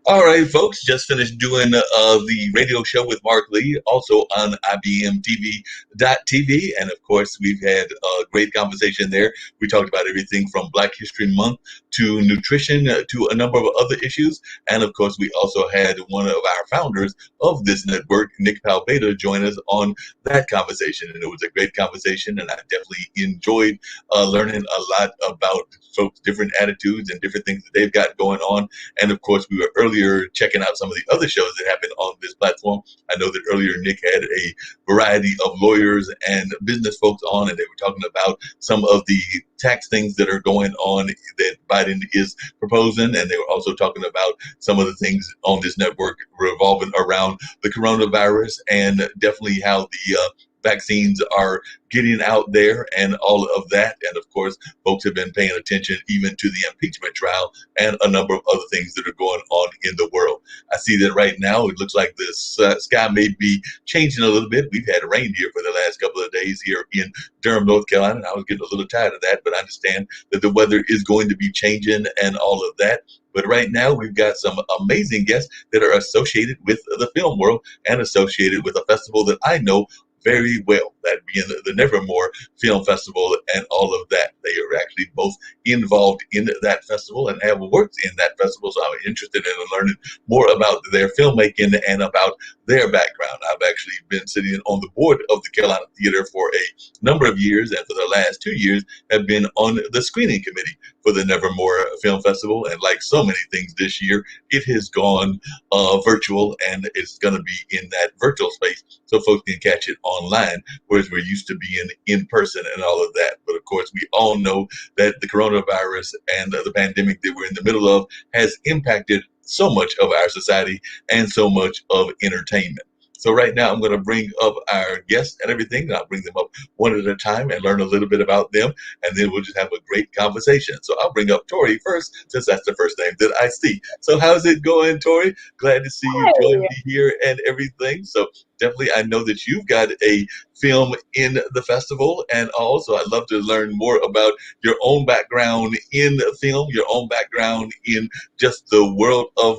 All right, folks, just finished doing the radio show with Mark Lee, also on IBMTV.TV. And of course, we've had a great conversation there. We talked about everything from Black History Month to nutrition to a number of other issues. And of course, we also had one of our founders of this network, Nick Palbeda, join us on that conversation. And it was a great conversation. And I definitely enjoyed learning a lot about folks' different attitudes and different things that they've got going on. And of course, we were earlier checking out some of the other shows that happen on this platform. I know that earlier Nick had a variety of lawyers and business folks on, and they were talking about some of the tax things that are going on that Biden is proposing. And they were also talking about some of the things on this network revolving around the coronavirus and definitely how the vaccines are getting out there and all of that. And of course, folks have been paying attention even to the impeachment trial and a number of other things that are going on in the world. I see that right now it looks like the sky may be changing a little bit. We've had rain here for the last couple of days here in Durham, North Carolina, and I was getting a little tired of that, but I understand that the weather is going to be changing and all of that. But right now, we've got some amazing guests that are associated with the film world and associated with a festival that I know very well, that being the Nevermore Film Festival and all of that. They are actually both involved in that festival and have worked in that festival, so I'm interested in learning more about their filmmaking and about their background. I've actually been sitting on the board of the Carolina Theater for a number of years, and for the last 2 years have been on the screening committee for the Nevermore Film Festival. And like so many things this year, it has gone virtual, and it's going to be in that virtual space so folks can catch it online, whereas we're used to being in person and all of that. But of course, we all know that the coronavirus and the pandemic that we're in the middle of has impacted so much of our society and so much of entertainment. So right now, I'm going to bring up our guests and everything, and I'll bring them up one at a time and learn a little bit about them, and then we'll just have a great conversation. So I'll bring up Tori first, since that's the first name that I see. So how's it going, Tori? Glad to see you join Hey. me here and everything. So definitely, I know that you've got a film in the festival, and also I'd love to learn more about your own background in film, your own background in just the world of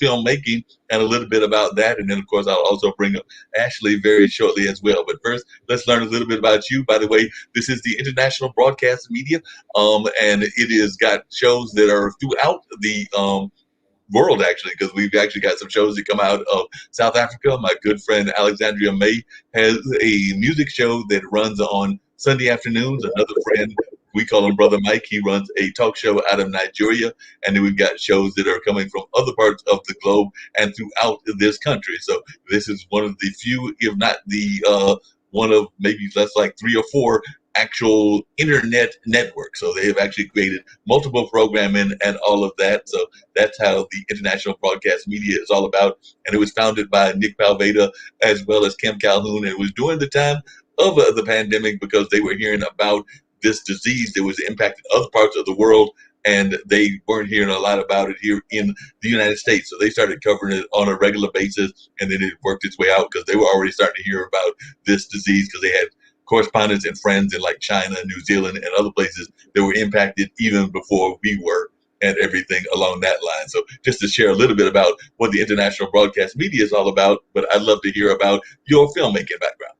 filmmaking, and a little bit about that. And then, of course, I'll also bring up Ashley very shortly as well. But first, let's learn a little bit about you. By the way, this is the International Broadcast Media, and it has got shows that are throughout the world, actually, because we've actually got some shows that come out of South Africa. My good friend Alexandria May has a music show that runs on Sunday afternoons. Another friend, we call him Brother Mike, he runs a talk show out of Nigeria. And then we've got shows that are coming from other parts of the globe and throughout this country. So this is one of the few, if not the one of maybe less like three or four actual internet network. So they have actually created multiple programming and all of that. So that's how the International Broadcast Media is all about. And it was founded by Nick Palveda as well as Kim Calhoun. And it was during the time of the pandemic because they were hearing about this disease that was impacting other parts of the world. And they weren't hearing a lot about it here in the United States. So they started covering it on a regular basis. And then it worked its way out because they were already starting to hear about this disease because they had correspondents and friends in like China, New Zealand, and other places that were impacted even before we were, and everything along that line. So just to share a little bit about what the International Broadcast Media is all about, but I'd love to hear about your filmmaking background.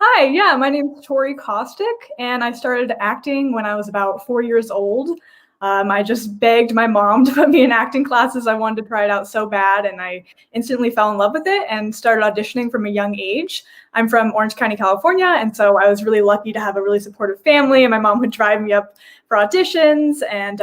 Hi, yeah, my name's Tori Kostick, and I started acting when I was about 4 years old. I just begged my mom to put me in acting classes. I wanted to try it out so bad, and I instantly fell in love with it and started auditioning from a young age. I'm from Orange County, California, and so I was really lucky to have a really supportive family, and my mom would drive me up for auditions. And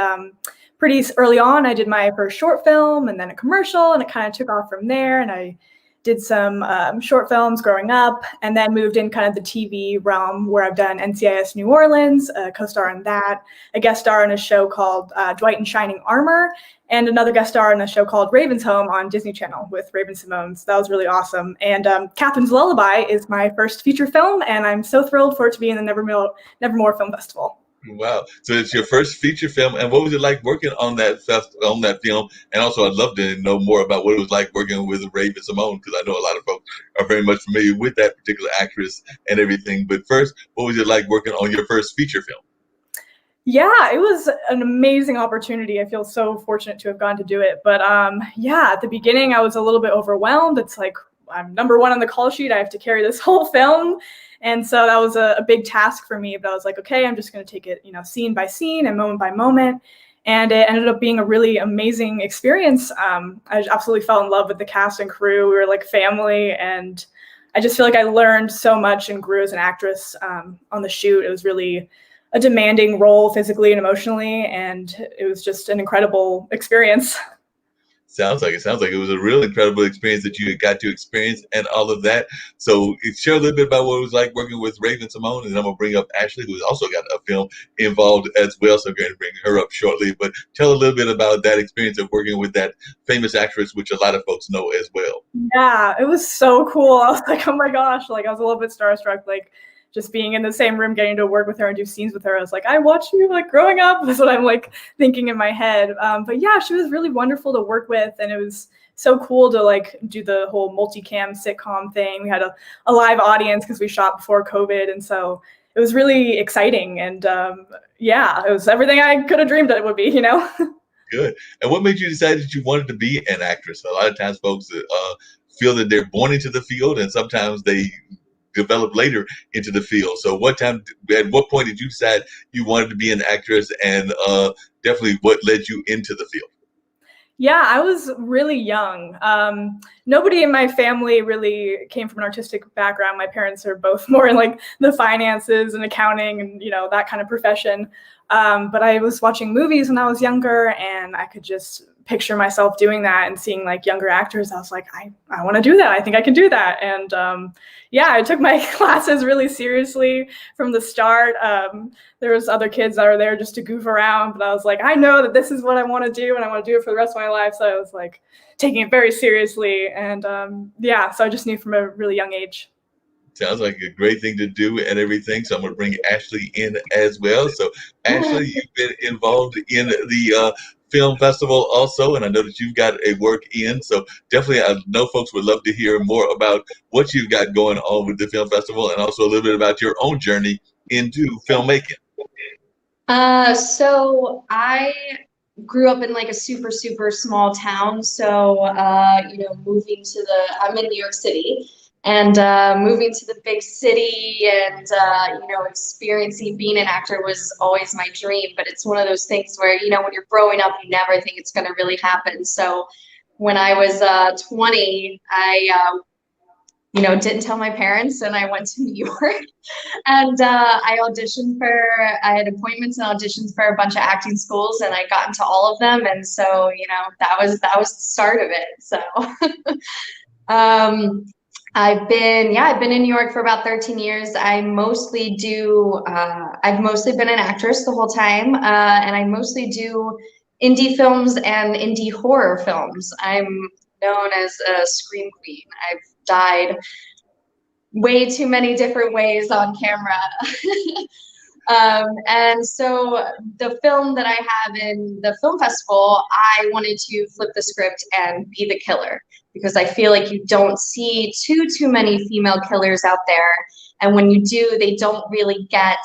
pretty early on, I did my first short film and then a commercial, and it kind of took off from there. And I did some short films growing up, and then moved in kind of the TV realm where I've done NCIS New Orleans, co-star in that, a guest star in a show called Dwight in Shining Armor, and another guest star in a show called Raven's Home on Disney Channel with Raven Simone. So that was really awesome. And Catherine's Lullaby is my first feature film, and I'm so thrilled for it to be in the Nevermore Film Festival. Wow! So it's your first feature film, and what was it like working on on that film? And also, I'd love to know more about what it was like working with Raven Simone, because I know a lot of folks are very much familiar with that particular actress and everything. But first, what was it like working on your first feature film? Yeah, it was an amazing opportunity. I feel so fortunate to have gone to do it. But yeah, at the beginning, I was a little bit overwhelmed. It's like I'm number one on the call sheet. I have to carry this whole film, and so that was a big task for me. But I was like, okay, I'm just going to take it, scene by scene and moment by moment. And it ended up being a really amazing experience. I absolutely fell in love with the cast and crew. We were like family, and I just feel like I learned so much and grew as an actress on the shoot. It was really a demanding role physically and emotionally, and it was just an incredible experience. Sounds like it. Sounds like it was a real incredible experience that you got to experience and all of that. So share a little bit about what it was like working with Raven Simone, and then I'm gonna bring up Ashley, who's also got a film involved as well. So I'm going to bring her up shortly. But tell a little bit about that experience of working with that famous actress, which a lot of folks know as well. Yeah, it was so cool. I was like, oh my gosh, like I was a little bit starstruck, like just being in the same room, getting to work with her and do scenes with her. I was like, I watched you like growing up. That's what I'm like thinking in my head. But yeah, she was really wonderful to work with, and it was so cool to like do the whole multicam sitcom thing. We had a live audience because we shot before COVID, and so it was really exciting. And yeah, it was everything I could have dreamed it would be. Good. And what made you decide that you wanted to be an actress? A lot of times folks feel that they're born into the field, and sometimes they develop later into the field. So at what point did you decide you wanted to be an actress, and definitely what led you into the field? Yeah, I was really young. Nobody in my family really came from an artistic background. My parents are both more in like the finances and accounting and that kind of profession. But I was watching movies when I was younger, and I could just picture myself doing that and seeing like younger actors. I was like, I want to do that. I think I can do that. And yeah, I took my classes really seriously from the start. There was other kids that were there just to goof around, but I was like, I know that this is what I want to do, and I want to do it for the rest of my life. So I was like taking it very seriously, and yeah, so I just knew from a really young age. Sounds like a great thing to do and everything. So I'm going to bring Ashley in as well. So Ashley, you've been involved in the film festival also, and I know that you've got a work in. So definitely, I know folks would love to hear more about what you've got going on with the film festival, and also a little bit about your own journey into filmmaking. So I grew up in like a super, super small town. So, moving to I'm in New York City, and moving to the big city and, experiencing being an actor was always my dream. But it's one of those things where, when you're growing up, you never think it's going to really happen. So when I was 20, I didn't tell my parents, and I went to New York. And I had appointments and auditions for a bunch of acting schools, and I got into all of them. And so, that was the start of it. So um, I've been in New York for about 13 years. I've mostly been an actress the whole time. And I mostly do indie films and indie horror films. I'm known as a scream queen. I've died way too many different ways on camera. And so the film that I have in the film festival, I wanted to flip the script and be the killer, because I feel like you don't see too many female killers out there. And when you do, they don't really get,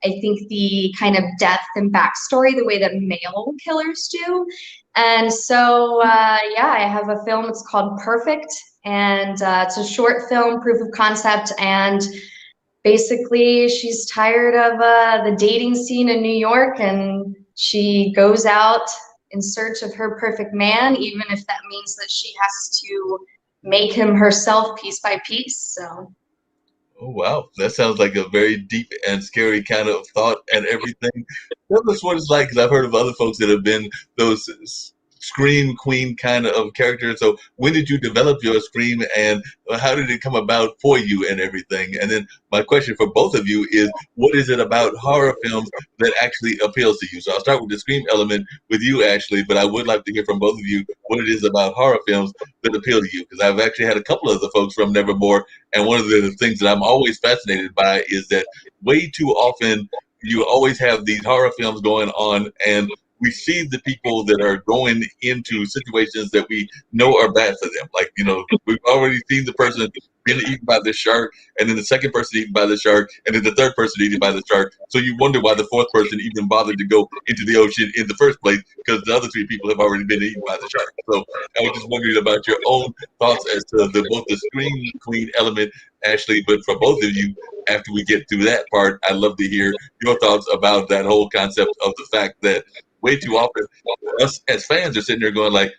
I think, the kind of depth and backstory the way that male killers do. And so, I have a film. It's called Perfect, and it's a short film, proof of concept. And basically, she's tired of the dating scene in New York, and she goes out in search of her perfect man, even if that means that she has to make him herself piece by piece. So. Oh wow, that sounds like a very deep and scary kind of thought and everything. Tell us what it's like, because I've heard of other folks that have been those scream queen kind of characters. So when did you develop your scream, and how did it come about for you and everything? And then my question for both of you is, what is it about horror films that actually appeals to you? So I'll start with the scream element with you, Ashley, but I would like to hear from both of you what it is about horror films that appeal to you, because I've actually had a couple of the folks from Nevermore, and one of the things that I'm always fascinated by is that way too often you always have these horror films going on, and we see the people that are going into situations that we know are bad for them. Like, we've already seen the person being eaten by the shark, and then the second person eaten by the shark, and then the third person eaten by the shark. So you wonder why the fourth person even bothered to go into the ocean in the first place, because the other three people have already been eaten by the shark. So I was just wondering about your own thoughts as to both the Scream Queen element, Ashley, but for both of you, after we get through that part, I'd love to hear your thoughts about that whole concept of the fact that way too often us as fans are sitting there going like,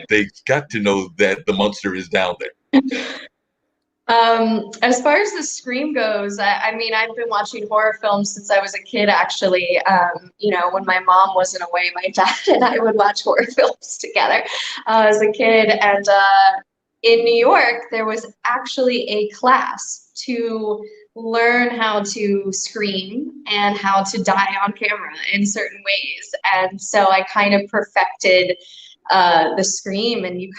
they got to know that the monster is down there. As far as the Scream goes, I mean, I've been watching horror films since I was a kid, actually. When my mom wasn't away, my dad and I would watch horror films together as a kid. And in New York, there was actually a class to learn how to scream and how to die on camera in certain ways. And so I kind of perfected the scream, and you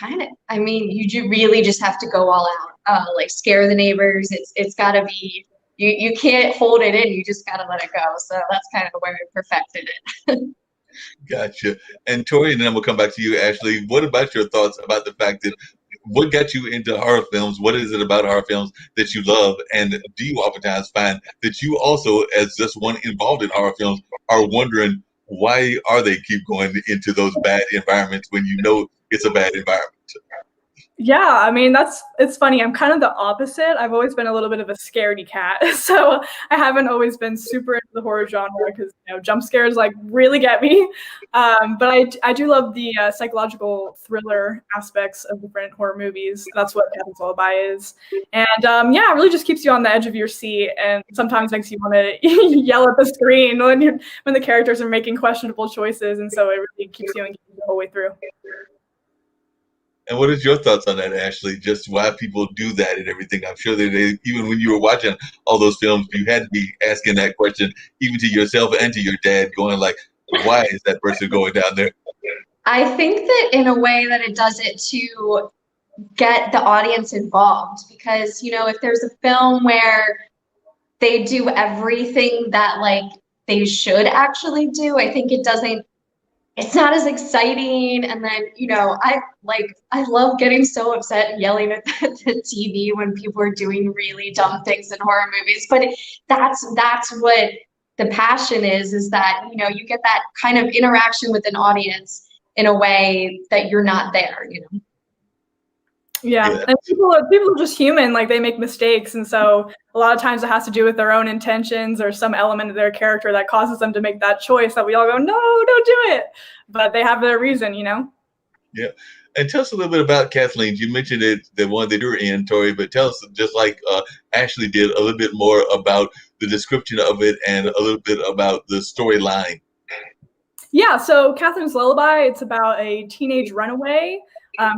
really just have to go all out, like scare the neighbors. It's got to be, you can't hold it in, you just got to let it go. So that's kind of where I perfected it. Gotcha. And Tori, and then we'll come back to you, Ashley. What about your thoughts about the fact that what got you into horror films? What is it about horror films that you love? And do you oftentimes find that you also, as just one involved in horror films, are wondering why are they keep going into those bad environments when you know it's a bad environment? Yeah, I mean, it's funny. I'm kind of the opposite. I've always been a little bit of a scaredy cat. So I haven't always been super into the horror genre because, jump scares like really get me. But I do love the psychological thriller aspects of different horror movies. That's what Catherine's Lullaby is. And yeah, it really just keeps you on the edge of your seat, and sometimes makes you want to yell at the screen when the characters are making questionable choices. And so it really keeps you engaged the whole way through. And what is your thoughts on that, Ashley? Just why people do that and everything? I'm sure that even when you were watching all those films, you had to be asking that question, even to yourself and to your dad, going like, why is that person going down there? I think that in a way that it does it to get the audience involved, because, if there's a film where they do everything that like they should actually do, I think it's not as exciting. And then, I love getting so upset and yelling at the TV when people are doing really dumb things in horror movies. But that's what the passion is that, you get that kind of interaction with an audience in a way that you're not there. Yeah, and people are just human, like they make mistakes, and so a lot of times it has to do with their own intentions or some element of their character that causes them to make that choice that we all go, no, don't do it, but they have their reason. Yeah. And tell us a little bit about Kathleen. You mentioned it, the one that you're in, Tori, but tell us, just like Ashley did, a little bit more about the description of it and a little bit about the storyline. Yeah, so Catherine's Lullaby, it's about a teenage runaway.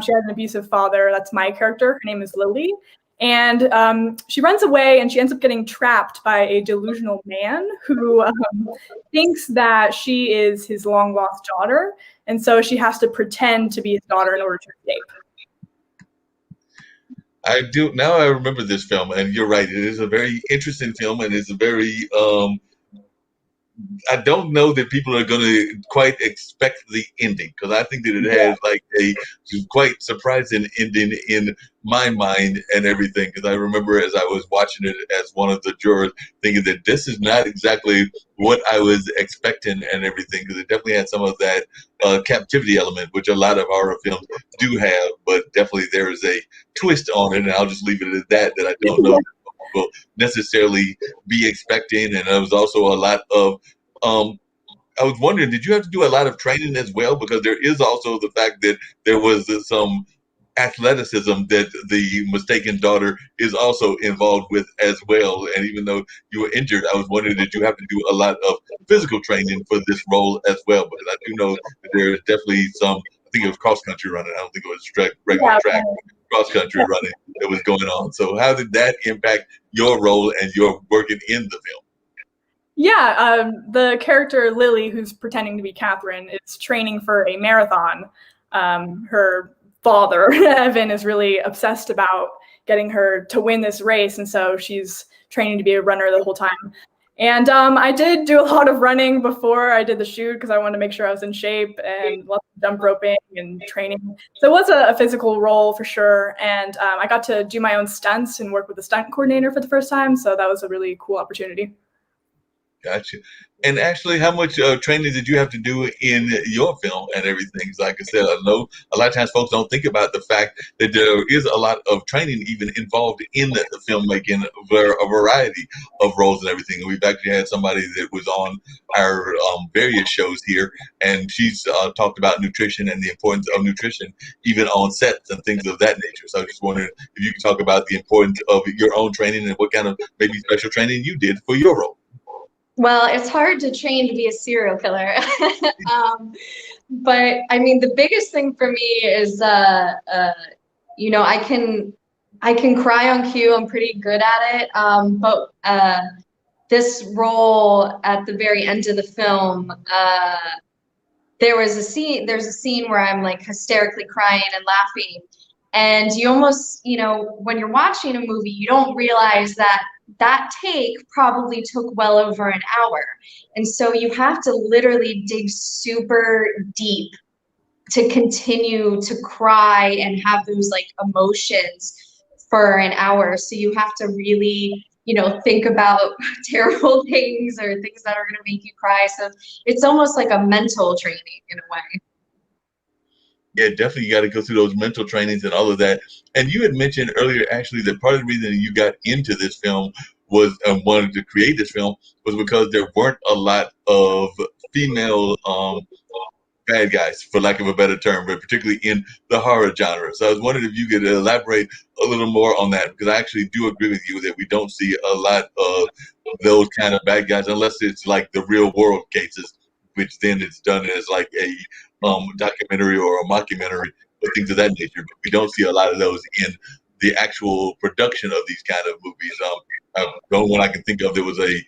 She has an abusive father. That's my character. Her name is Lily. And she runs away, and she ends up getting trapped by a delusional man who thinks that she is his long-lost daughter. And so she has to pretend to be his daughter in order to escape. I do. Now I remember this film, and you're right. It is a very interesting film, and it's a very I don't know that people are going to quite expect the ending, because I think that it has like a quite surprising ending in my mind and everything. Because I remember as I was watching it as one of the jurors thinking that this is not exactly what I was expecting and everything, because it definitely had some of that captivity element, which a lot of horror films do have, but definitely there is a twist on it, and I'll just leave it at that I don't know will necessarily be expecting. And there was also a lot of I was wondering, did you have to do a lot of training as well? Because there is also the fact that there was some athleticism that the mistaken daughter is also involved with as well. And even though you were injured, I was wondering, did you have to do a lot of physical training for this role as well? Because I do know that there is definitely some, I think it was cross country running. I don't think it was regular track, cross country running that was going on. So how did that impact your role and your working in the film? Yeah, the character Lily, who's pretending to be Catherine, is training for a marathon. Her father, Evan, is really obsessed about getting her to win this race, and so she's training to be a runner the whole time. And I did do a lot of running before I did the shoot because I wanted to make sure I was in shape, and lots of jump roping and training. So it was a physical role for sure. And I got to do my own stunts and work with a stunt coordinator for the first time. So that was a really cool opportunity. Gotcha. And actually, how much training did you have to do in your film and everything? Like I said, I know a lot of times folks don't think about the fact that there is a lot of training even involved in the filmmaking for a variety of roles and everything. We've actually had somebody that was on our various shows here, and she's talked about nutrition and the importance of nutrition even on sets and things of that nature. So I just wondered if you could talk about the importance of your own training and what kind of maybe special training you did for your role. Well, it's hard to train to be a serial killer. But I mean, the biggest thing for me is, you know, I can cry on cue. I'm pretty good at it. But this role at the very end of the film, there's a scene where I'm like hysterically crying and laughing. And you almost, you know, when you're watching a movie, you don't realize that that take probably took well over an hour. And so you have to literally dig super deep to continue to cry and have those like emotions for an hour. So you have to really, you know, think about terrible things or things that are going to make you cry. So it's almost like a mental training in a way. Yeah, definitely. You got to go through those mental trainings and all of that. And you had mentioned earlier, actually, that part of the reason you got into this film was and wanted to create this film was because there weren't a lot of female bad guys, for lack of a better term, but particularly in the horror genre. So I was wondering if you could elaborate a little more on that, because I actually do agree with you that we don't see a lot of those kind of bad guys unless it's like the real world cases, which then it's done as like a documentary or a mockumentary or things of that nature. But we don't see a lot of those in the actual production of these kind of movies. The only one I can think of that was a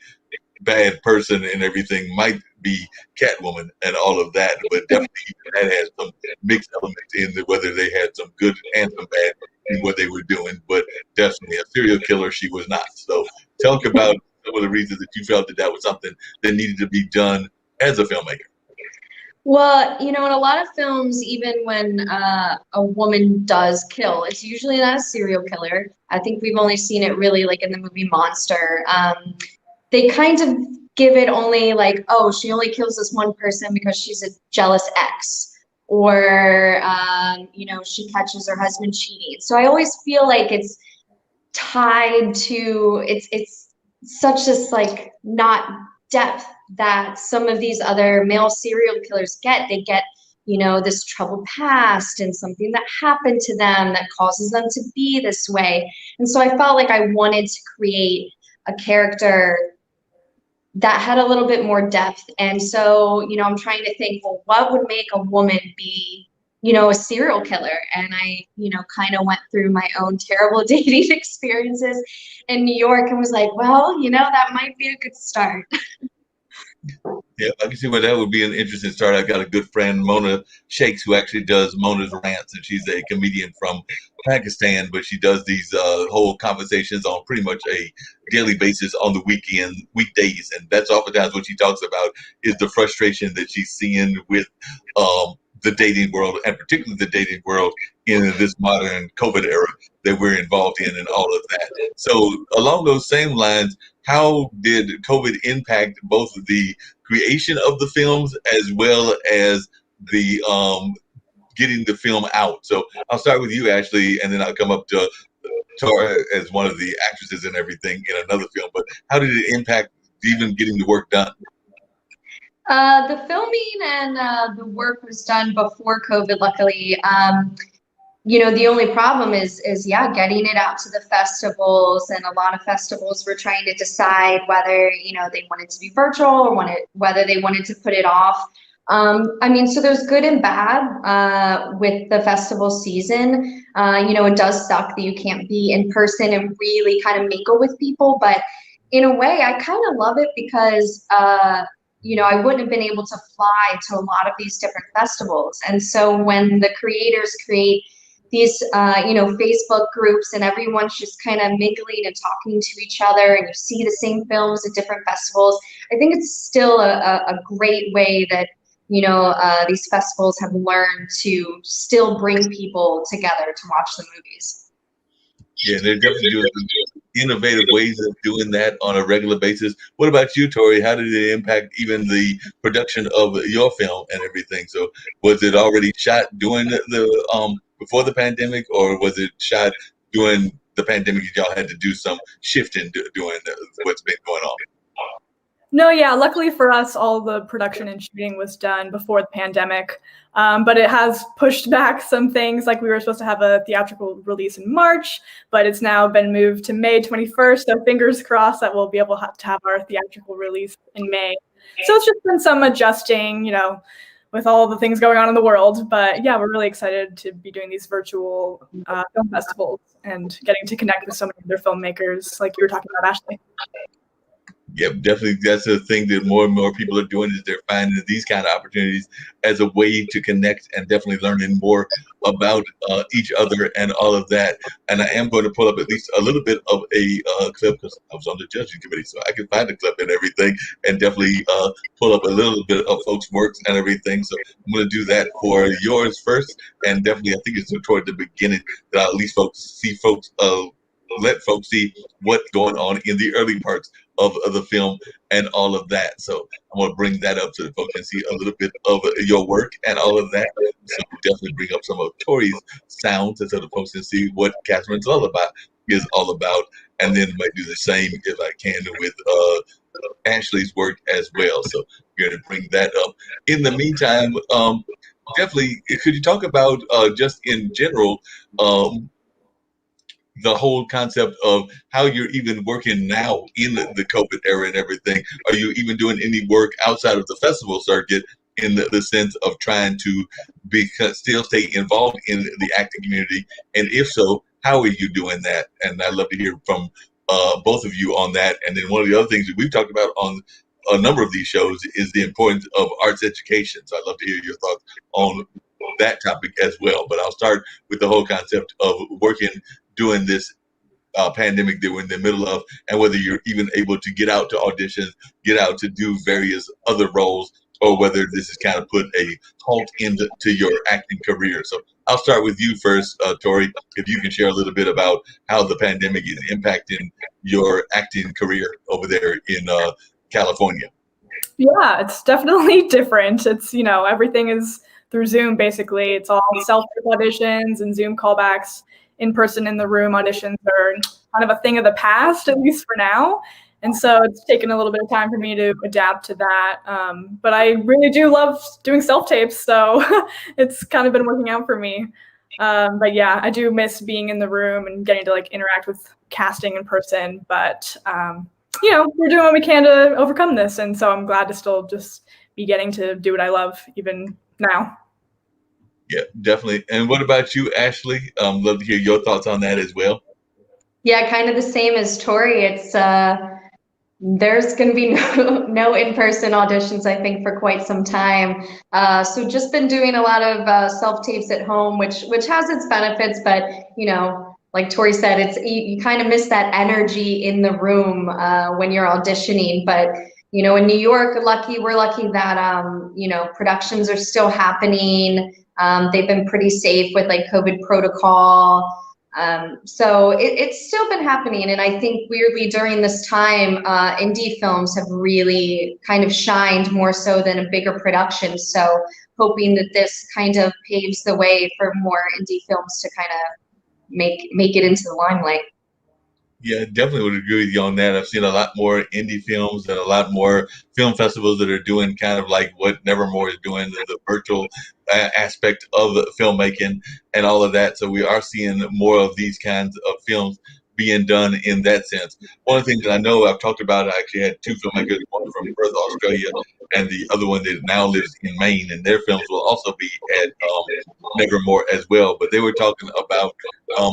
bad person and everything might be Catwoman and all of that, but definitely that has some mixed elements in the, whether they had some good and some bad in what they were doing. But definitely a serial killer, she was not. So talk about some of the reasons that you felt that that was something that needed to be done as a filmmaker. Well, you know, in a lot of films, even when a woman does kill, it's usually not a serial killer. I think we've only seen it really like in the movie Monster. They kind of give it only like, oh, she only kills this one person because she's a jealous ex, or you know, she catches her husband cheating. So I always feel like it's tied to it's such this like not depth that some of these other male serial killers get. They get, you know, this troubled past and something that happened to them that causes them to be this way. And so I felt like I wanted to create a character that had a little bit more depth. And so, you know, I'm trying to think, well, what would make a woman be, you know, a serial killer? And I, you know, kind of went through my own terrible dating experiences in New York and was like, well, you know, that might be a good start. Yeah, I can see where that would be an interesting start. I've got a good friend, Mona Shakes, who actually does Mona's Rants, and she's a comedian from Pakistan, but she does these whole conversations on pretty much a daily basis on the weekdays, and that's oftentimes what she talks about is the frustration that she's seeing with the dating world, and particularly the dating world in this modern COVID era that we're involved in, and all of that. So, along those same lines, how did COVID impact both the creation of the films as well as the getting the film out? So I'll start with you, Ashley, and then I'll come up to Tara as one of the actresses and everything in another film. But how did it impact even getting the work done? The filming and the work was done before COVID, luckily. You know, the only problem is yeah, getting it out to the festivals, and a lot of festivals were trying to decide whether, you know, they wanted to be virtual or whether they wanted to put it off. I mean, so there's good and bad with the festival season. You know, it does suck that you can't be in person and really kind of mingle with people, but in a way, I kind of love it because you know, I wouldn't have been able to fly to a lot of these different festivals. And so when the creators create these Facebook groups, and everyone's just kind of mingling and talking to each other, and you see the same films at different festivals. I think it's still a great way that these festivals have learned to still bring people together to watch the movies. Yeah, they're definitely doing innovative ways of doing that on a regular basis. What about you, Tori? How did it impact even the production of your film and everything? So, was it already shot during the before the pandemic, or was it shot during the pandemic? Y'all had to do some shifting doing what's been going on. No, yeah, luckily for us, all the production and shooting was done before the pandemic, but it has pushed back some things. Like we were supposed to have a theatrical release in March, but it's now been moved to May 21st, so fingers crossed that we'll be able to have our theatrical release in May. So it's just been some adjusting, with all the things going on in the world. But yeah, we're really excited to be doing these virtual film festivals and getting to connect with so many other filmmakers like you were talking about, Ashley. Yep, definitely. That's the thing that more and more people are doing, is they're finding these kind of opportunities as a way to connect and definitely learning more about each other and all of that. And I am going to pull up at least a little bit of a clip, because I was on the judging committee, so I can find the clip and everything, and definitely pull up a little bit of folks' works and everything. So I'm going to do that for yours first, and definitely I think it's toward the beginning that at least let folks see what's going on in the early parts of the film and all of that. So I'm going to bring that up so that folks can see a little bit of your work and all of that. So definitely bring up some of Tori's sounds so the folks can see what Catherine's Lullaby is all about. And then might do the same if I can with Ashley's work as well. So we're going to bring that up. In the meantime, definitely, could you talk about just in general, the whole concept of how you're even working now in the COVID era and everything? Are you even doing any work outside of the festival circuit in the sense of trying to still stay involved in the acting community? And if so, how are you doing that? And I'd love to hear from both of you on that. And then one of the other things that we've talked about on a number of these shows is the importance of arts education. So I'd love to hear your thoughts on that topic as well. But I'll start with the whole concept of working during this pandemic that we're in the middle of, and whether you're even able to get out to auditions, get out to do various other roles, or whether this has kind of put a halt into your acting career. So I'll start with you first, Tori, if you can share a little bit about how the pandemic is impacting your acting career over there in California. Yeah, it's definitely different. It's, everything is through Zoom, basically. It's all self-tape auditions and Zoom callbacks. In person in the room auditions are kind of a thing of the past, at least for now. And so it's taken a little bit of time for me to adapt to that. But I really do love doing self-tapes, so it's kind of been working out for me. But yeah, I do miss being in the room and getting to interact with casting in person. But we're doing what we can to overcome this. And so I'm glad to still just be getting to do what I love even now. Yeah, definitely. And what about you, Ashley? Love to hear your thoughts on that as well. Yeah, kind of the same as Tori. It's there's going to be no in-person auditions, I think, for quite some time. So just been doing a lot of self-tapes at home, which has its benefits, but like Tori said, it's you kind of miss that energy in the room when you're auditioning. But in New York, we're lucky that productions are still happening. They've been pretty safe with COVID protocol. So it's still been happening. And I think weirdly during this time, indie films have really kind of shined more so than a bigger production. So hoping that this kind of paves the way for more indie films to kind of make it into the limelight. Yeah, definitely would agree with you on that. I've seen a lot more indie films and a lot more film festivals that are doing kind of like what Nevermore is doing, the virtual aspect of filmmaking and all of that. So we are seeing more of these kinds of films being done in that sense. One of the things that I know I've talked about, I actually had two filmmakers, one from Perth, Australia, and the other one that now lives in Maine, and their films will also be at Nevermore as well. But they were talking about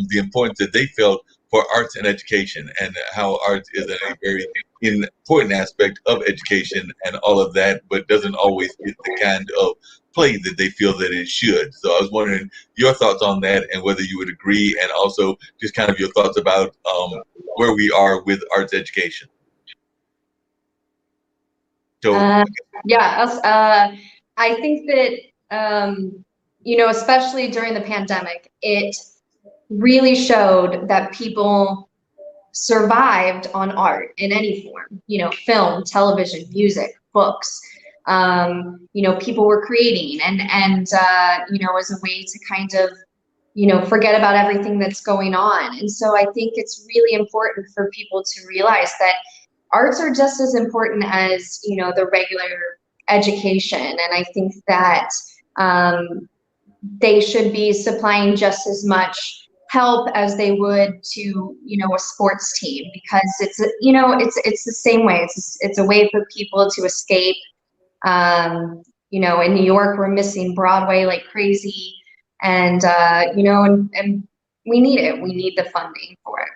the importance that they felt for arts and education, and how arts is a very important aspect of education and all of that, but doesn't always get the kind of play that they feel that it should. So I was wondering your thoughts on that and whether you would agree, and also just kind of your thoughts about where we are with arts education. So I think that you know, especially during the pandemic, it really showed that people survived on art in any form, you know, film, television, music, books. You know, people were creating and you know, as a way to kind of, you know, forget about everything that's going on. And so I think it's really important for people to realize that arts are just as important as, you know, the regular education. And I think that they should be supplying just as much help as they would to, you know, a sports team, because it's, you know, it's the same way. It's a way for people to escape. You know, in New York, we're missing Broadway like crazy, and you know, and we need it. We need the funding for it.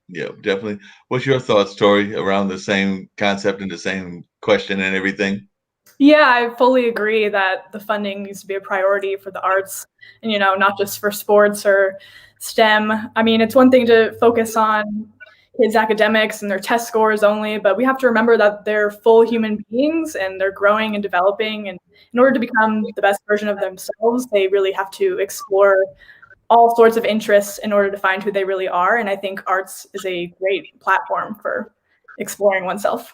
yeah, definitely. What's your thoughts, Tori, around the same concept and the same question and everything? Yeah, I fully agree that the funding needs to be a priority for the arts and, you know, not just for sports or STEM. I mean, it's one thing to focus on kids' academics and their test scores only, but we have to remember that they're full human beings and they're growing and developing. And in order to become the best version of themselves, they really have to explore all sorts of interests in order to find who they really are. And I think arts is a great platform for exploring oneself.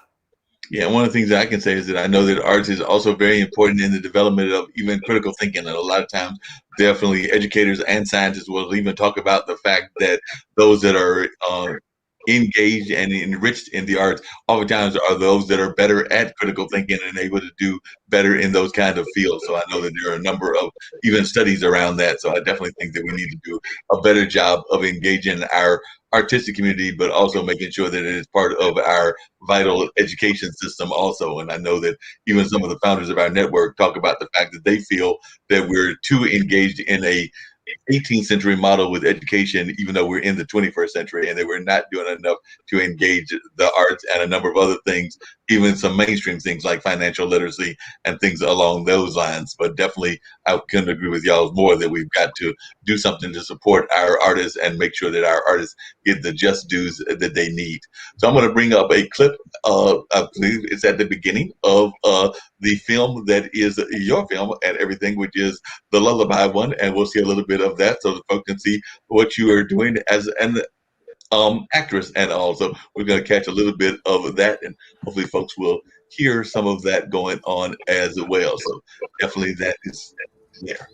Yeah, one of the things that I can say is that I know that arts is also very important in the development of even critical thinking. And a lot of times, definitely educators and scientists will even talk about the fact that those that are engaged and enriched in the arts oftentimes are those that are better at critical thinking and able to do better in those kind of fields. So I know that there are a number of even studies around that. So I definitely think that we need to do a better job of engaging our artistic community, but also making sure that it is part of our vital education system also. And I know that even some of the founders of our network talk about the fact that they feel that we're too engaged in a 18th century model with education, even though we're in the 21st century, and that we're not doing enough to engage the arts and a number of other things, even some mainstream things like financial literacy and things along those lines. But definitely, I couldn't agree with y'all more that we've got to do something to support our artists and make sure that our artists get the just dues that they need. So I'm going to bring up a clip. I believe it's at the beginning of the film that is your film and everything, which is the Lullaby one, and we'll see a little bit of that so the folks can see what you are doing as an actress. And also, we're going to catch a little bit of that, and hopefully, folks will hear some of that going on as well. So, definitely, that is there.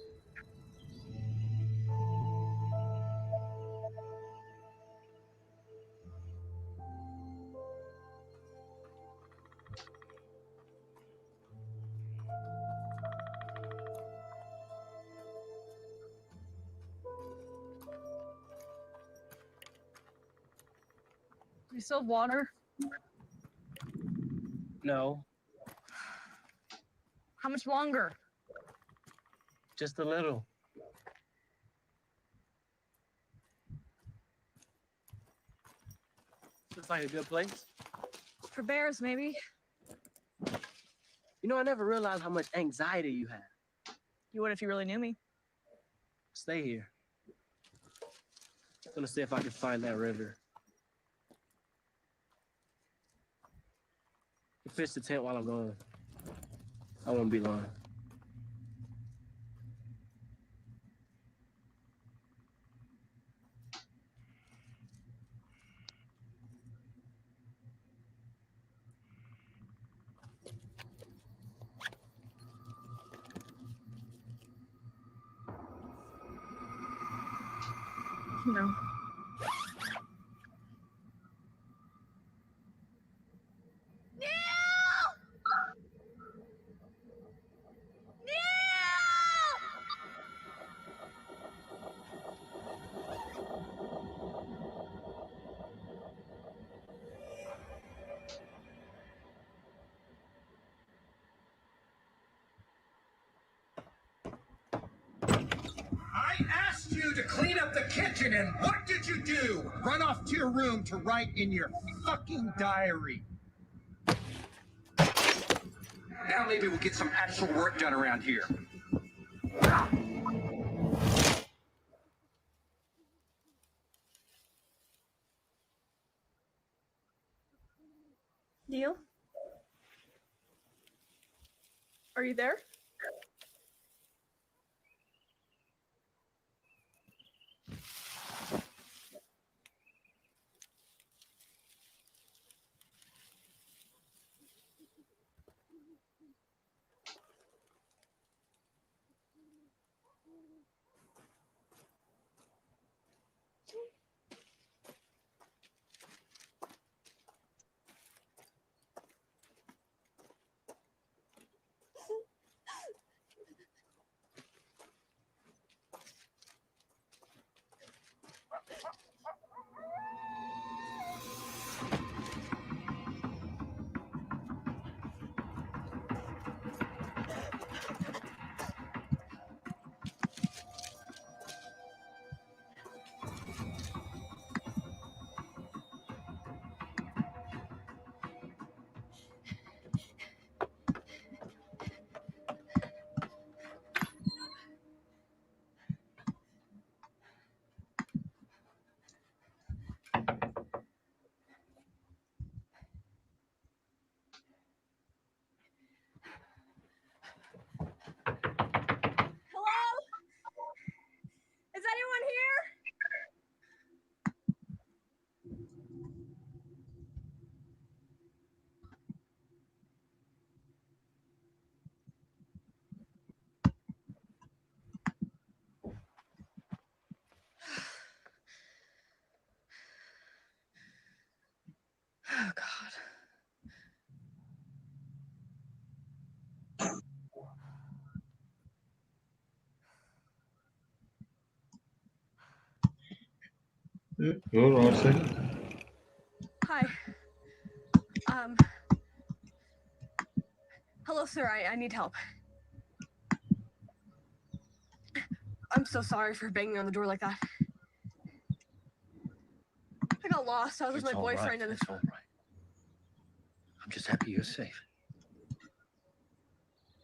You still have water? No, How much longer? just a little. Looks like a good place. For bears, maybe. You know, I never realized how much anxiety you have. You would if you really knew me. Stay here. I'm gonna see if I can find that river. You fish the tent while I'm gone. I won't be long. No. I asked you to clean up the kitchen, and what did you do? Run off to your room to write in your fucking diary. Now maybe we'll get some actual work done around here. Neil? Are you there? Hello? Is anyone here? Oh, God. Hold on a second. Hi. Hello, sir. I need help. I'm so sorry for banging on the door like that. I got lost. I was with my boyfriend and It's all right. I'm just happy you're safe.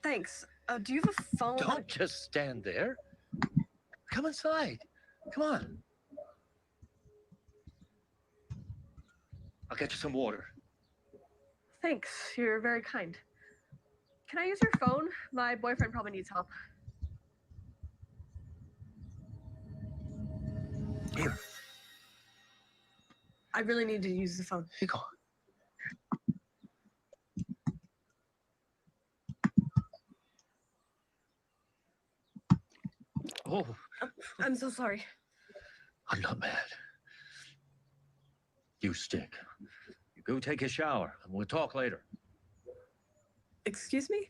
Thanks. Do you have a phone? Don't just stand there. Come inside. Come on. I'll get you some water. Thanks. You're very kind. Can I use your phone? My boyfriend probably needs help. Here. I really need to use the phone. Here you go. Oh, I'm so sorry. I'm not mad. You stick. You go take a shower, and we'll talk later. Excuse me?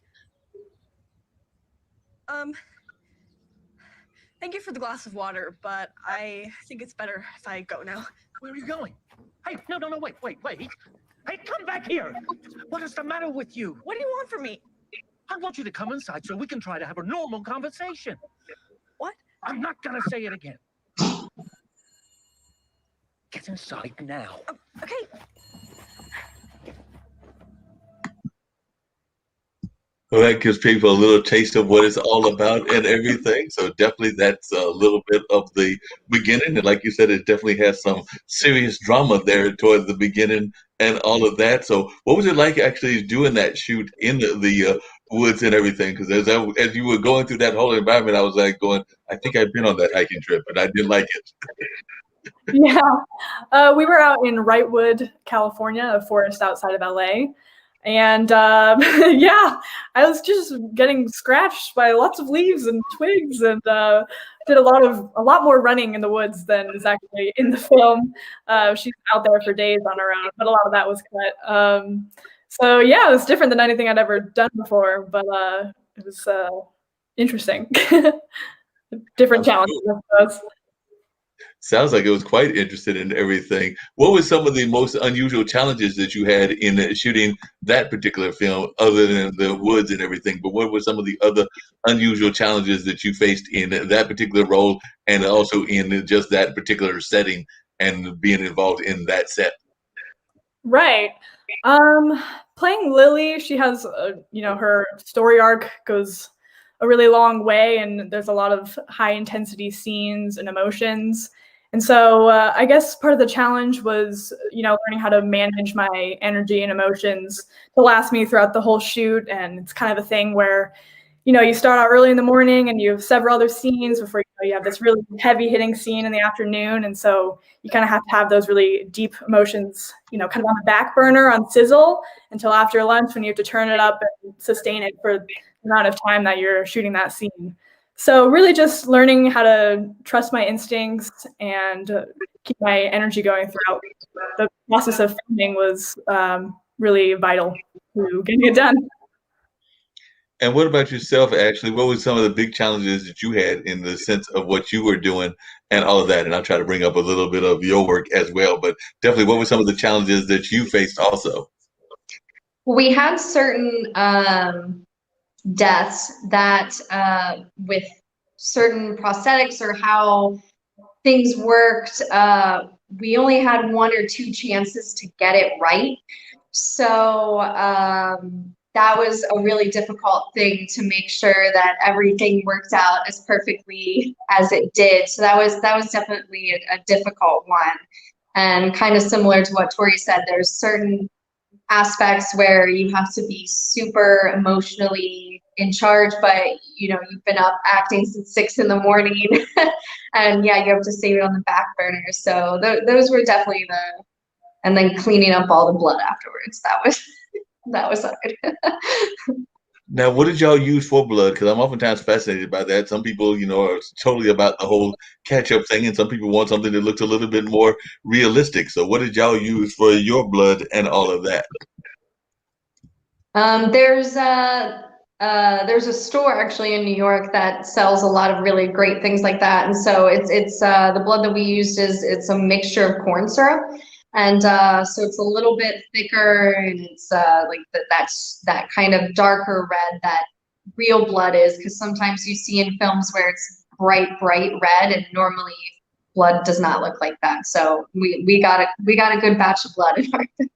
Thank you for the glass of water, but I think it's better if I go now. Where are you going? Hey, no, wait. Hey, come back here. What is the matter with you? What do you want from me? I want you to come inside so we can try to have a normal conversation. What? I'm not gonna say it again. Get inside now. Okay. Well, that gives people a little taste of what it's all about and everything. So definitely that's a little bit of the beginning. And like you said, it definitely has some serious drama there towards the beginning and all of that. So what was it like actually doing that shoot in the woods and everything? Because as you were going through that whole environment, I was like going, I think I've been on that hiking trip, but I didn't like it. Yeah, we were out in Wrightwood, California, a forest outside of LA. And yeah, I was just getting scratched by lots of leaves and twigs, and did a lot more running in the woods than is actually in the film. She's out there for days on her own, but a lot of that was cut. So yeah, it was different than anything I'd ever done before, but it was interesting. Different That's challenges, cool. I suppose. Sounds like it was quite interested in everything. What were some of the most unusual challenges that you had in shooting that particular film, other than the woods and everything? But what were some of the other unusual challenges that you faced in that particular role, and also in just that particular setting and being involved in that set? Right. Playing Lily, she has, her story arc goes a really long way, and there's a lot of high intensity scenes and emotions. And so I guess part of the challenge was, learning how to manage my energy and emotions to last me throughout the whole shoot. And it's kind of a thing where, you start out early in the morning and you have several other scenes before you have this really heavy hitting scene in the afternoon. And so you kind of have to have those really deep emotions, kind of on the back burner on sizzle until after lunch when you have to turn it up and sustain it for the amount of time that you're shooting that scene. So really just learning how to trust my instincts and keep my energy going throughout the process of filming was really vital to getting it done. And what about yourself, Ashley? What were some of the big challenges that you had in the sense of what you were doing and all of that? And I'll try to bring up a little bit of your work as well, but definitely what were some of the challenges that you faced also? We had certain deaths that with certain prosthetics or how things worked, we only had 1 or 2 chances to get it right. So that was a really difficult thing to make sure that everything worked out as perfectly as it did. So that was definitely a difficult one. And kind of similar to what Tori said, there's certain aspects where you have to be super emotionally in charge, but you've been up acting since 6 in the morning and yeah, you have to save it on the back burner. So those were definitely and then cleaning up all the blood afterwards. That was hard. Now, what did y'all use for blood? Because I'm oftentimes fascinated by that. Some people, are totally about the whole catch-up thing, and some people want something that looks a little bit more realistic. So what did y'all use for your blood and all of that? There's a store actually in New York that sells a lot of really great things like that, and so it's the blood that we used it's a mixture of corn syrup, and so it's a little bit thicker, and it's like that's that kind of darker red that real blood is, because sometimes you see in films where it's bright red, and normally blood does not look like that. So we got a good batch of blood in our film.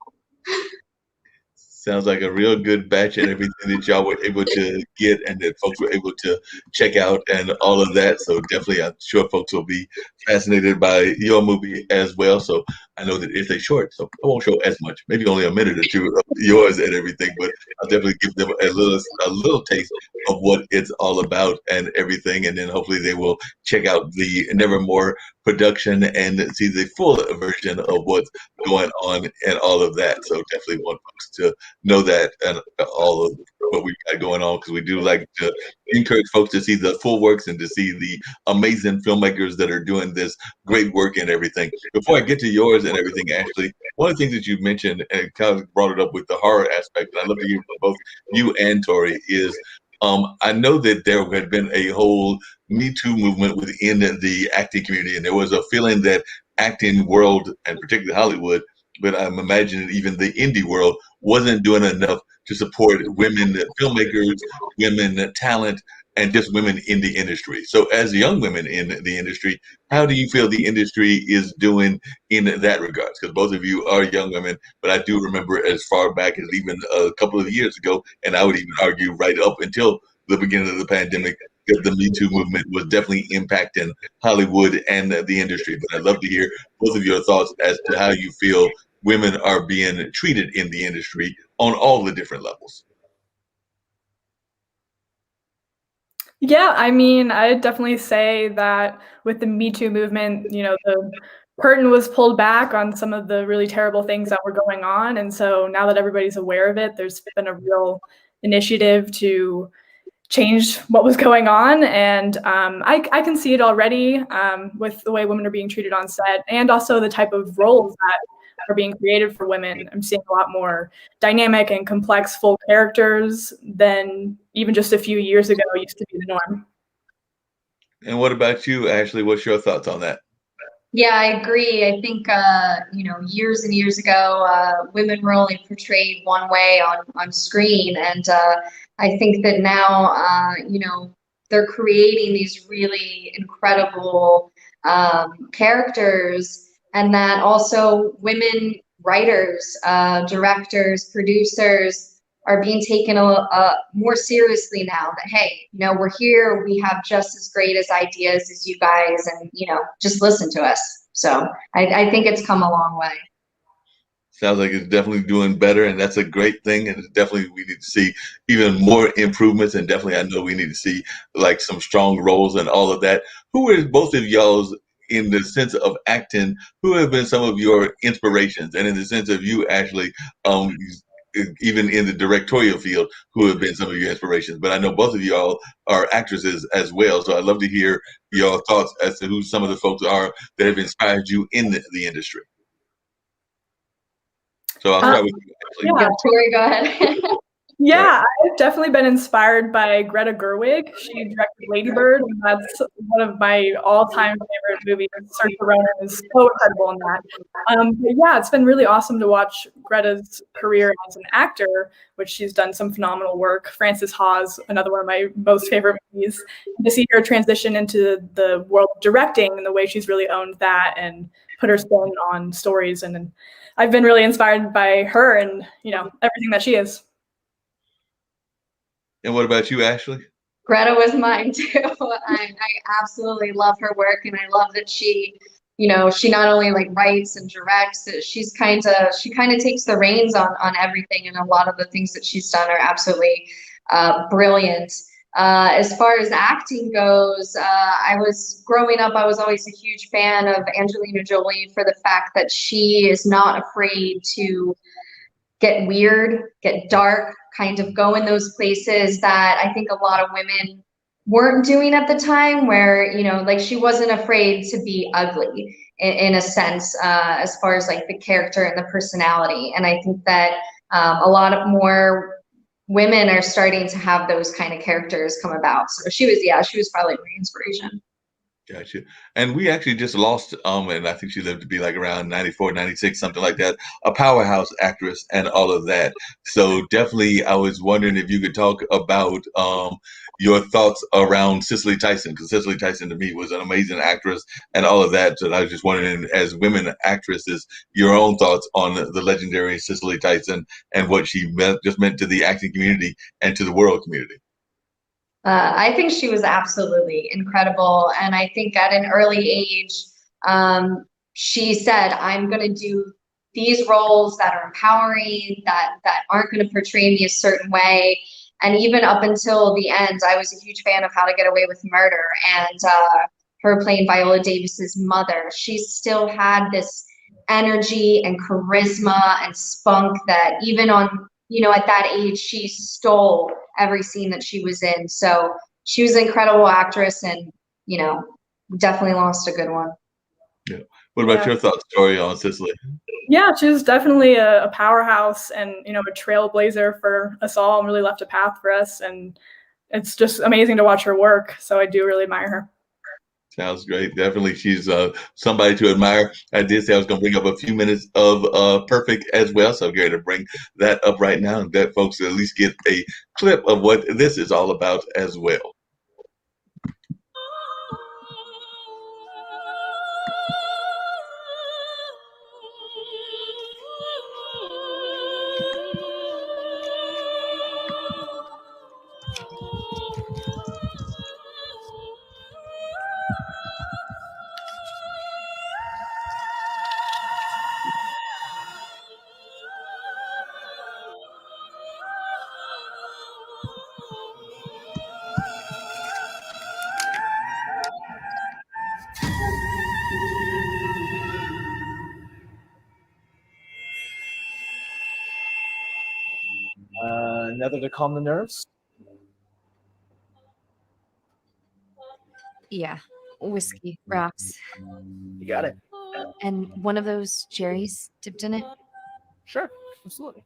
Sounds like a real good batch and everything that y'all were able to get and that folks were able to check out and all of that. So definitely, I'm sure folks will be fascinated by your movie as well. So I know that it's a short, so I won't show as much, maybe only a minute or two of yours and everything, but I'll definitely give them a little taste of what it's all about and everything. And then hopefully they will check out the Nevermore production and see the full version of what's going on and all of that. So definitely want folks to know that and all of what we got going on, because we do like to encourage folks to see the full works and to see the amazing filmmakers that are doing this great work and everything. Before I get to yours and everything, Ashley, one of the things that you mentioned and kind of brought it up with the horror aspect, and I'd love to hear from both you and Tori, is I know that there had been a whole Me Too movement within the acting community, and there was a feeling that acting world, and particularly Hollywood, but I'm imagining even the indie world, wasn't doing enough to support women filmmakers, women talent, and just women in the industry. So as young women in the industry, how do you feel the industry is doing in that regards? Because both of you are young women, but I do remember as far back as even a couple of years ago, and I would even argue right up until the beginning of the pandemic, that the Me Too movement was definitely impacting Hollywood and the industry. But I'd love to hear both of your thoughts as to how you feel women are being treated in the industry on all the different levels. Yeah, I mean, I'd definitely say that with the Me Too movement, the curtain was pulled back on some of the really terrible things that were going on. And so now that everybody's aware of it, there's been a real initiative to change what was going on. And I can see it already with the way women are being treated on set, and also the type of roles that are being created for women. I'm seeing a lot more dynamic and complex full characters than even just a few years ago used to be the norm. And what about you, Ashley? What's your thoughts on that? Yeah, I agree. I think years and years ago, women were only portrayed one way on screen, and I think that now, they're creating these really incredible characters, and that also women writers, directors, producers are being taken more seriously now. That hey, we're here, we have just as great as ideas as you guys, and just listen to us. So I think it's come a long way. Sounds like it's definitely doing better, and that's a great thing. And it's definitely we need to see even more improvements, and definitely I know we need to see like some strong roles and all of that. Who is both of y'all's in the sense of acting? Who have been some of your inspirations, and in the sense of you actually, even in the directorial field, who have been some of your inspirations? But I know both of y'all are actresses as well, so I'd love to hear your thoughts as to who some of the folks are that have inspired you in the industry. So I'll start with you, Ashley. Yeah, Tori, go ahead. Yeah, I've definitely been inspired by Greta Gerwig. She directed Lady Bird, and that's one of my all-time favorite movies. Saoirse Ronan is so incredible in that. But yeah, it's been really awesome to watch Greta's career as an actor, which she's done some phenomenal work. Frances Ha's, another one of my most favorite movies. And to see her transition into the world of directing and the way she's really owned that and put her spin on stories, and I've been really inspired by her and everything that she is. And what about you, Ashley? Greta was mine too. I absolutely love her work, and I love that she not only like writes and directs. She kind of takes the reins on everything, and a lot of the things that she's done are absolutely brilliant. As far as acting goes, I was growing up, I was always a huge fan of Angelina Jolie for the fact that she is not afraid to get weird, get dark, kind of go in those places that I think a lot of women weren't doing at the time, where, like she wasn't afraid to be ugly in a sense, as far as like the character and the personality. And I think that a lot of more women are starting to have those kind of characters come about. So she was probably my inspiration. Gotcha. And we actually just lost, and I think she lived to be like around 94, 96, something like that, a powerhouse actress and all of that. So definitely, I was wondering if you could talk about your thoughts around Cicely Tyson, because Cicely Tyson to me was an amazing actress and all of that. So I was just wondering, as women actresses, your own thoughts on the legendary Cicely Tyson and what she meant to the acting community and to the world community. I think she was absolutely incredible. And I think at an early age, she said, I'm going to do these roles that are empowering, that aren't going to portray me a certain way. And even up until the end, I was a huge fan of How to Get Away with Murder, and her playing Viola Davis's mother. She still had this energy and charisma and spunk that even on, at that age, she stole every scene that she was in. So she was an incredible actress, and definitely lost a good one. Yeah. What about your thoughts, Tori, on Cicely? Yeah, she was definitely a powerhouse and a trailblazer for us all, and really left a path for us. And it's just amazing to watch her work. So I do really admire her. Sounds great. Definitely, she's somebody to admire. I did say I was going to bring up a few minutes of Perfect as well, so I'm going to bring that up right now, and that folks at least get a clip of what this is all about as well. Another to calm the nerves. Yeah, whiskey, rocks. You got it. And one of those cherries dipped in it? Sure, absolutely.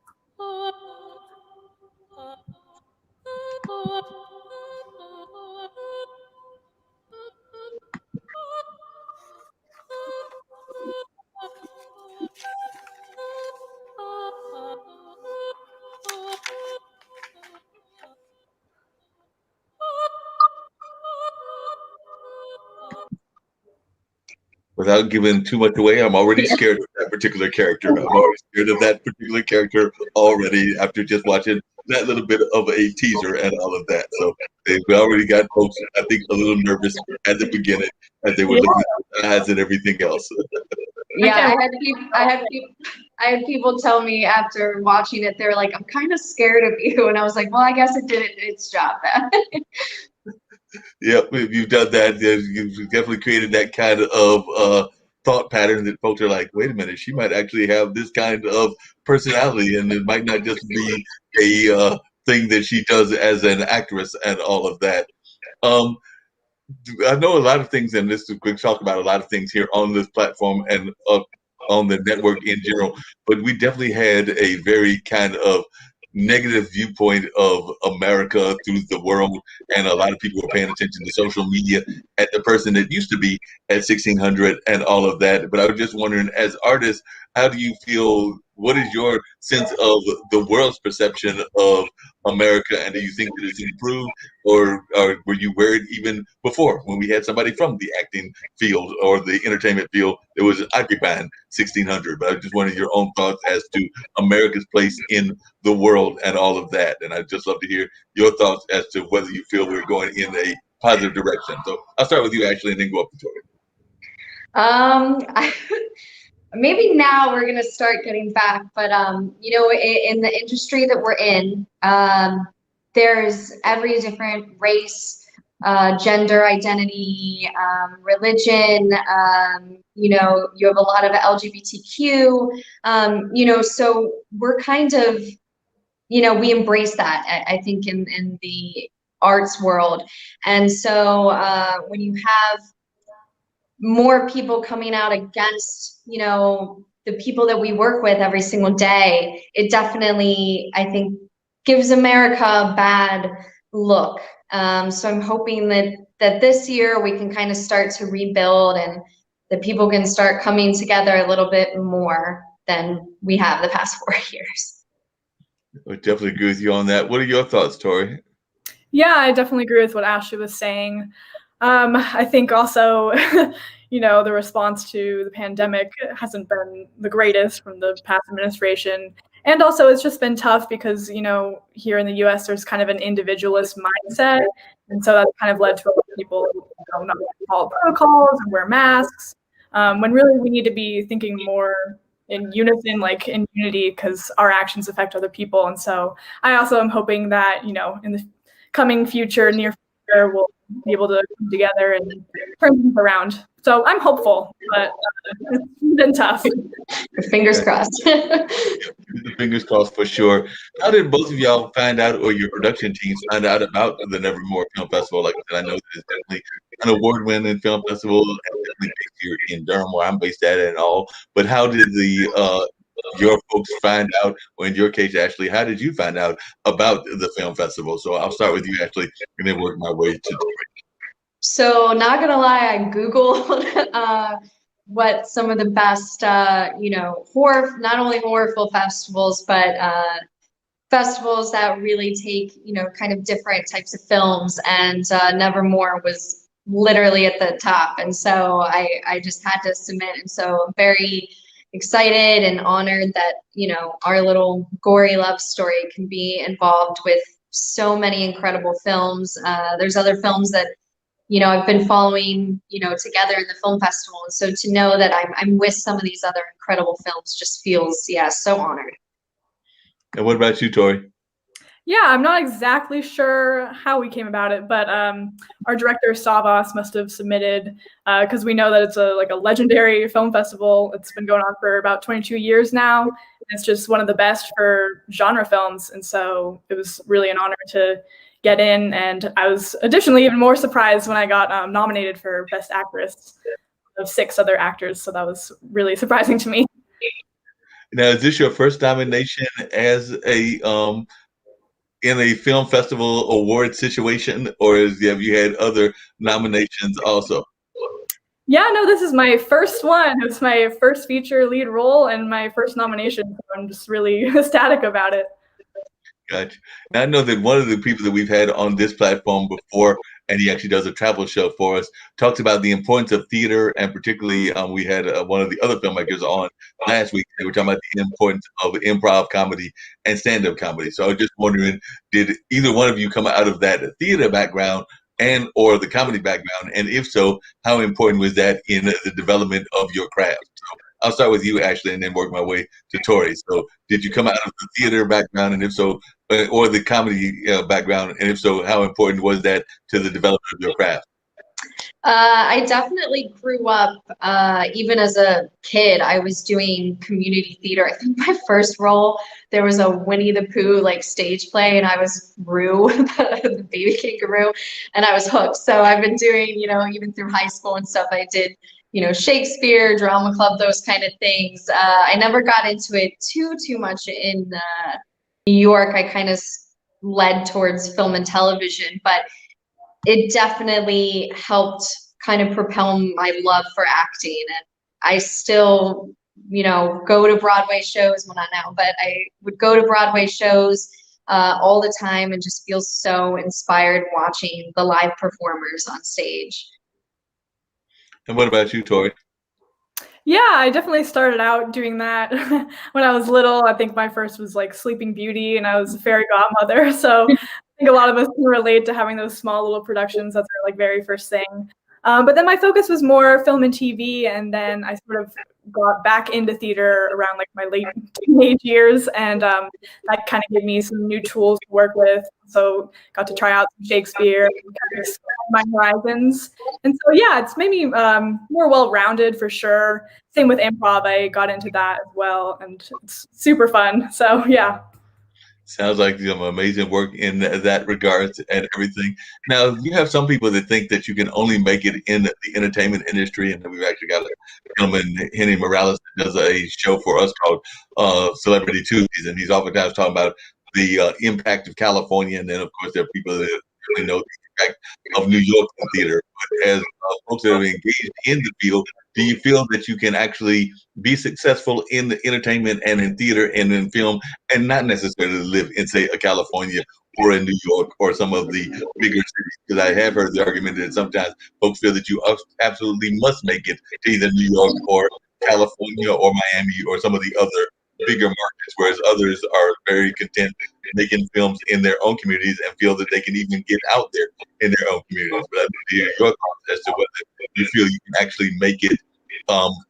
Without giving too much away, I'm already scared of that particular character. I'm already scared of that particular character already after just watching that little bit of a teaser and all of that. So we already got folks, I think, a little nervous at the beginning as they were looking at the eyes and everything else. Yeah, I had people tell me after watching it, they were like, "I'm kind of scared of you," and I was like, "Well, I guess it did its job then." Yep, if you've done that, then you've definitely created that kind of thought pattern that folks are like, wait a minute, she might actually have this kind of personality, and it might not just be a thing that she does as an actress and all of that. Um, I know a lot of things, and this we talk about a lot of things here on this platform and on the network in general. But we definitely had a very kind of negative viewpoint of America through the world, and a lot of people were paying attention to social media at the person that used to be at 1600 and all of that. But I was just wondering, as artists, how do you feel? What is your sense of the world's perception of America, and do you think that it's improved? Or were you worried even before when we had somebody from the acting field or the entertainment field that was occupying 1600? But I just wanted your own thoughts as to America's place in the world and all of that. And I'd just love to hear your thoughts as to whether you feel we're going in a positive direction. So I'll start with you, Ashley, and then go up to Tori. Maybe now we're gonna start getting back, but you know, in the industry that we're in, there's every different race, gender identity, religion. You know, you have a lot of LGBTQ. You know, so we're kind of, you know, we embrace that. I think in the arts world, and so when you have more people coming out against, you know, the people that we work with every single day, it definitely, I think, gives America a bad look. So I'm hoping that this year we can kind of start to rebuild and that people can start coming together a little bit more than we have the past 4 years. I definitely agree with you on that. What are your thoughts, Tori? Yeah, I definitely agree with what Ashley was saying. I think also, you know, the response to the pandemic hasn't been the greatest from the past administration. And also, it's just been tough because, you know, here in the US, there's kind of an individualist mindset. And so that's kind of led to a lot of people, you know, not follow protocols and wear masks, when really we need to be thinking more in unison, like in unity, because our actions affect other people. And so I also am hoping that, you know, in the coming future, near future, we'll be able to come together and turn things around. So I'm hopeful, but it's been tough. Fingers crossed. Fingers crossed for sure. How did both of y'all find out, or your production teams find out about the Nevermore Film Festival? Like I said, I know that it's definitely an award-winning film festival, and definitely based here in Durham, where I'm based at, and all. But how did your folks find out, or in your case, Ashley, how did you find out about the film festival? So I'll start with you, Ashley, and then work my way to Tori. So not gonna lie, I Googled what some of the best, you know, not only horror film festivals, but festivals that really take, you know, kind of different types of films, and Nevermore was literally at the top. And so I just had to submit. And so I'm very excited and honored that, you know, our little gory love story can be involved with so many incredible films. There's other films that, you know, I've been following, you know, together in the film festival. And so to know that I'm with some of these other incredible films just feels, yeah, so honored. And what about you, Tori? Yeah, I'm not exactly sure how we came about it, but our director Savas must have submitted, because we know that it's a legendary film festival. It's been going on for about 22 years now. It's just one of the best for genre films, and so it was really an honor to get in. And I was additionally even more surprised when I got nominated for Best Actress of 6 other actors. So that was really surprising to me. Now, is this your first nomination as a in a film festival award situation, or have you had other nominations also? Yeah, no, this is my first one. It's my first feature lead role and my first nomination. So I'm just really ecstatic about it. Gotcha. Now, I know that one of the people that we've had on this platform before and he actually does a travel show for us. Talks about the importance of theater, and particularly we had one of the other filmmakers on last week. They were talking about the importance of improv comedy and stand-up comedy. So I was just wondering, did either one of you come out of that theater background and or the comedy background? And if so, how important was that in the development of your craft? So I'll start with you, Ashley, and then work my way to Tori. So did you come out of the theater background, and if so, or the comedy background, and if so, how important was that to the development of your craft? I definitely grew up, even as a kid, I was doing community theater. I think my first role, there was a Winnie the Pooh like stage play, and I was Roo, the baby kangaroo, and I was hooked. So I've been doing, even through high school and stuff, I did, Shakespeare, drama club, those kind of things. I never got into it too much in New York. I kind of led towards film and television, but it definitely helped kind of propel my love for acting. And I still, go to Broadway shows, well, not now, but I would go to Broadway shows all the time and just feel so inspired watching the live performers on stage. And what about you, Tori? Yeah, I definitely started out doing that when I was little. I think my first was like Sleeping Beauty, and I was a fairy godmother. So I think a lot of us can relate to having those small little productions. That's our like very first thing. But then my focus was more film and TV, and then I sort of got back into theater around like my late teenage years, and that kind of gave me some new tools to work with. So got to try out some Shakespeare, and kind of expand my horizons. And so yeah, it's made me more well-rounded for sure. Same with improv, I got into that as well, and it's super fun. So yeah. Sounds like some amazing work in that regard and everything. Now, you have some people that think that you can only make it in the entertainment industry, and we've actually got a gentleman, Henry Morales, that does a show for us called Celebrity Tuesdays, and he's oftentimes talking about the impact of California, and then of course there are people that really know the impact of New York in theater. But as folks that have engaged in the field, do you feel that you can actually be successful in the entertainment and in theater and in film, and not necessarily live in, say, a California or in New York or some of the bigger cities? Because I have heard the argument that sometimes folks feel that you absolutely must make it to either New York or California or Miami or some of the other bigger markets, whereas others are very content making films in their own communities and feel that they can even get out there in their own communities. But I'd like to hear your thoughts as to whether you feel you can actually make it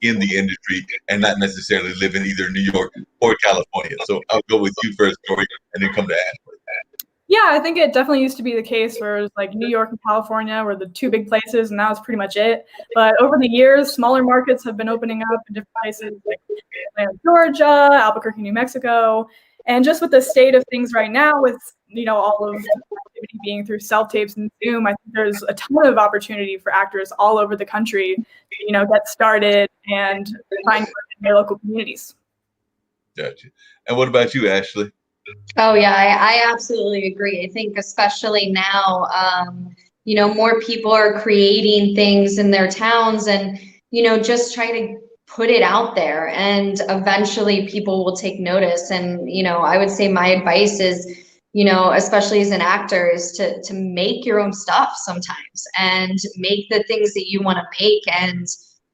in the industry and not necessarily live in either New York or California. So I'll go with you first, Tori, and then come to Ashley. Yeah, I think it definitely used to be the case where it was like New York and California were the two big places, and that was pretty much it. But over the years, smaller markets have been opening up in different places like Atlanta, Georgia, Albuquerque, New Mexico. And just with the state of things right now, with all of the activity being through self-tapes and Zoom, I think there's a ton of opportunity for actors all over the country to get started and find work in their local communities. Gotcha. And what about you, Ashley? Oh yeah, I absolutely agree. I think especially now, more people are creating things in their towns and, just trying to put it out there, and eventually people will take notice. And, I would say my advice is, especially as an actor, is to make your own stuff sometimes and make the things that you want to make. And,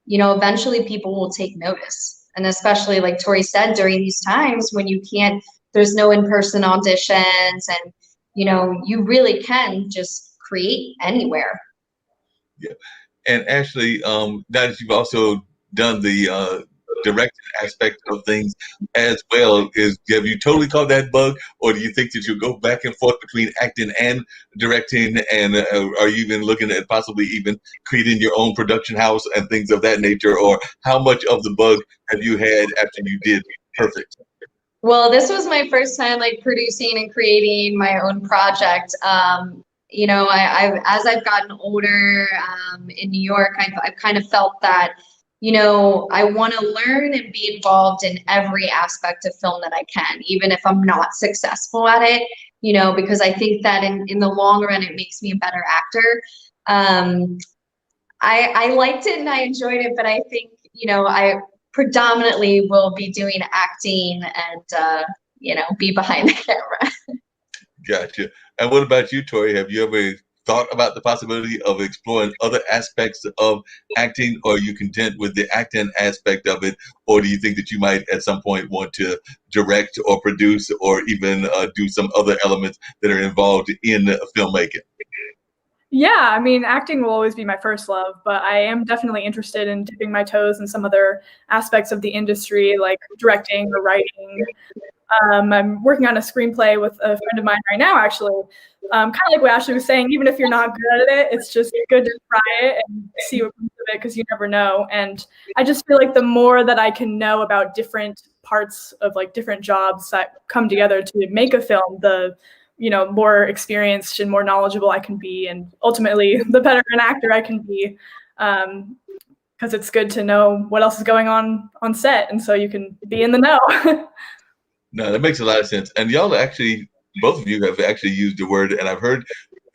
eventually people will take notice. And especially like Tori said, during these times when there's no in-person auditions, and you really can just create anywhere. Yeah. And Ashley, now that you've also done the directing aspect of things as well, have you totally caught that bug, or do you think that you'll go back and forth between acting and directing? And are you even looking at possibly even creating your own production house and things of that nature? Or how much of the bug have you had after you did Perfect? Well, this was my first time like producing and creating my own project. As I've gotten older in New York, I've kind of felt that, I want to learn and be involved in every aspect of film that I can, even if I'm not successful at it, because I think that in the long run, it makes me a better actor. I liked it and I enjoyed it, but I think, I predominantly will be doing acting and, be behind the camera. Gotcha. And what about you, Tori? Have you ever thought about the possibility of exploring other aspects of acting, or are you content with the acting aspect of it, or do you think that you might at some point want to direct or produce or even do some other elements that are involved in filmmaking? Yeah, I mean, acting will always be my first love, but I am definitely interested in dipping my toes in some other aspects of the industry, like directing or writing. I'm working on a screenplay with a friend of mine right now, actually. Kind of like what Ashley was saying, even if you're not good at it, it's just good to try it and see what comes of it, because you never know. And I just feel like the more that I can know about different parts of like different jobs that come together to make a film, the more experienced and more knowledgeable I can be, and ultimately the better an actor I can be, because it's good to know what else is going on set, and so you can be in the know. No, that makes a lot of sense. And y'all actually, both of you have actually used the word, and I've heard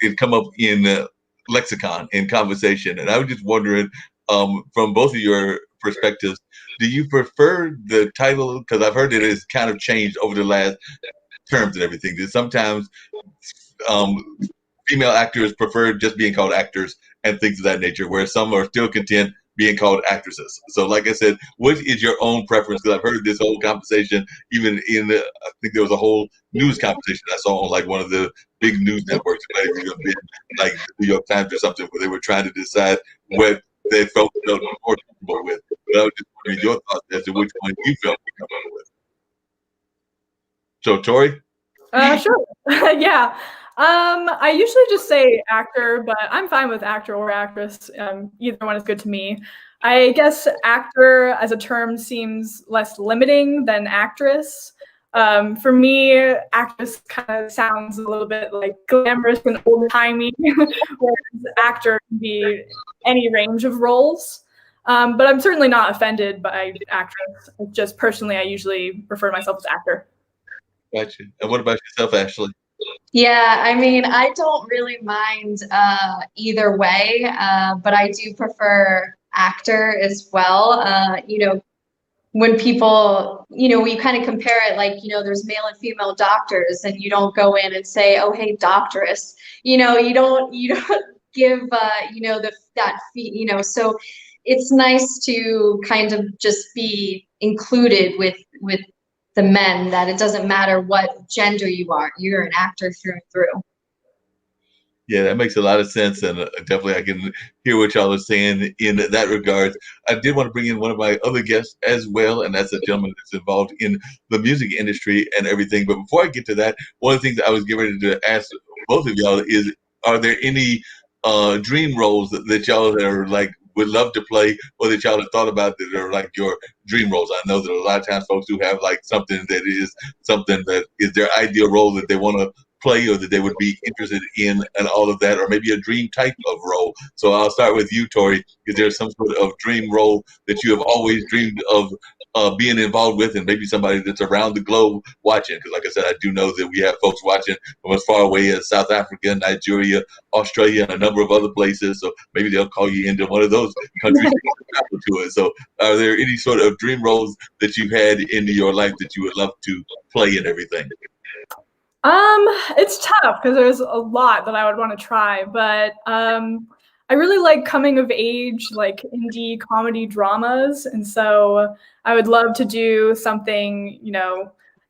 it come up in lexicon, in conversation. And I was just wondering, from both of your perspectives, do you prefer the title? Because I've heard it has kind of changed over the last terms and everything. That sometimes um, female actors prefer just being called actors and things of that nature, where some are still content being called actresses. So, like I said, what is your own preference? Because I've heard this whole conversation, even in I think there was a whole news conversation I saw on like one of the big news networks, like the New York Times or something, where they were trying to decide what they felt more comfortable with. But I was just wondering your thoughts as to which one you felt more comfortable with. So, Tori? Sure. Yeah. I usually just say actor, but I'm fine with actor or actress. Either one is good to me. I guess actor as a term seems less limiting than actress. For me, actress kind of sounds a little bit like glamorous and old-timey, whereas actor can be any range of roles. But I'm certainly not offended by actress. Just personally, I usually refer to myself as actor. Gotcha. And what about yourself, Ashley? Yeah, I mean, I don't really mind either way, but I do prefer actor as well. When people, we kind of compare it like, there's male and female doctors, and you don't go in and say, oh, hey, doctoress. You don't give, so it's nice to kind of just be included with the men, that it doesn't matter what gender you are, you're an actor through and through. Yeah, that makes a lot of sense, and definitely I can hear what y'all are saying in that regard. I did want to bring in one of my other guests as well, and that's a gentleman that's involved in the music industry and everything. But before I get to that, one of the things that I was getting ready to ask both of y'all is, are there any dream roles that y'all are like would love to play, or that y'all have thought about that are like your dream roles? I know that a lot of times folks do have like something that is their ideal role that they want to play, or that they would be interested in, and all of that, or maybe a dream type of role. So I'll start with you, Tori. Is there some sort of dream role that you have always dreamed of being involved with, and maybe somebody that's around the globe watching? Because like I said, I do know that we have folks watching from as far away as South Africa, Nigeria, Australia, and a number of other places. So maybe they'll call you into one of those countries to travel to it. So are there any sort of dream roles that you've had in your life that you would love to play and everything? It's tough because there's a lot that I would want to try, but I really like coming of age, like indie comedy dramas, and so I would love to do something,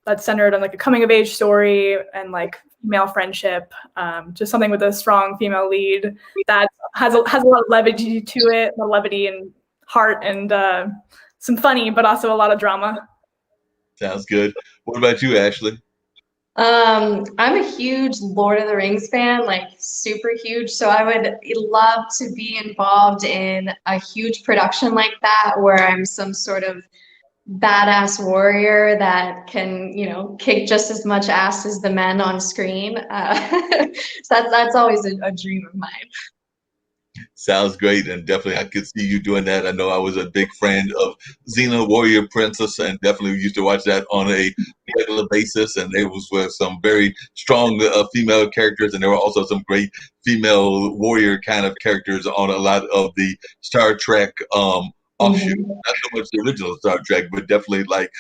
that's centered on like a coming of age story and like female friendship, just something with a strong female lead that has a lot of levity to it, the levity and heart, and some funny, but also a lot of drama. Sounds good. What about you, Ashley? I'm a huge Lord of the Rings fan, like super huge. So I would love to be involved in a huge production like that, where I'm some sort of badass warrior that can, kick just as much ass as the men on screen. So that's always a dream of mine. Sounds great, and definitely I could see you doing that. I know I was a big fan of Xena Warrior Princess, and definitely used to watch that on a regular basis. And there was with some very strong female characters, and there were also some great female warrior kind of characters on a lot of the Star Trek offshoot. Not so much the original Star Trek, but definitely like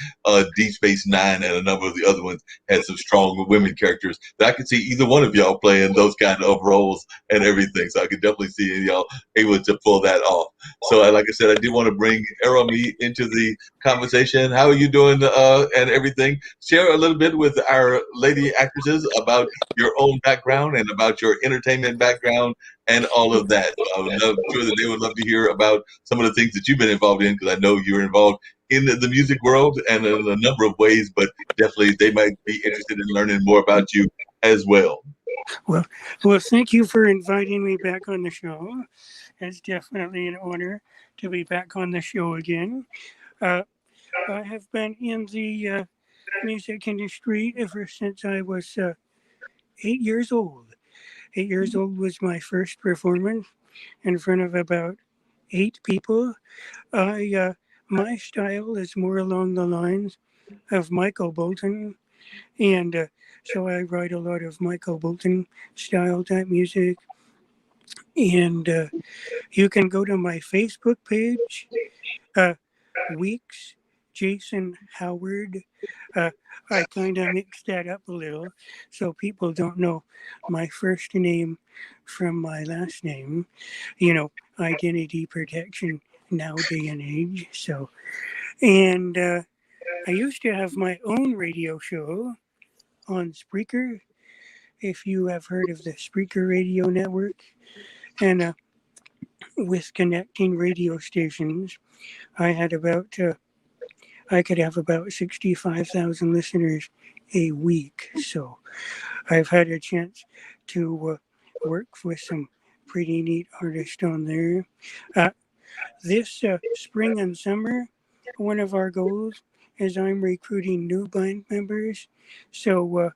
Deep Space Nine and a number of the other ones had some strong women characters that I could see either one of y'all playing those kind of roles and everything. So I could definitely see y'all able to pull that off. So like I said, I did want to bring Aromi into the conversation. How are you doing and everything? Share a little bit with our lady actresses about your own background and about your entertainment background and all of that. I'm sure that they would love to hear about some of the things that you've been involved in, because I know you're involved in the music world and in a number of ways, but definitely they might be interested in learning more about you as well. Well, thank you for inviting me back on the show. It's definitely an honor to be back on the show again. I have been in the music industry ever since I was 8 years old. 8 years old was my first performance in front of about 8 people. My style is more along the lines of Michael Bolton, and so I write a lot of Michael Bolton style type music. And you can go to my Facebook page, Weeks Jason Howard. I kind of mixed that up a little so people don't know my first name from my last name. You know, identity protection now day and age. So, and I used to have my own radio show on Spreaker, if you have heard of the Spreaker radio network. And with connecting radio stations, I had I could have about 65,000 listeners a week. So I've had a chance to work with some pretty neat artists on there. This spring and summer, one of our goals is I'm recruiting new band members. So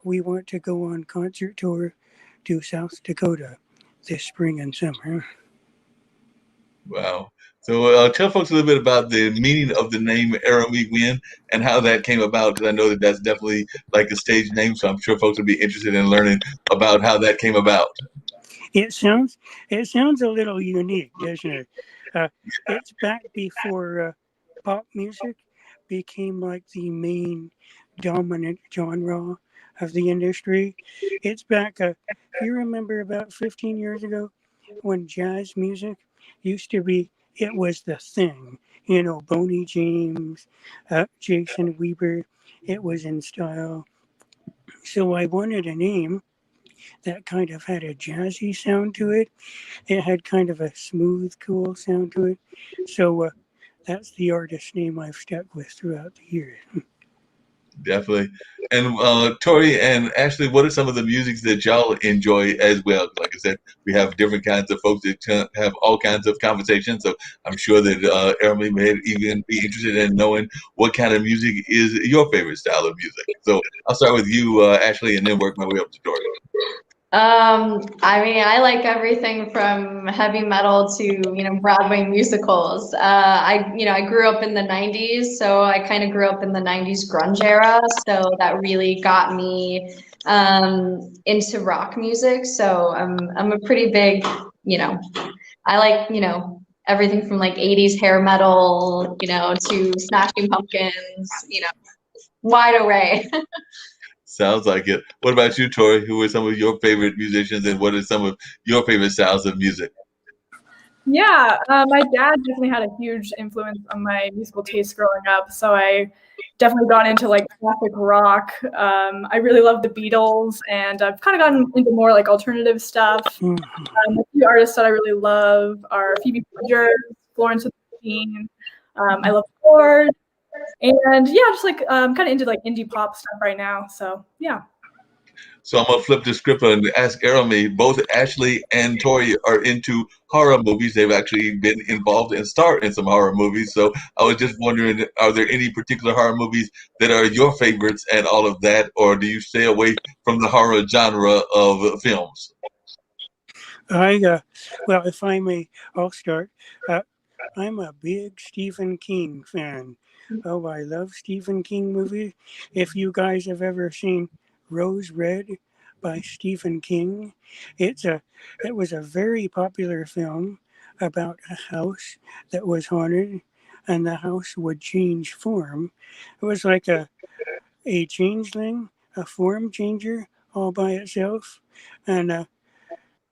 we want to go on concert tour to South Dakota this spring and summer. Wow. So tell folks a little bit about the meaning of the name Aramie Win and how that came about, because I know that that's definitely like a stage name. So I'm sure folks would be interested in learning about how that came about. It sounds a little unique, doesn't it? It's back before pop music became like the main dominant genre of the industry. It's back. If you remember about 15 years ago, when jazz music used to be, it was the thing. You know, Boney James, Jason Weber. It was in style. So I wanted a name that kind of had a jazzy sound to it. It had kind of a smooth, cool sound to it. So that's the artist name I've stuck with throughout the years. Definitely. And Tori and Ashley, what are some of the musics that y'all enjoy as well? Like I said, we have different kinds of folks that have all kinds of conversations. So I'm sure that Aramie may even be interested in knowing what kind of music is your favorite style of music. So I'll start with you, Ashley, and then work my way up to Tori. I mean, I like everything from heavy metal to, Broadway musicals. I grew up in the 90s, so I kind of grew up in the 90s grunge era. So that really got me into rock music. So I'm a pretty big, I like, everything from like 80s hair metal, to Smashing Pumpkins, wide array. Sounds like it. What about you, Tori? Who are some of your favorite musicians, and what are some of your favorite styles of music? Yeah, my dad definitely had a huge influence on my musical taste growing up. So I definitely got into like classic rock. I really love the Beatles, and I've kind of gotten into more like alternative stuff. A few artists that I really love are Phoebe Bridgers, Florence and the Machine. I love Ford, and yeah, just like kind of into like indie pop stuff right now. So yeah. So I'm gonna flip the script and ask Aramie. Both Ashley and Tori are into horror movies. They've actually been involved and starred in some horror movies. So I was just wondering, are there any particular horror movies that are your favorites and all of that, or do you stay away from the horror genre of films? Well, if I may, I'll start. I'm a big Stephen King fan. Oh, I love Stephen King movies. If you guys have ever seen Rose Red by Stephen King, it was a very popular film about a house that was haunted, and the house would change form. It was like a changeling, a form changer all by itself, and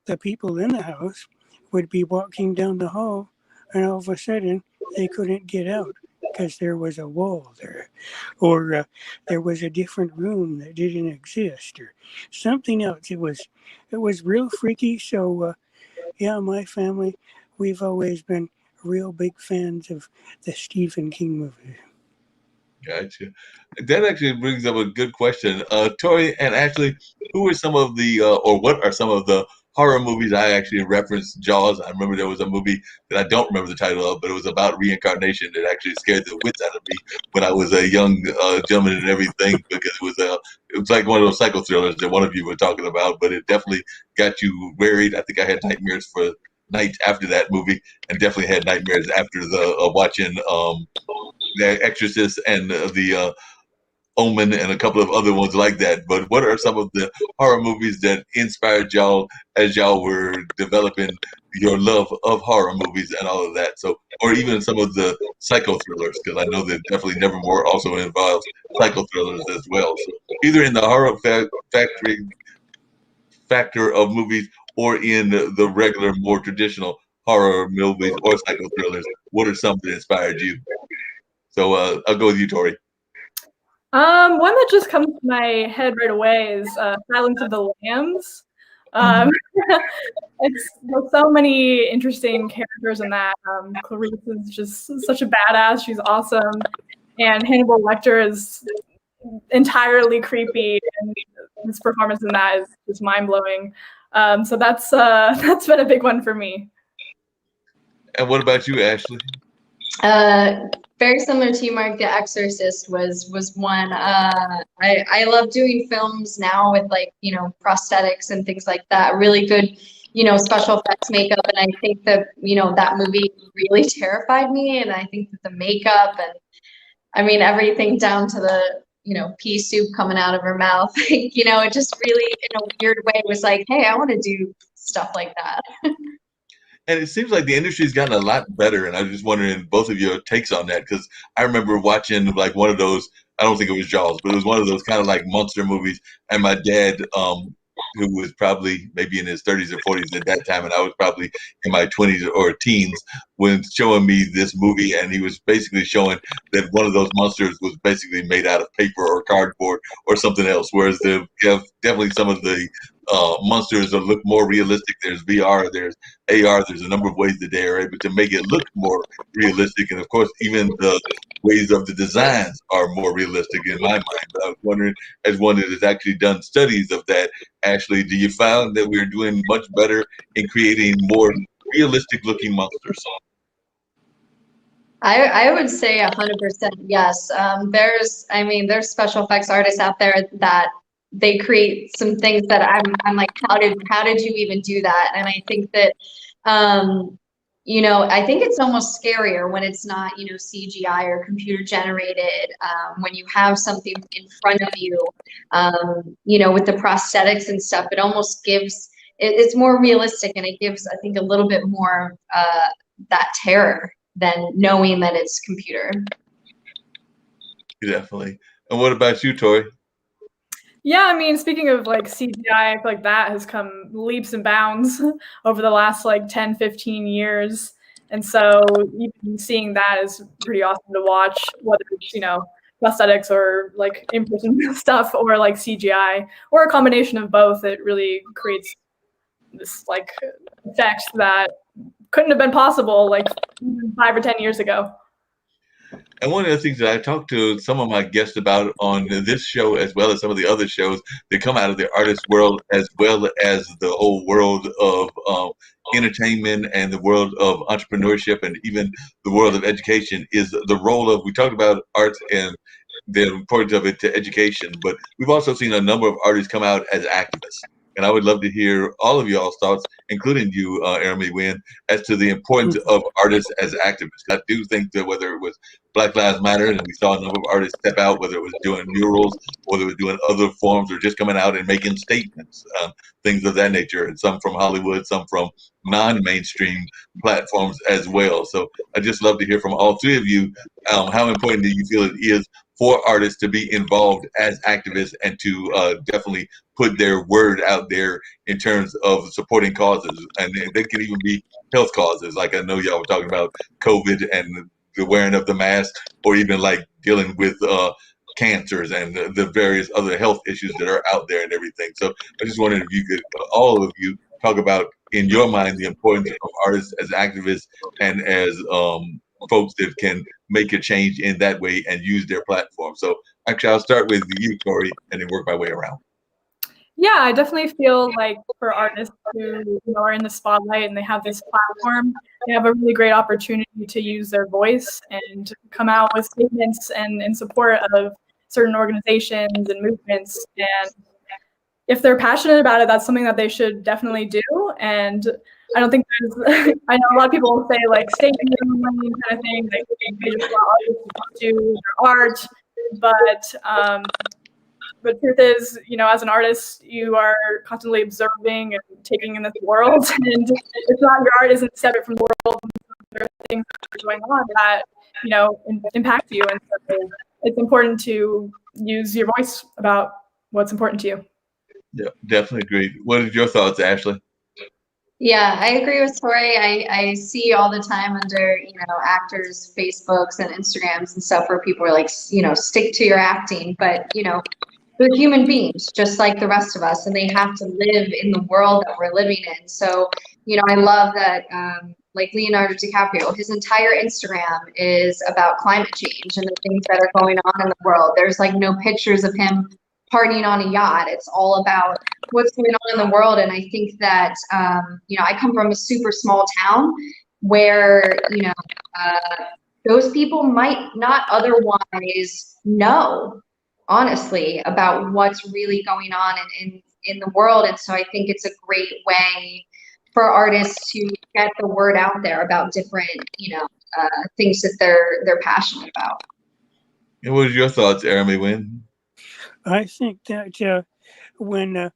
the people in the house would be walking down the hall, and all of a sudden they couldn't get out because there was a wall there, or there was a different room that didn't exist, or something else. It was real freaky. So yeah, my family, we've always been real big fans of the Stephen King movies. Gotcha. That actually brings up a good question. Tori and Ashley, who are some of the, or what are some of the horror movies? I actually referenced Jaws. I remember there was a movie that I don't remember the title of, but it was about reincarnation that actually scared the wits out of me when I was a young gentleman and everything, because it was like one of those psycho thrillers that one of you were talking about, but it definitely got you worried. I think I had nightmares for nights after that movie, and definitely had nightmares after the watching the Exorcist and the Omen and a couple of other ones like that. But what are some of the horror movies that inspired y'all as y'all were developing your love of horror movies and all of that? So, or even some of the psycho thrillers, because I know that definitely Nevermore also involves psycho thrillers as well. So, either in the horror factor of movies or in the regular, more traditional horror movies or psycho thrillers, what are some that inspired you? So I'll go with you, Tori. One that just comes to my head right away is Silence of the Lambs. There's so many interesting characters in that. Clarice is just such a badass. She's awesome. And Hannibal Lecter is entirely creepy, and his performance in that is just mind-blowing. So that's been a big one for me. And what about you, Ashley? Very similar to you, Mark. The Exorcist was one. I love doing films now with, like, prosthetics and things like that. Really good, special effects makeup. And I think that, that movie really terrified me. And I think that the makeup and, I mean, everything down to the, pea soup coming out of her mouth, it just really, in a weird way, was like, hey, I want to do stuff like that. And it seems like the industry's gotten a lot better. And I was just wondering both of your takes on that, because I remember watching like one of those, I don't think it was Jaws, but it was one of those kind of like monster movies. And my dad, who was probably maybe in his 30s or 40s at that time, and I was probably in my 20s or teens, when showing me this movie, and he was basically showing that one of those monsters was basically made out of paper or cardboard or something else, whereas definitely some of the monsters that look more realistic. There's VR, there's AR, there's a number of ways that they are able to make it look more realistic, and of course, even the ways of the designs are more realistic in my mind. But I was wondering, as one that has actually done studies of that, Ashley, do you find that we're doing much better in creating more realistic looking monsters? I would say 100% yes. There's special effects artists out there that they create some things that I'm like, how did you even do that? And I think that, I think it's almost scarier when it's not, CGI or computer generated, when you have something in front of you, with the prosthetics and stuff, it almost gives, it's more realistic, and it gives, I think, a little bit more that terror than knowing that it's computer. Definitely. And what about you, Tori? Yeah, I mean, speaking of like CGI, I feel like that has come leaps and bounds over the last like 10, 15 years. And so even seeing that is pretty awesome to watch, whether it's, prosthetics or like in-person stuff or like CGI or a combination of both. It really creates this like effect that couldn't have been possible like 5 or 10 years ago. And one of the things that I talked to some of my guests about on this show, as well as some of the other shows that come out of the artist world, as well as the whole world of entertainment and the world of entrepreneurship and even the world of education, is the role of, we talked about arts and the importance of it to education, but we've also seen a number of artists come out as activists. And I would love to hear all of y'all's thoughts, including you, Jeremy Wynn, as to the importance of artists as activists. I do think that whether it was Black Lives Matter, and we saw a number of artists step out, whether it was doing murals, whether it was doing other forms, or just coming out and making statements, things of that nature, and some from Hollywood, some from non-mainstream platforms as well. So I just love to hear from all three of you. How important do you feel it is for artists to be involved as activists and to definitely put their word out there in terms of supporting causes? And they can even be health causes. Like I know y'all were talking about COVID and the wearing of the mask, or even like dealing with cancers and the various other health issues that are out there and everything. So I just wondered if you could, all of you, talk about, in your mind, the importance of artists as activists and as folks that can make a change in that way and use their platform. So actually, I'll start with you, Tori, and then work my way around. Yeah, I definitely feel like for artists who are in the spotlight and they have this platform, they have a really great opportunity to use their voice and come out with statements and in support of certain organizations and movements. And if they're passionate about it, that's something that they should definitely do. And I don't think there's, I know a lot of people will say like stay in your own lane kind of thing. They just want artists to do their art, but truth is, as an artist, you are constantly observing and taking in this world, and it's not, your art isn't separate from the world. There are things that are going on that impact you, and so it's important to use your voice about what's important to you. Yeah, definitely agree. What are your thoughts, Ashley? Yeah, I agree with Tori. I see all the time under, actors' Facebooks and Instagrams and stuff where people are like, stick to your acting. But, they're human beings just like the rest of us, and they have to live in the world that we're living in. So, I love that, like Leonardo DiCaprio, his entire Instagram is about climate change and the things that are going on in the world. There's like no pictures of him partying on a yacht. It's all about what's going on in the world. And I think that, I come from a super small town where, those people might not otherwise know, honestly, about what's really going on in the world. And so I think it's a great way for artists to get the word out there about different, things that they're passionate about. And what are your thoughts, Jeremy Wynn? I think that when,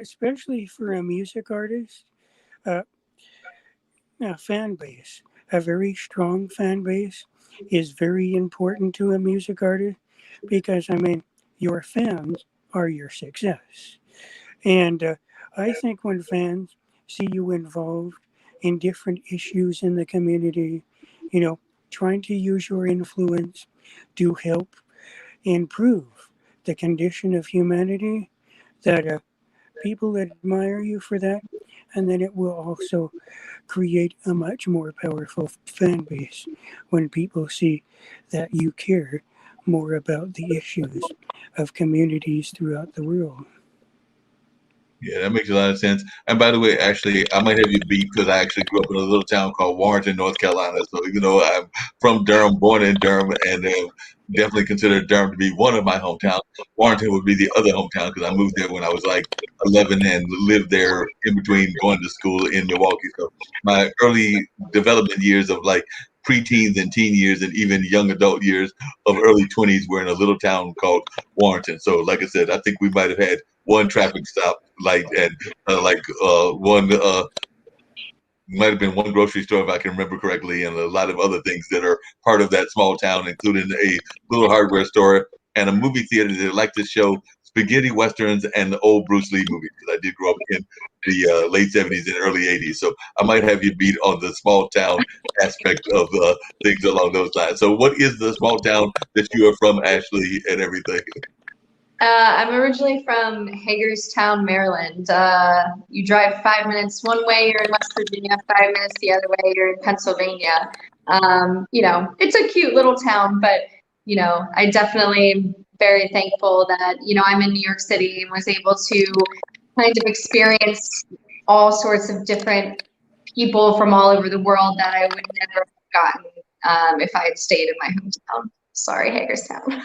especially for a music artist, a fan base, a very strong fan base is very important to a music artist, because, your fans are your success. And I think when fans see you involved in different issues in the community, trying to use your influence to help improve the condition of humanity, that people admire you for that, and then it will also create a much more powerful fan base when people see that you care more about the issues of communities throughout the world. Yeah, that makes a lot of sense. And by the way, actually, I might have you beat because I actually grew up in a little town called Warrenton, North Carolina. So, I'm from Durham, born in Durham, and definitely consider Durham to be one of my hometowns. Warrenton would be the other hometown because I moved there when I was like 11 and lived there in between going to school in Milwaukee. So my early development years of like preteens and teen years and even young adult years of early 20s were in a little town called Warrenton. So like I said, I think we might have had one traffic stop, one might have been one grocery store if I can remember correctly, and a lot of other things that are part of that small town, including a little hardware store and a movie theater that like to show spaghetti westerns and the old Bruce Lee movies, because I did grow up in the late 70s and early 80s. So I might have you beat on the small town aspect of things along those lines. So what is the small town that you are from, Ashley, and everything? I'm originally from Hagerstown, Maryland. You drive 5 minutes one way, you're in West Virginia, 5 minutes the other way, you're in Pennsylvania. It's a cute little town, but, I definitely am very thankful that, I'm in New York City and was able to kind of experience all sorts of different people from all over the world that I would never have gotten if I had stayed in my hometown. Sorry, Hagerstown.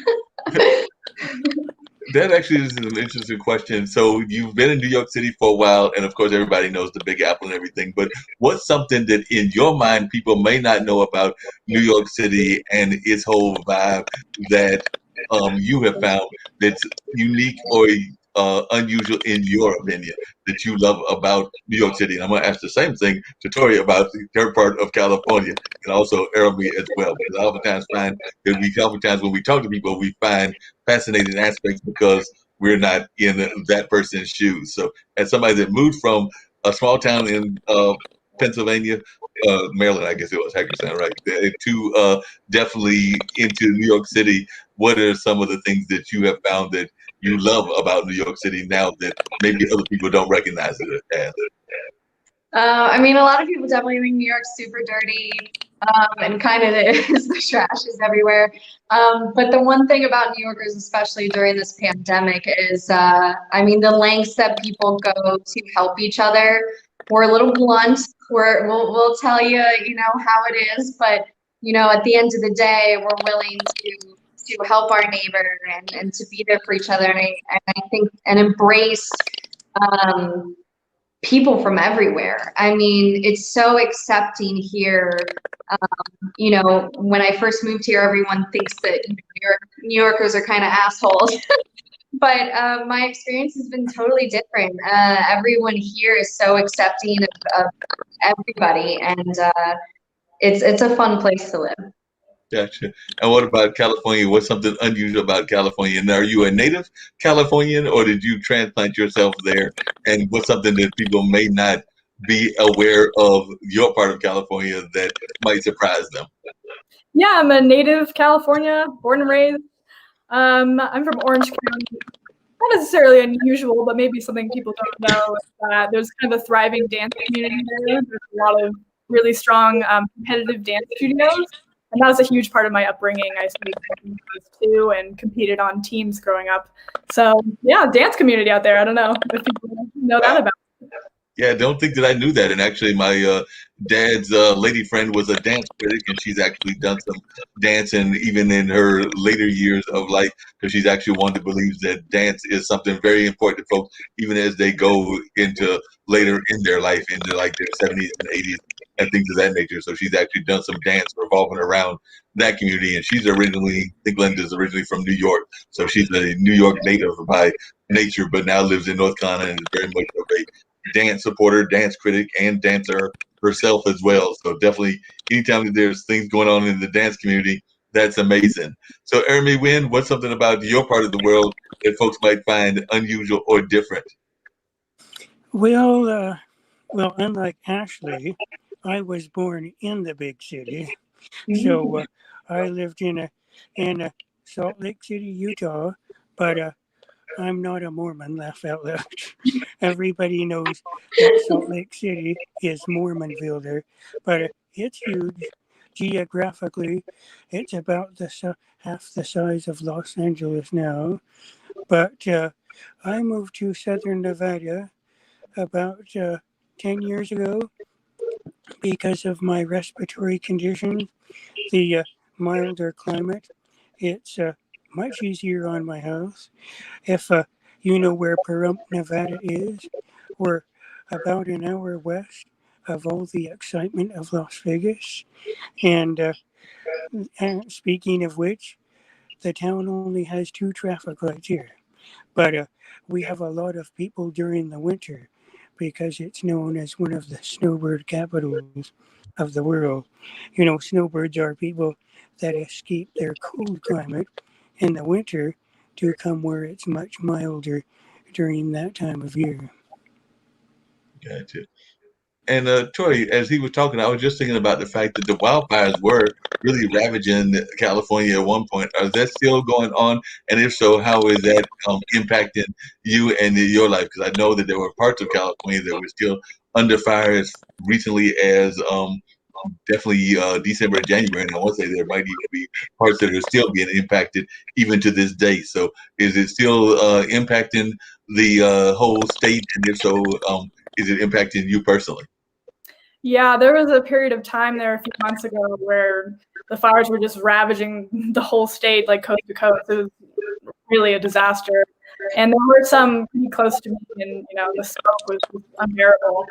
That actually is an interesting question. So you've been in New York City for a while, and of course everybody knows the Big Apple and everything. But what's something that in your mind people may not know about New York City and its whole vibe that you have found that's unique or unusual in your opinion that you love about New York City? And I'm going to ask the same thing to Tori about her part of California and also Arabi as well, because I oftentimes find that oftentimes when we talk to people, we find fascinating aspects because we're not in that person's shoes. So, as somebody that moved from a small town in Pennsylvania, Maryland, I guess it was Hackerstown, right, to definitely into New York City, what are some of the things that you have found that you love about New York City now that maybe other people don't recognize it as? I mean, a lot of people definitely think New York's super dirty, and kind of is. The trash is everywhere. But the one thing about New Yorkers, especially during this pandemic, is, I mean, the lengths that people go to help each other. We're a little blunt. We'll tell you, you know, how it is. But, you know, at the end of the day, we're willing to help our neighbor and to be there for each other. And I think, and embrace, people from everywhere. I mean, it's so accepting here. You know, when I first moved here, everyone thinks that New Yorkers are kind of assholes. But my experience has been totally different. Everyone here is so accepting of everybody, and it's a fun place to live. Gotcha. And what about California? What's something unusual about California? And are you a native Californian or did you transplant yourself there? And what's something that people may not be aware of your part of California that might surprise them? Yeah, I'm a native California, born and raised. I'm from Orange County. Not necessarily unusual, but maybe something people don't know is that there's kind of a thriving dance community there. There's a lot of really strong competitive dance studios. And that was a huge part of my upbringing. I studied too and competed on teams growing up. So yeah, dance community out there. I don't know if people know that about. Yeah, I don't think that I knew that. And actually, my dad's lady friend was a dance critic, and she's actually done some dancing even in her later years of life, because she's actually one that believes that dance is something very important to folks, even as they go into later in their life, into like their 70s and 80s and things of that nature. So she's actually done some dance revolving around that community. And she's originally, I think Linda's originally from New York. So she's a New York native by nature, but now lives in North Carolina and is very much of a dance supporter, dance critic, and dancer herself as well. So definitely, anytime that there's things going on in the dance community, that's amazing. So, Ermi Wynn, what's something about your part of the world that folks might find unusual or different? Well, unlike Ashley, I was born in the big city, so I lived in Salt Lake City, Utah, but I'm not a Mormon, laugh out loud. Everybody knows that Salt Lake City is Mormonville there, but it's huge. Geographically, it's about half the size of Los Angeles now. But I moved to southern Nevada about 10 years ago because of my respiratory condition, the milder climate. It's much easier on my health. If you know where Pahrump, Nevada is, we're about an hour west of all the excitement of Las Vegas. And speaking of which, the town only has 2 traffic lights here. But we have a lot of people during the winter because it's known as one of the snowbird capitals of the world. You know, snowbirds are people that escape their cold climate in the winter to come where it's much milder during that time of year. Gotcha. And Tori, as he was talking, I was just thinking about the fact that the wildfires were really ravaging California at one point. Is that still going on? And if so, how is that impacting you and your life? Because I know that there were parts of California that were still under fire as recently as definitely December and January. And I want to say there might even be parts that are still being impacted even to this day. So is it still impacting the whole state? And if so, is it impacting you personally? Yeah, there was a period of time there a few months ago where the fires were just ravaging the whole state, like coast to coast. It was really a disaster. And there were some pretty close to me, and the smoke was unbearable.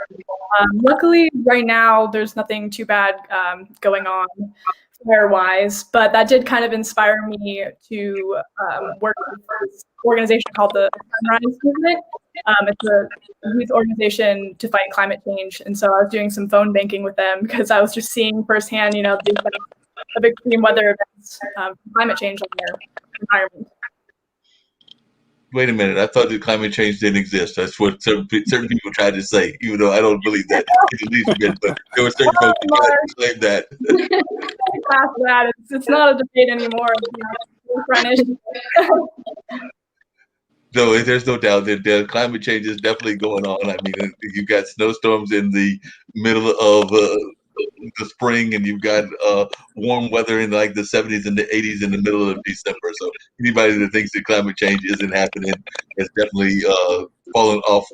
Luckily, right now there's nothing too bad going on fire-wise, but that did kind of inspire me to work with this organization called the Sunrise Movement. It's a youth organization to fight climate change, and so I was doing some phone banking with them because I was just seeing firsthand, the effects of extreme weather events, climate change on their environment. Wait a minute. I thought that climate change didn't exist. That's what certain people tried to say, even though I don't believe that in the least bit. But there were certain folks who tried to claim that. Past that, it's not a debate anymore. No, there's no doubt that climate change is definitely going on. I mean, you've got snowstorms in the middle of the spring, and you've got warm weather in like the 70s and the 80s in the middle of December. So anybody that thinks that climate change isn't happening has definitely fallen off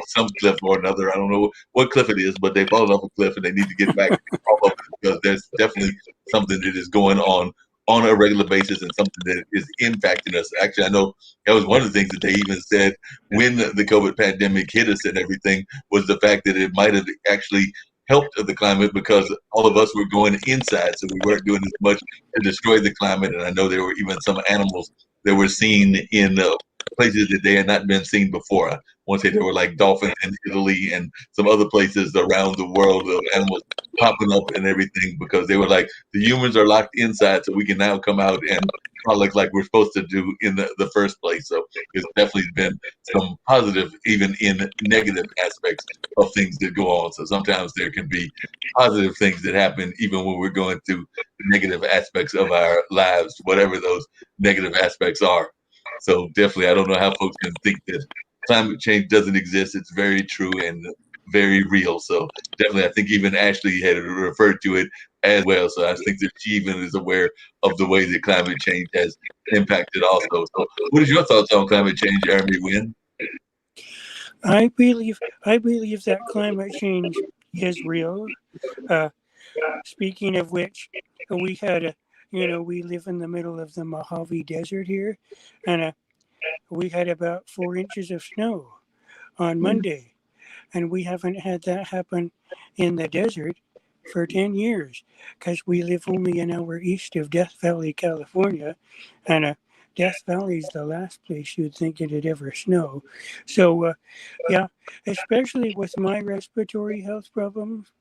some cliff or another. I don't know what cliff it is, but they've fallen off a cliff and they need to get back off of it, because there's definitely something that is going on a regular basis and something that is impacting us. Actually, I know that was one of the things that they even said when the COVID pandemic hit us and everything, was the fact that it might have actually helped the climate because all of us were going inside, so we weren't doing as much to destroy the climate. And I know there were even some animals that were seen in places that they had not been seen before. I want to say there were like dolphins in Italy and some other places around the world of animals popping up and everything, because they were like, the humans are locked inside, so we can now come out and look like we're supposed to do in the first place. So there's definitely been some positive, even in negative aspects of things that go on. So sometimes there can be positive things that happen even when we're going through negative aspects of our lives, whatever those negative aspects are. So definitely, I don't know how folks can think that climate change doesn't exist. It's very true and very real. So definitely, I think even Ashley had referred to it as well. So I think that she even is aware of the way that climate change has impacted also. So what is your thoughts on climate change, Jeremy Wynn? I believe that climate change is real. Speaking of which, we had we live in the middle of the Mojave Desert here, and we had about 4 inches of snow on Monday, and we haven't had that happen in the desert for 10 years because we live only an hour east of Death Valley, California, and Death Valley is the last place you'd think it'd ever snow. So, yeah, especially with my respiratory health problems,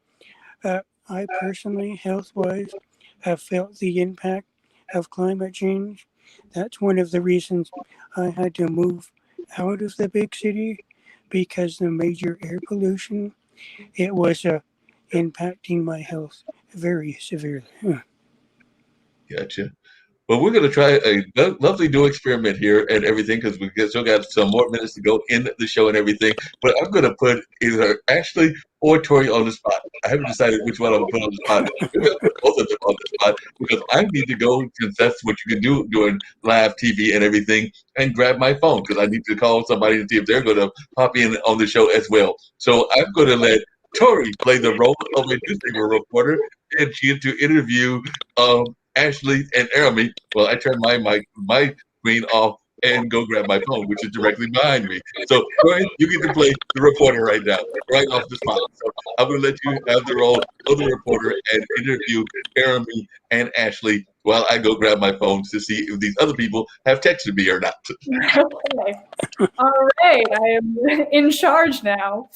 I personally, health-wise, have felt the impact of climate change. That's one of the reasons I had to move out of the big city, because the major air pollution, it was impacting my health very severely. Gotcha. Well, we're going to try a lovely new experiment here and everything, because we still got some more minutes to go in the show and everything. But I'm going to put either Ashley or Tori on the spot. I haven't decided which one I'm going to put on the spot. We're going to put both of them on the spot, because I need to go, since that's what you can do during live TV and everything, and grab my phone, because I need to call somebody to see if they're going to pop in on the show as well. So I'm going to let Tori play the role of a newspaper reporter, and she had to interview Ashley and Jeremy. Well, I turned my screen off and go grab my phone, which is directly behind me. So, Tori, you get to play the reporter right now, right off the spot. So I'm going to let you have the role of the reporter and interview Jeremy and Ashley while I go grab my phone to see if these other people have texted me or not. Okay. All right. I am in charge now.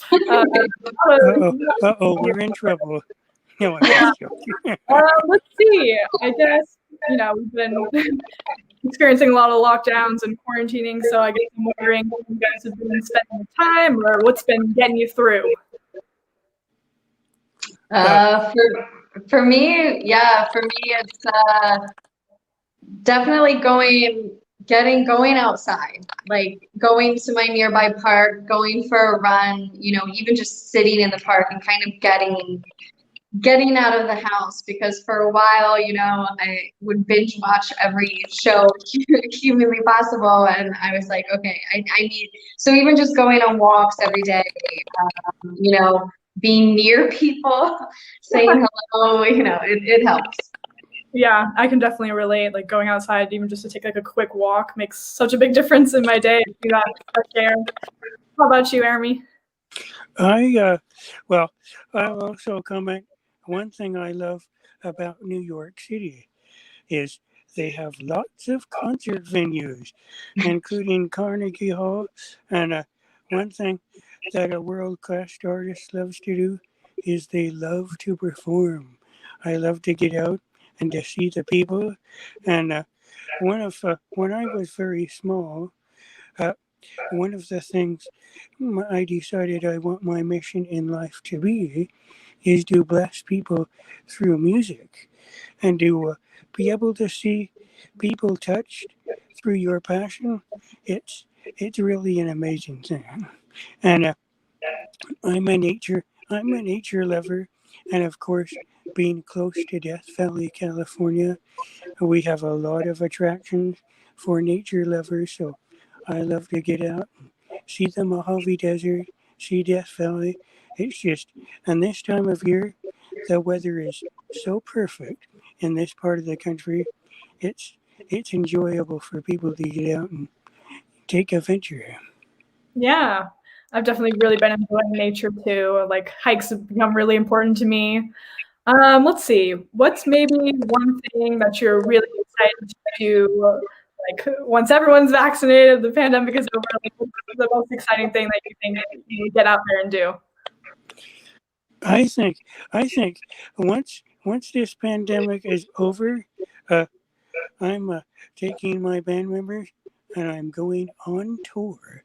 We're in trouble. No, I'm joking. Let's see. I guess, we've been experiencing a lot of lockdowns and quarantining, so I guess I'm wondering what you guys have been spending the time, or what's been getting you through. For me, it's definitely going outside, like going to my nearby park, going for a run, even just sitting in the park and kind of getting out of the house, because for a while, I would binge watch every show humanly possible, and I was like, okay, I need, so even just going on walks every day, being near people, saying hello, it helps. Yeah, I can definitely relate. Like going outside, even just to take like a quick walk, makes such a big difference in my day. See that fresh air. How about you, Jeremy? Well, I'll also comment. One thing I love about New York City is they have lots of concert venues, including Carnegie Hall. And one thing that a world-class artist loves to do is they love to perform. I love to get out and to see the people. And when I was very small, uh, one of the things I decided I want my mission in life to be is to bless people through music and to be able to see people touched through your passion. It's really an amazing thing. And I'm a nature lover, and of course, being close to Death Valley, California, we have a lot of attractions for nature lovers. So I love to get out, see the Mojave Desert, see Death Valley. It's just, and this time of year, the weather is so perfect in this part of the country. It's it's enjoyable for people to get out and take a venture. Yeah, I've definitely really been enjoying nature too. Like hikes have become really important to me. Let's see. What's maybe one thing that you're really excited to do, like once everyone's vaccinated, the pandemic is over, like, what's the most exciting thing that you think you get out there and do? I think I think once this pandemic is over, uh, I'm taking my band members and I'm going on tour.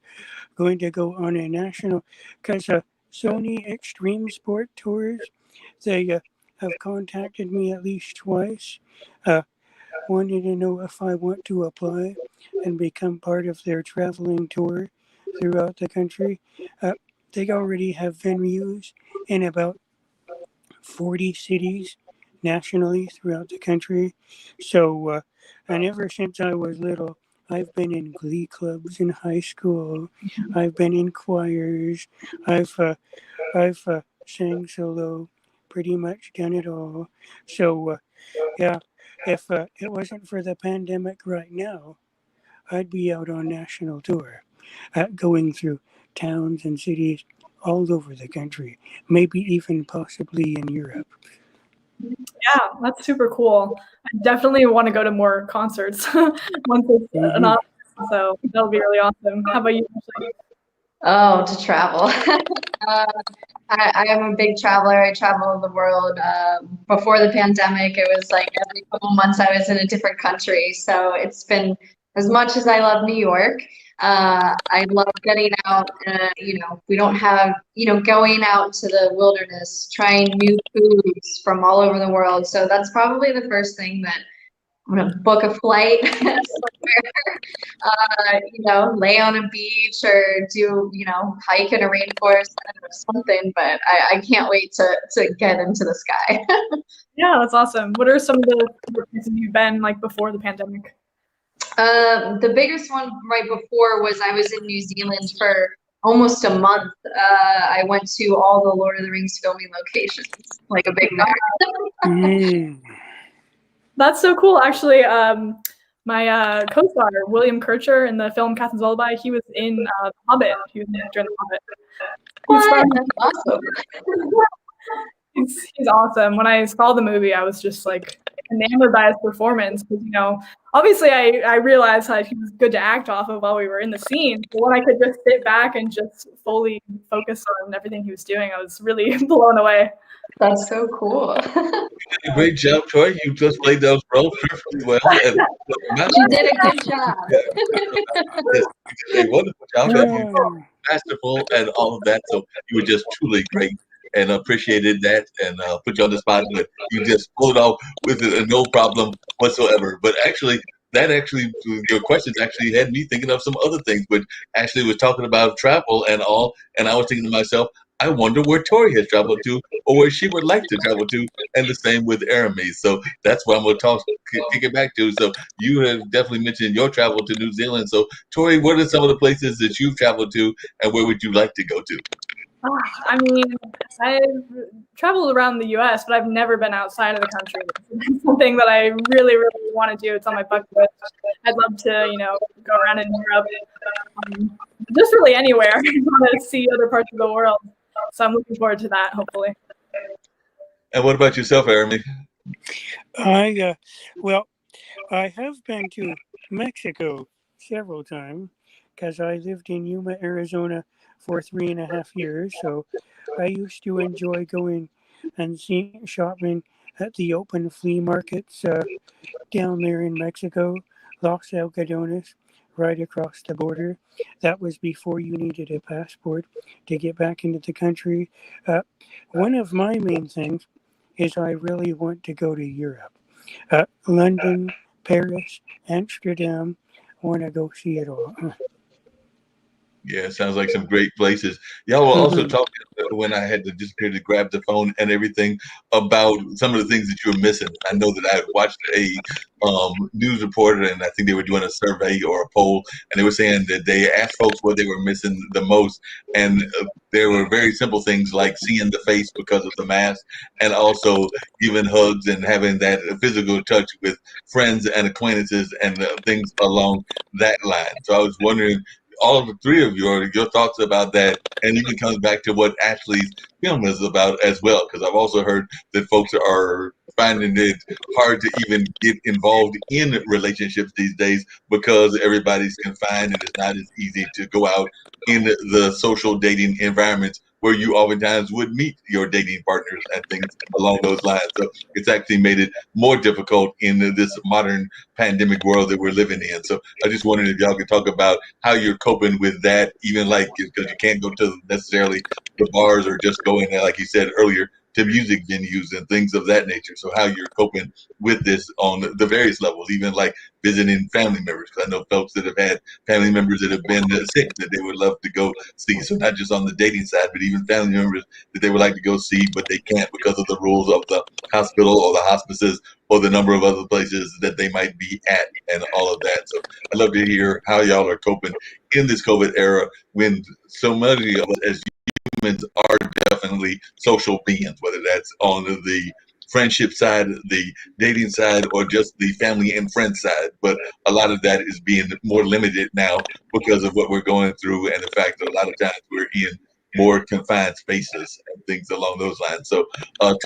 Going to go on a national, because Sony Extreme Sport Tours, they have contacted me at least twice, uh, wanting to know if I want to apply and become part of their traveling tour throughout the country. Uh, they already have venues in about 40 cities nationally throughout the country. So, and ever since I was little, I've been in glee clubs in high school. I've been in choirs. I've sang solo, pretty much done it all. So, yeah, if it wasn't for the pandemic right now, I'd be out on national tour, going through towns and cities all over the country, maybe even possibly in Europe. Yeah, that's super cool. I definitely want to go to more concerts once it's an Hmm. option. So that'll be really awesome. How about you, Ashley? Oh, to travel. Uh, I am a big traveler. I travel the world. Before the pandemic, it was like every couple months I was in a different country. So it's been, as much as I love New York, I love getting out. We don't have, going out into the wilderness, trying new foods from all over the world. So that's probably the first thing that I'm gonna book a flight somewhere, lay on a beach or do, hike in a rainforest or something, but I can't wait to get into the sky. Yeah, that's awesome. What are some of the places you've been like before the pandemic? The biggest one right before was I was in New Zealand for almost a month. I went to all the Lord of the Rings filming locations, like a big nerd. Mm. That's so cool. Actually, my co-star William Kircher in the film Captain's Lullaby, he was in The Hobbit. He was an actor in The Hobbit. He's What? from. That's awesome. He's awesome. When I saw the movie, I was just like enamored by his performance because obviously I realized how he was good to act off of while we were in the scene. But when I could just sit back and just fully focus on everything he was doing, I was really blown away. That's so cool. A great job, Troy. You just played those roles perfectly well. And You did a good job. yes, you did a wonderful job. And you Yeah. masterful and all of that. So you were just truly great and appreciated that and put you on the spot. But you just pulled it off with no problem whatsoever. But actually, your questions actually had me thinking of some other things. But Ashley was talking about travel and all, and I was thinking to myself, I wonder where Tori has traveled to or where she would like to travel to, and the same with Aramis. So that's what I'm going to kick it back to. So you have definitely mentioned your travel to New Zealand. So Tori, what are some of the places that you've traveled to, and where would you like to go to? I mean, I've traveled around the U.S., but I've never been outside of the country. It's something that I really, really want to do. It's on my bucket list. I'd love to, go around in Europe, just really anywhere. I want to see other parts of the world. So I'm looking forward to that, hopefully. And what about yourself, Jeremy? Well, I have been to Mexico several times because I lived in Yuma, Arizona for 3.5 years. So I used to enjoy going and shopping at the open flea markets down there in Mexico, Los Algodones, right across the border. That was before you needed a passport to get back into the country. One of my main things is I really want to go to Europe. London, Paris, Amsterdam. I want to go see it all. Yeah, sounds like some great places. Y'all were also Mhm. talking when I had to disappear to grab the phone and everything about some of the things that you were missing. I know that I watched a news reporter, and I think they were doing a survey or a poll, and they were saying that they asked folks what they were missing the most, and there were very simple things like seeing the face because of the mask, and also giving hugs and having that physical touch with friends and acquaintances and things along that line. So I was wondering all of the three of your thoughts about that, and even comes back to what Ashley's film is about as well. Because I've also heard that folks are finding it hard to even get involved in relationships these days because everybody's confined and it's not as easy to go out in the social dating environments where you oftentimes would meet your dating partners and things along those lines. So it's actually made it more difficult in this modern pandemic world that we're living in. So I just wondered if y'all could talk about how you're coping with that, even like because you can't go to necessarily the bars or just going there, like you said earlier, to music venues and things of that nature. So how you're coping with this on the various levels, even like visiting family members. Because I know folks that have had family members that have been sick that they would love to go see. So not just on the dating side, but even family members that they would like to go see, but they can't because of the rules of the hospital or the hospices or the number of other places that they might be at and all of that. So I'd love to hear how y'all are coping in this COVID era when so many of us as humans are definitely social beings, whether that's on the friendship side, the dating side, or just the family and friend side. But a lot of that is being more limited now because of what we're going through and the fact that a lot of times we're in more confined spaces and things along those lines. So,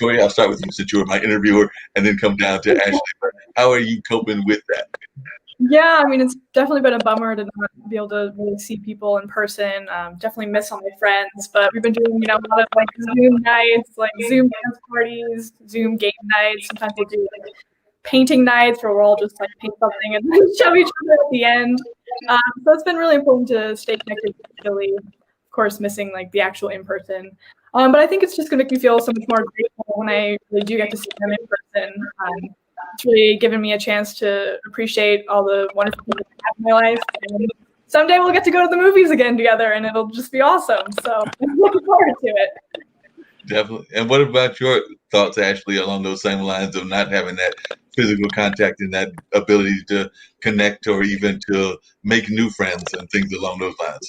Tori, I'll start with you since you were my interviewer and then come down to Ashley. How are you coping with that? Yeah, I mean, it's definitely been a bummer to not be able to really see people in person. Definitely miss all my friends, but we've been doing, a lot of like Zoom nights, like Zoom dance parties, Zoom game nights. Sometimes we'll do like painting nights where we'll all just like paint something and then show each other at the end. So it's been really important to stay connected digitally. Of course, missing like the actual in person. But I think it's just going to make me feel so much more grateful when I really do get to see them in person. It's really given me a chance to appreciate all the wonderful people I have in my life. And someday we'll get to go to the movies again together, and it'll just be awesome. So I'm looking forward to it. Definitely. And what about your thoughts, Ashley, along those same lines of not having that physical contact and that ability to connect or even to make new friends and things along those lines?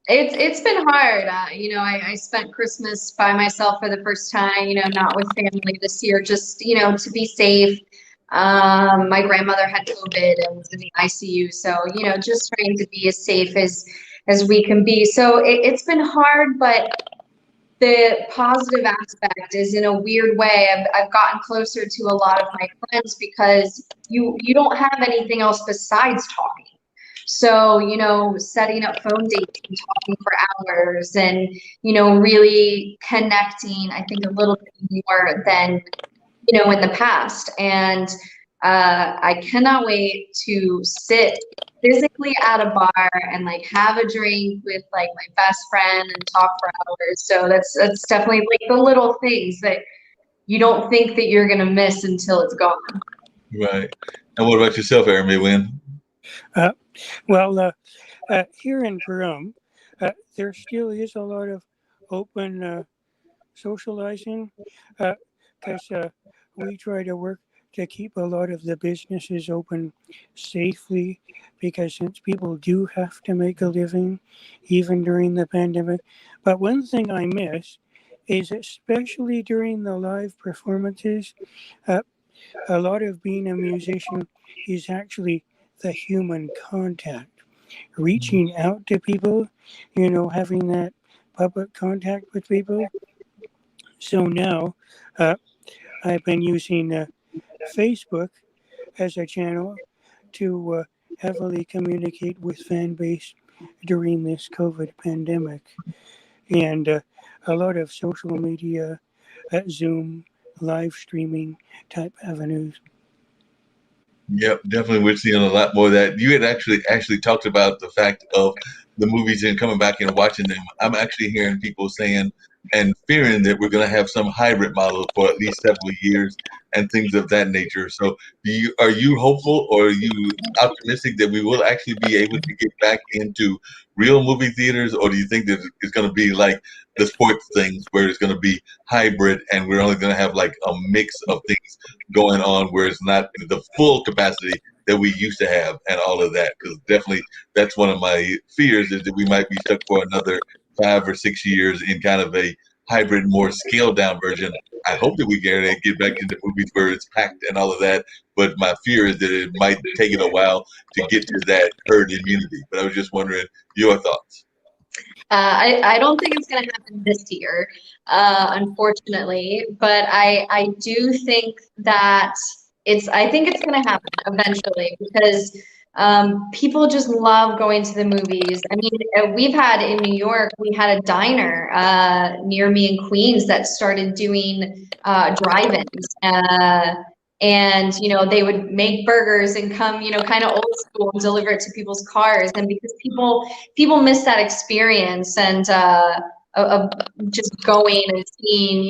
It's been hard. I spent Christmas by myself for the first time, not with family this year, just, to be safe. My grandmother had COVID and was in the ICU. So, just trying to be as safe as we can be. So it's been hard, but the positive aspect is in a weird way, I've gotten closer to a lot of my friends because you don't have anything else besides talking. So, setting up phone dates and talking for hours and, really connecting, I think a little bit more than, in the past. And I cannot wait to sit physically at a bar and like have a drink with like my best friend and talk for hours. So that's definitely like the little things that you don't think that you're gonna miss until it's gone. Right. And what about yourself, Aaron Wynn? Uh, well, here in Pahrump, there still is a lot of open socializing because we try to work to keep a lot of the businesses open safely, because since people do have to make a living even during the pandemic. But one thing I miss is, especially during the live performances, uh, a lot of being a musician is actually the human contact, reaching out to people, having that public contact with people. So now uh, I've been using Facebook as a channel to heavily communicate with fan base during this COVID pandemic, and a lot of social media, Zoom, live streaming type avenues. Yep, definitely. We're seeing a lot more of that. You had actually talked about the fact of the movies and coming back and watching them. I'm actually hearing people saying and fearing that we're going to have some hybrid model for at least several years and things of that nature. So, are you hopeful or are you optimistic that we will actually be able to get back into real movie theaters, or do you think that it's going to be like the sports things where it's going to be hybrid and we're only going to have like a mix of things going on where it's not the full capacity that we used to have and all of that? Because definitely that's one of my fears, is that we might be stuck for another 5 or 6 years in kind of a hybrid, more scaled down version. I hope that we get back into movies where it's packed and all of that, but my fear is that it might take it a while to get to that herd immunity. But I was just wondering your thoughts. I don't think it's going to happen this year, unfortunately, but I do think that I think it's going to happen eventually, because people just love going to the movies. I mean, we've had in New York, we had a diner near me in Queens that started doing drive-ins. And they would make burgers and come, kind of old school, and deliver it to people's cars. And because people miss that experience, and of just going and seeing,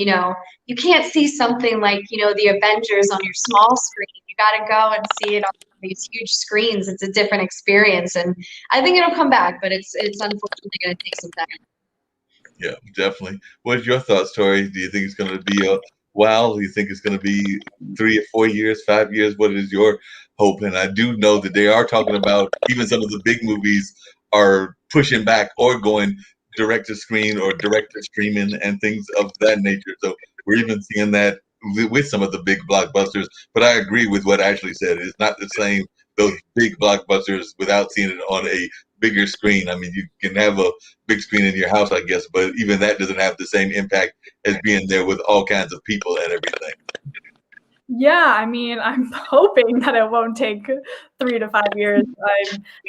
you can't see something like, the Avengers on your small screen. You got to go and see it on these huge screens. It's a different experience, and I think it'll come back, but it's unfortunately going to take some time. Yeah, definitely. What's your thoughts, Tori? Do you think it's going to be a while? Do you think it's going to be 3 or 4 years, 5 years? What is your hope? And I do know that they are talking about, even some of the big movies are pushing back or going direct to screen or direct to streaming and things of that nature. So we're even seeing that with some of the big blockbusters. But I agree with what Ashley said. It's not the same, those big blockbusters, without seeing it on a bigger screen. I mean, you can have a big screen in your house, I guess, but even that doesn't have the same impact as being there with all kinds of people and everything. Yeah, I mean, I'm hoping that it won't take 3 to 5 years.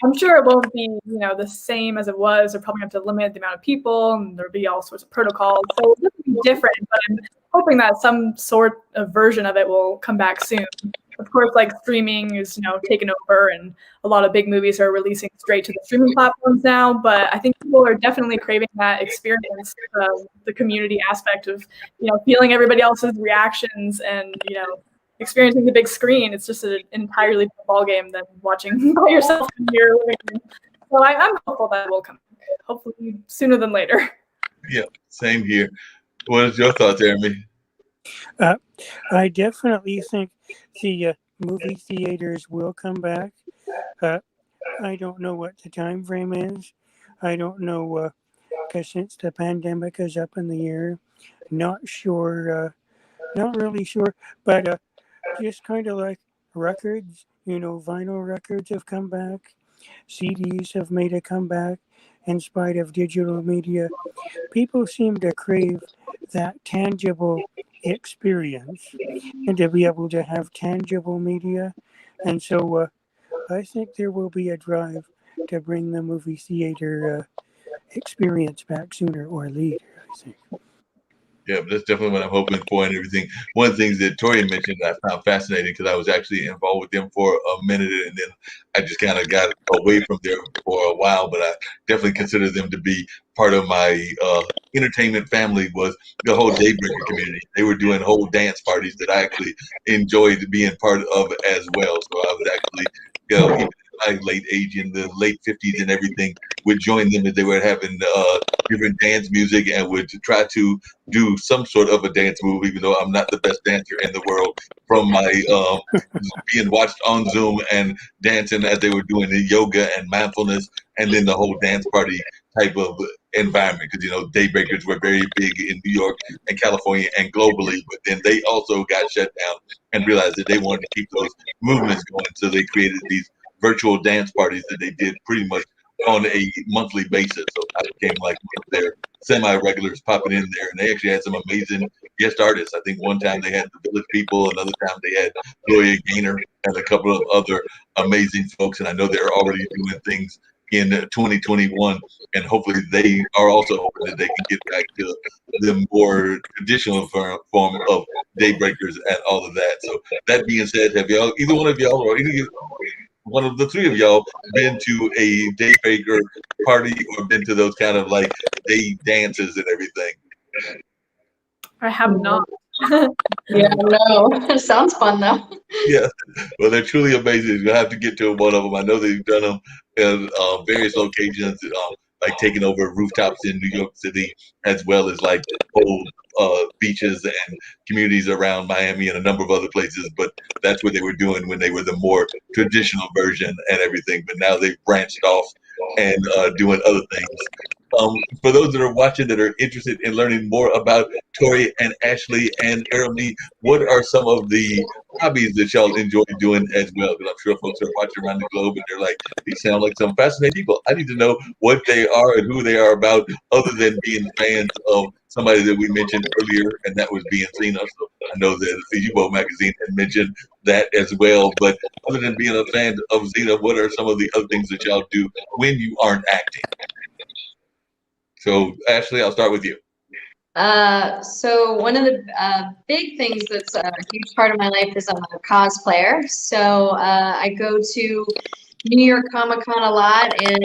I'm sure it won't be, the same as it was. They're probably going to have to limit the amount of people, and there'll be all sorts of protocols. So it'll be different, but I'm hoping that some sort of version of it will come back soon. Of course, like streaming is, taken over, and a lot of big movies are releasing straight to the streaming platforms now. But I think people are definitely craving that experience, the community aspect of, feeling everybody else's reactions and, experiencing the big screen. It's just an entirely different ballgame than watching by yourself in your living room. So I'm hopeful that it will come back, hopefully sooner than later. Yeah, same here. What is your thoughts, Jeremy? I definitely think the movie theaters will come back. I don't know what the time frame is. I don't know, because since the pandemic is up in the air, not sure, not really sure, but just kind of like records, vinyl records have come back, CDs have made a comeback in spite of digital media. People seem to crave that tangible experience and to be able to have tangible media. And so I think there will be a drive to bring the movie theater experience back sooner or later, I think. Yeah, that's definitely what I'm hoping for and everything. One of the things that Tori mentioned I found fascinating, because I was actually involved with them for a minute and then I just kind of got away from there for a while, but I definitely consider them to be part of my entertainment family, was the whole Daybreaker community. They were doing whole dance parties that I actually enjoyed being part of as well. So I was actually, even in my late age in the late 50s and everything would join them as they were having different dance music and would try to do some sort of a dance move, even though I'm not the best dancer in the world, from my being watched on Zoom and dancing as they were doing the yoga and mindfulness, and then the whole dance party type of environment. Because, daybreakers were very big in New York and California and globally, but then they also got shut down and realized that they wanted to keep those movements going. So they created these virtual dance parties that they did pretty much on a monthly basis. So I became like one of their semi-regulars popping in there, and they actually had some amazing guest artists. I think one time they had the Village People, another time they had Gloria Gaynor, and a couple of other amazing folks. And I know they're already doing things in 2021, and hopefully they are also hoping that they can get back to the more traditional form of daybreakers and all of that. So that being said, have y'all, either one of y'all or any one of the three of y'all, been to a daybreaker party or been to those kind of like day dances and everything? I have not. Yeah, no. Sounds fun though. Yeah, well, they're truly amazing. You'll have to get to one of them. I know they've done them in various locations, like taking over rooftops in New York City, as well as like old beaches and communities around Miami and a number of other places. But that's what they were doing when they were the more traditional version and everything. But now they've branched off and doing other things. For those that are watching that are interested in learning more about Tori and Ashley and Errolme, what are some of the hobbies that y'all enjoy doing as well? Because I'm sure folks are watching around the globe and they're like, these sound like some fascinating people. I need to know what they are and who they are about, other than being fans of somebody that we mentioned earlier, and that was being Zena. So I know that the U-Boat magazine had mentioned that as well. But other than being a fan of Zena, what are some of the other things that y'all do when you aren't acting? So Ashley, I'll start with you. So one of the big things that's a huge part of my life is I'm a cosplayer. So I go to New York Comic Con a lot, and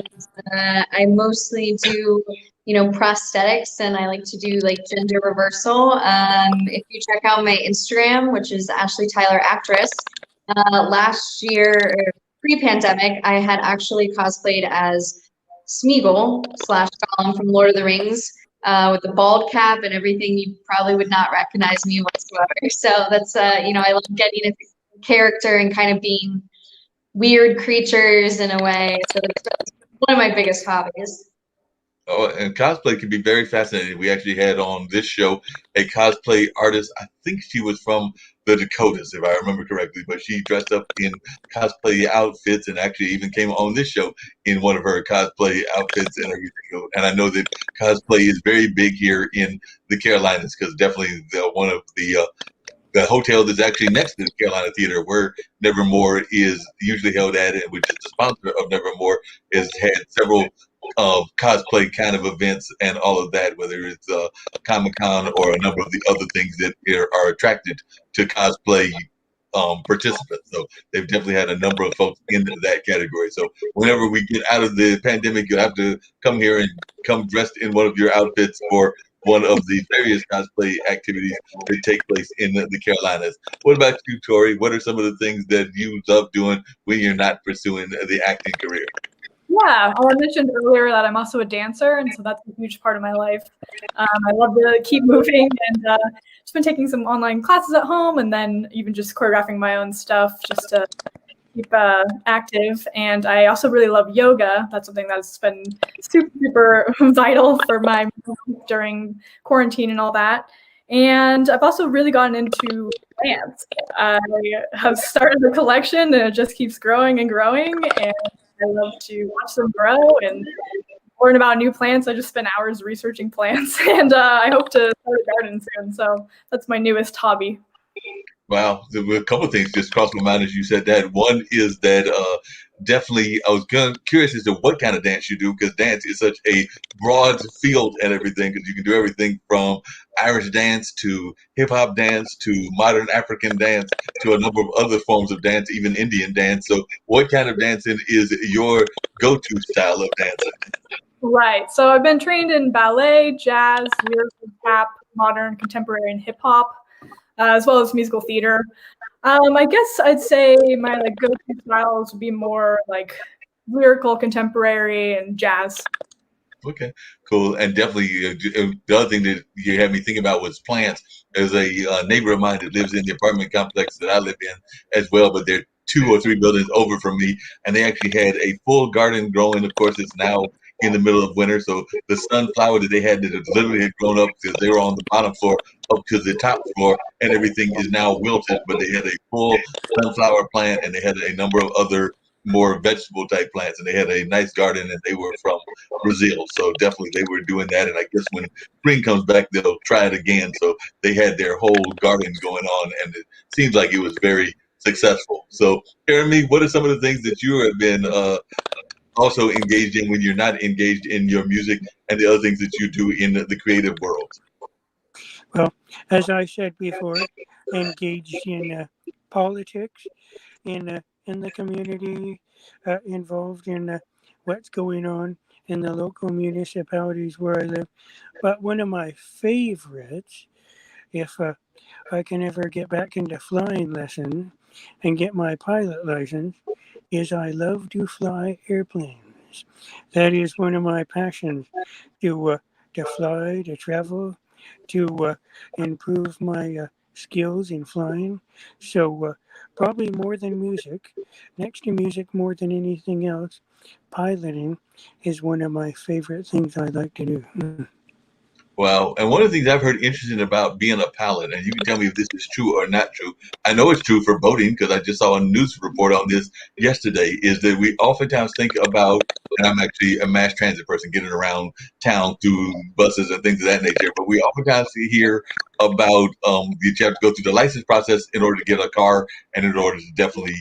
I mostly do, prosthetics, and I like to do like gender reversal. If you check out my Instagram, which is Ashley Tyler Actress, last year, pre-pandemic, I had actually cosplayed as Smeagol / Gollum from Lord of the Rings. With the bald cap and everything, you probably would not recognize me whatsoever. So that's, I love getting into character and kind of being weird creatures in a way. So that's one of my biggest hobbies. Oh, and cosplay can be very fascinating. We actually had on this show a cosplay artist. I think she was from the Dakotas, if I remember correctly, but she dressed up in cosplay outfits and actually even came on this show in one of her cosplay outfits and everything. And I know that cosplay is very big here in the Carolinas, because definitely one of the hotel that's actually next to the Carolina Theater, where Nevermore is usually held at, and which is the sponsor of Nevermore, has had several cosplay kind of events and all of that, whether it's Comic-Con or a number of the other things that are attracted to cosplay participants. So they've definitely had a number of folks in that category. So whenever we get out of the pandemic, you'll have to come here and come dressed in one of your outfits for one of the various cosplay activities that take place in the Carolinas. What about you, Tori? What are some of the things that you love doing when you're not pursuing the acting career? Yeah, well, I mentioned earlier that I'm also a dancer, and so that's a huge part of my life. I love to keep moving, and just been taking some online classes at home, and then even just choreographing my own stuff just to keep active. And I also really love yoga. That's something that's been super vital for my during quarantine and all that. And I've also really gotten into plants. I have started a collection, and it just keeps growing and growing. And I love to watch them grow and learn about new plants. I just spend hours researching plants, and I hope to start a garden soon. So that's my newest hobby. Wow, there were a couple of things just crossed my mind as you said that. One is that definitely I was curious as to what kind of dance you do, because dance is such a broad field and everything, because you can do everything from Irish dance to hip hop dance to modern African dance to a number of other forms of dance, even Indian dance. So what kind of dancing is your go-to style of dancing? Right. So I've been trained in ballet, jazz, lyrical, tap, modern, contemporary, and hip hop, as well as musical theater. I guess I'd say my like go-to styles would be more like lyrical, contemporary, and jazz. Okay, cool. And definitely, the other thing that you had me thinking about was plants. There's a neighbor of mine that lives in the apartment complex that I live in as well, but they're 2 or 3 buildings over from me, and they actually had a full garden growing. Of course, it's now in the middle of winter, so the sunflower that they had that had literally had grown up because they were on the bottom floor up to the top floor, and everything is now wilted. But they had a full sunflower plant, and they had a number of other more vegetable type plants, and they had a nice garden, and they were from Brazil. So definitely they were doing that. And I guess when spring comes back, they'll try it again. So they had their whole garden going on, and it seems like it was very successful. So, Jeremy, what are some of the things that you have been also engaged in when you're not engaged in your music and the other things that you do in the creative world? Well, as I said before, engaged in politics, in the community, involved in what's going on in the local municipalities where I live. But one of my favorites, if I can ever get back into flying lessons and get my pilot license, is I love to fly airplanes. That is one of my passions, to fly, to travel, to improve my skills in flying. So probably more than music, next to music more than anything else, piloting is one of my favorite things I like to do. Wow. And one of the things I've heard interesting about being a pilot, and you can tell me if this is true or not true. I know it's true for boating because I just saw a news report on this yesterday, is that we oftentimes think about, and I'm actually a mass transit person getting around town through buses and things of that nature, but we oftentimes hear about that you have to go through the license process in order to get a car and in order to definitely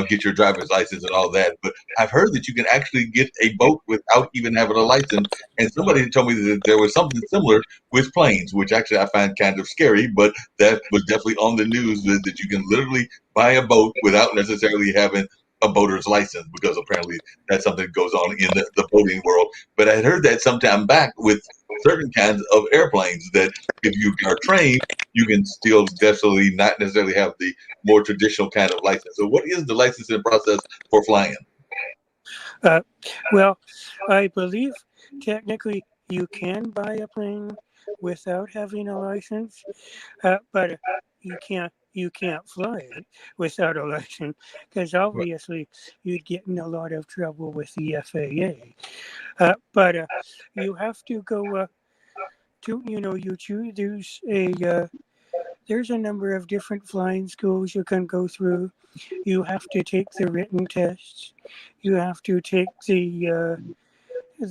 get your driver's license and all that. But I've heard that you can actually get a boat without even having a license. And somebody told me that there was something similar with planes, which actually I find kind of scary, but that was definitely on the news that you can literally buy a boat without necessarily having a boater's license, because apparently that's something that goes on in the boating world. But I had heard that sometime back with certain kinds of airplanes that if you are trained, you can still definitely not necessarily have the more traditional kind of license. So what is the licensing process for flying? Uh, well, I believe technically you can buy a plane without having a license, but you can't fly it without a license because obviously you'd get in a lot of trouble with the FAA. But you have to go to you choose there's a number of different flying schools you can go through. You have to take the written tests. You have to take the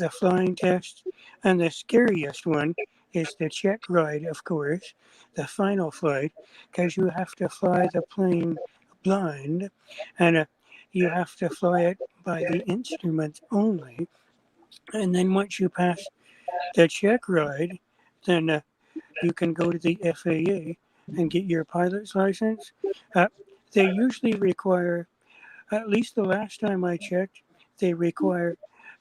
flying test, and the scariest one is the check ride, of course, the final flight, because you have to fly the plane blind, and you have to fly it by the instruments only. And then once you pass the check ride, then you can go to the FAA and get your pilot's license. Uh, they usually require, at least the last time I checked, they require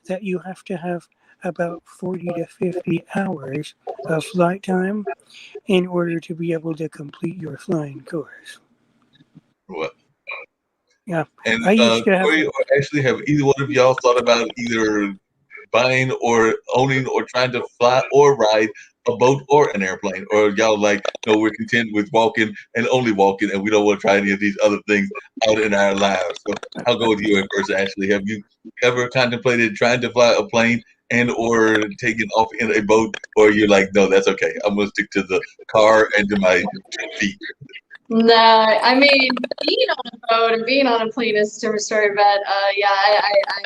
that you have to have about 40 to 50 hours of flight time in order to be able to complete your flying course. What? Yeah, And I used to have. Corey, or actually, have either one of y'all thought about either buying or owning or trying to fly or ride a boat or an airplane? Or y'all like, no, we're content with walking and only walking, and we don't want to try any of these other things out in our lives? So I'll go with you at first, Ashley. Have you ever contemplated trying to fly a plane and or taking off in a boat? Or you're like, no, that's okay. I'm going to stick to the car and to my 2 feet. No, I mean, being on a boat and being on a plane is a different story, but yeah, I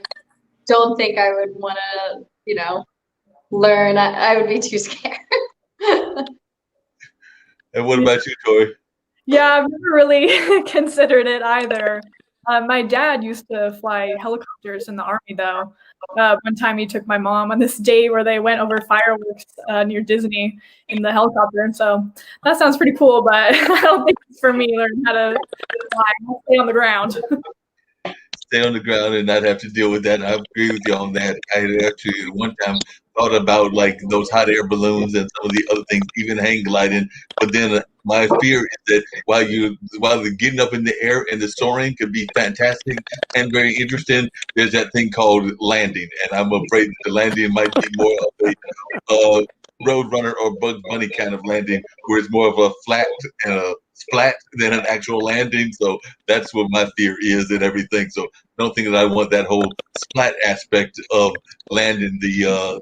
don't think I would want to, learn. I would be too scared. And what about you, Tori? Yeah, I've never really considered it either. My dad used to fly helicopters in the army, though. One time he took my mom on this date where they went over fireworks near Disney in the helicopter, and so that sounds pretty cool. But I don't think it's for me. Learn how to fly. I'll stay on the ground. stay on the ground and not have to deal with that. I agree with you on that. I had actually at one time thought about like those hot air balloons and some of the other things, even hang gliding. But then my fear is that while the getting up in the air and the soaring could be fantastic and very interesting, there's that thing called landing, and I'm afraid that the landing might be more of a Roadrunner or Bugs Bunny kind of landing, where it's more of a flat and a splat than an actual landing. So that's what my fear is and everything. So I don't think that I want that whole splat aspect of landing the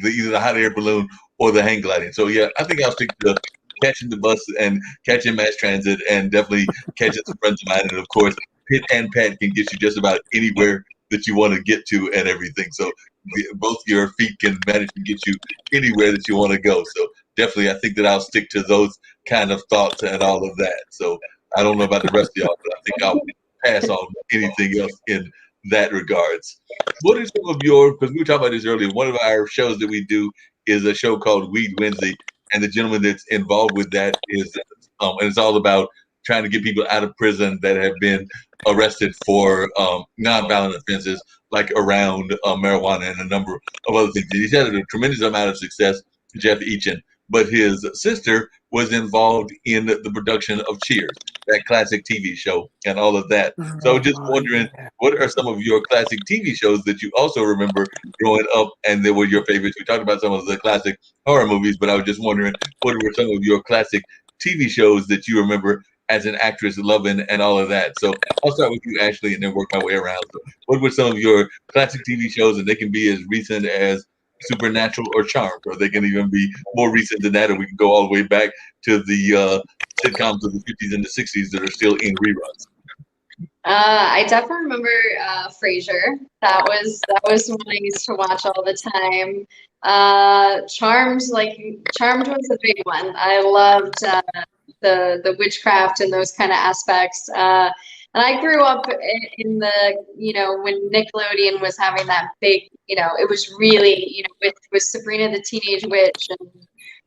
either the hot air balloon or the hang gliding. So yeah, I think I'll stick to catching the bus and catching mass transit and definitely catching some friends of mine. And of course, Pit and Pat can get you just about anywhere that you want to get to and everything. So both your feet can manage to get you anywhere that you want to go. So definitely, I think that I'll stick to those kind of thoughts and all of that. So I don't know about the rest of y'all, but I think I'll pass on anything else in that regards. What are some of your, because we were talking about this earlier, one of our shows that we do is a show called Weed Wednesday, and the gentleman that's involved with that is, and it's all about trying to get people out of prison that have been arrested for nonviolent offenses like around marijuana and a number of other things. He's had a tremendous amount of success, Jeff Eachin, but his sister was involved in the production of Cheers, that classic TV show, and all of that. So just wondering, what are some of your classic TV shows that you also remember growing up and they were your favorites? We talked about some of the classic horror movies, but I was just wondering, what were some of your classic TV shows that you remember as an actress loving and all of that? So I'll start with you, Ashley, and then work my way around. So what were some of your classic TV shows? And they can be as recent as Supernatural or Charmed, or they can even be more recent than that, or we can go all the way back to the sitcoms of the 50s and the 60s that are still in reruns. I definitely remember Frasier. That was one I used to watch all the time. Charmed was a big one. I loved the witchcraft and those kind of aspects. And I grew up in the, when Nickelodeon was having that big, it was really, with Sabrina the Teenage Witch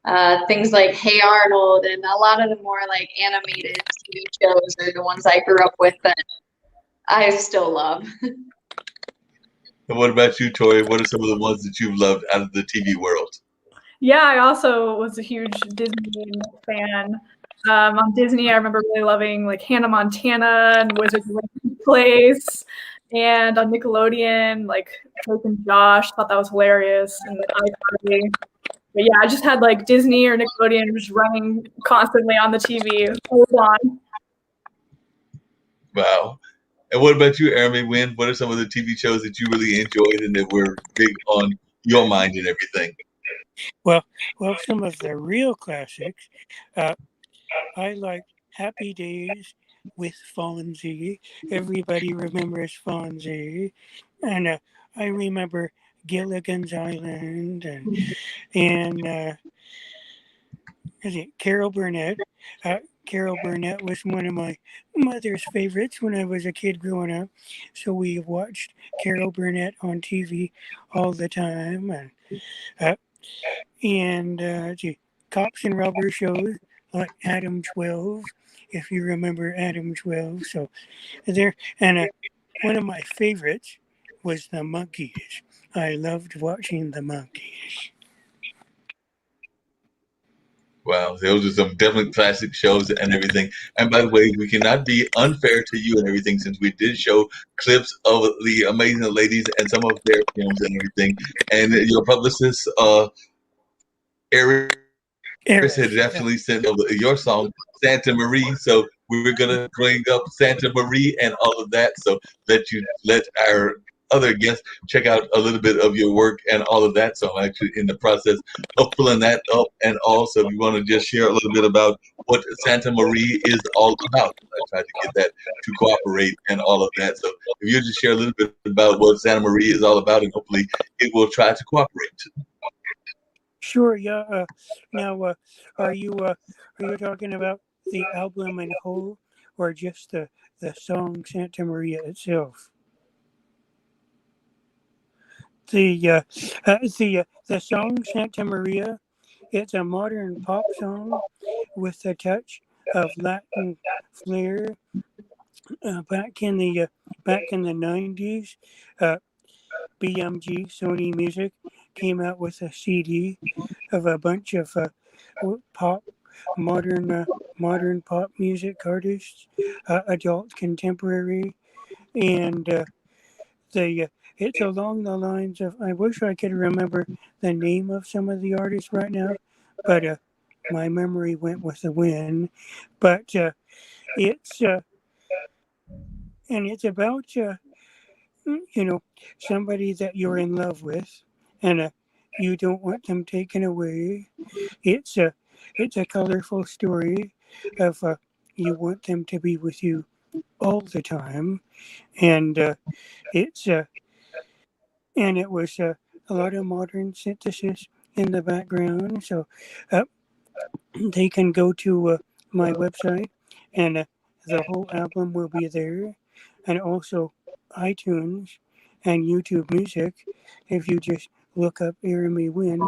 and things like Hey Arnold, and a lot of the more like animated TV shows are the ones I grew up with that I still love. And what about you, Tori? What are some of the ones that you've loved out of the TV world? Yeah, I also was a huge Disney fan. On Disney, I remember really loving like Hannah Montana and Wizards of Waverly Place, and on Nickelodeon, like Drake and Josh, thought that was hilarious, and iCarly. But yeah, I just had like Disney or Nickelodeon just running constantly on the TV. Hold on. Wow. And what about you, Jeremy Wynn? What are some of the TV shows that you really enjoyed and that were big on your mind and everything? Well, some of the real classics. I liked Happy Days with Fonzie. Everybody remembers Fonzie. And I remember Gilligan's Island and Carol Burnett. Carol Burnett was one of my mother's favorites when I was a kid growing up. So we watched Carol Burnett on TV all the time. And cops and robber shows like Adam 12, if you remember Adam 12. So there, and one of my favorites was the Monkees. I loved watching the Monkees. Wow, those are some definitely classic shows and everything. And by the way, we cannot be unfair to you and everything, since we did show clips of the Amazing Ladies and some of their films and everything. And your publicist, Eric had definitely sent over your song Santa Marie, so we're gonna bring up Santa Marie and all of that. So let our other guests check out a little bit of your work and all of that. So I'm actually in the process of pulling that up, and also if you want to just share a little bit about what Santa Marie is all about. I tried to get that to cooperate and all of that. So if you just share a little bit about what Santa Marie is all about, and hopefully it will try to cooperate. Sure, yeah. Now, are you talking about the album in whole, or just the song Santa Maria itself? The song Santa Maria, it's a modern pop song with a touch of Latin flair. back in the 90s, BMG Sony Music came out with a CD of a bunch of pop modern modern pop music artists, adult contemporary, and it's along the lines of, I wish I could remember the name of some of the artists right now, but my memory went with the wind. But it's and it's about somebody that you're in love with, and you don't want them taken away. It's a colorful story of you want them to be with you all the time, and it's and it was a lot of modern synthesis in the background. So uh, they can go to my website, and the whole album will be there, and also iTunes and YouTube Music. If you just look up Air Me Win,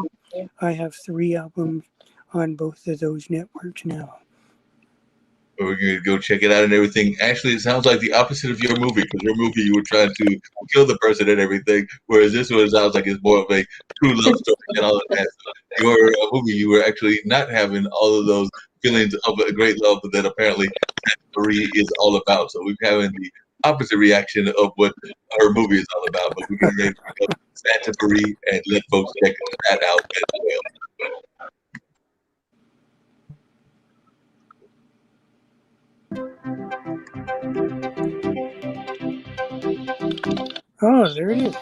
I have 3 albums on both of those networks now. We're going to go check it out and everything. Actually, it sounds like the opposite of your movie, because your movie you were trying to kill the person and everything, whereas this one sounds like it's more of a true love story and all of that. So your movie, you were actually not having all of those feelings of a great love that apparently Marie is all about. So we're having the opposite reaction of what her movie is all about. But we're going to go Santa Marie and let folks check that out as well. Oh, there it is.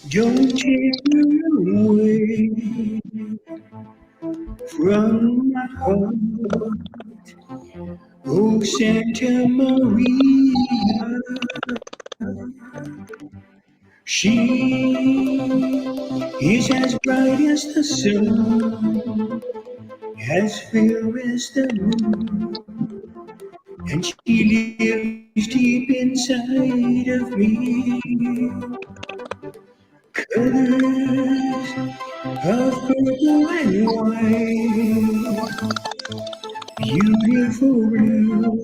Don't take me away from my heart, oh Santa Maria. She is as bright as the sun, as fair as the moon, and she lives deep inside of me. Colors of purple and white, beautiful blue,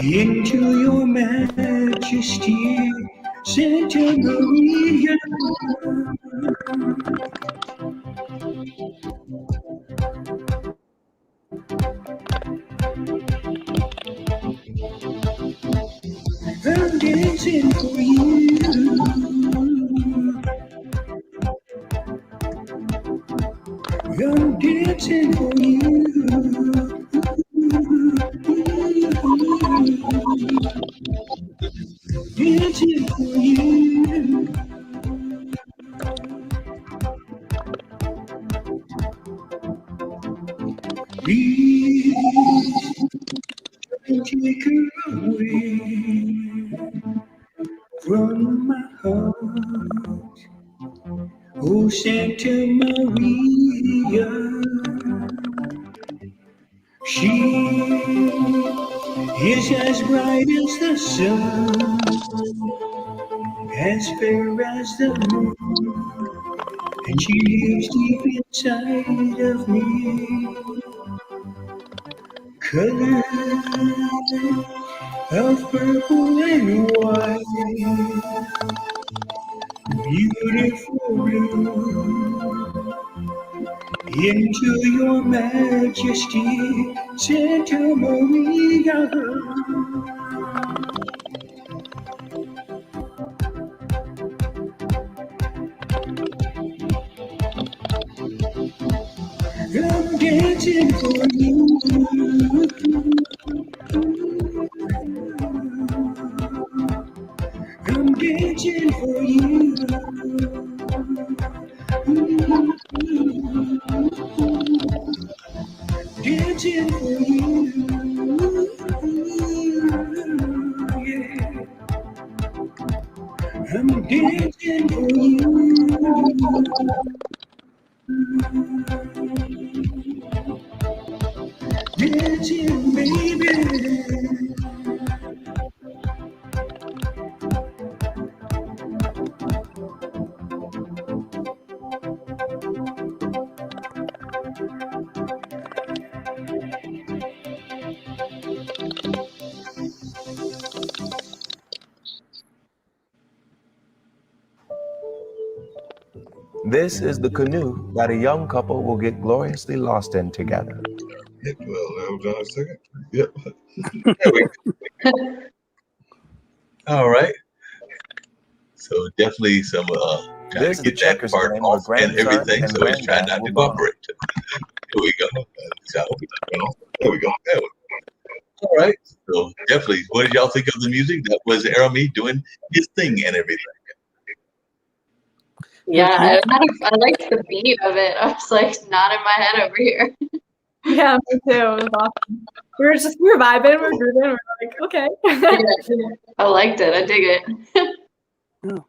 into your majesty, Santa Maria. I'm dancing for you. I'm dancing for you. Dancing for you. Please don't take her away from my heart, oh Santa Maria. She is as bright as the sun, as fair as the moon, and she lives deep inside of me. Colors of purple and white, beautiful blue, into your majesty, Santa Maria. dancing for you. I'm dancing for you. Dancing for you. Yeah. I'm dancing for you. Dancing, baby. This is the canoe that a young couple will get gloriously lost in together. Well, hold on a second. Yep. There we go. All right. So definitely some trying This to is the get that checker's part game where off and grandson everything. and So it's trying granddad not will to bond. cooperate. Here we go. So, there we go. There we go. All right. So definitely, what did y'all think of the music? That was Arami doing his thing and everything. Yeah, I liked the beat of it. I was like nodding my head over here. Yeah, me too. It was awesome. We were vibing, we were grooving, we were like, okay. I liked it. I dig it. Oh,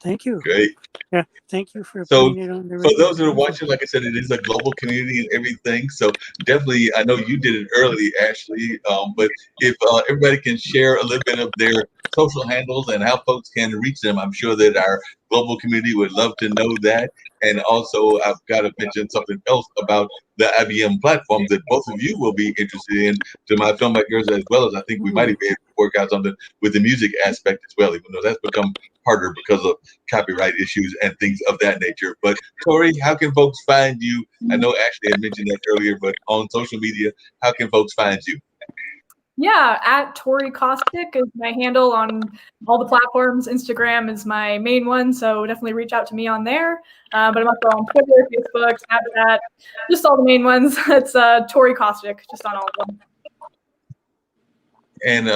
thank you. Great. Yeah, thank you for So putting it on the for radio. those that are watching, like I said, it is a global community and everything. So definitely, I know you did it early, Ashley. But if everybody can share a little bit of their social handles and how folks can reach them, I'm sure that our global community would love to know that. And also, I've got to mention something else about the IBM platform that both of you will be interested in to my filmmakers, as well as I think we might even be able to work out something with the music aspect as well, even though that's become harder because of copyright issues and things of that nature. But Tori, how can folks find you? I know Ashley had mentioned that earlier, but on social media, how can folks find you? Yeah, at Tori Caustic is my handle on all the platforms. Instagram is my main one, so definitely reach out to me on there. But I'm also on Twitter, Facebook, Snapchat, just all the main ones. It's Tori Caustic, just on all of them. And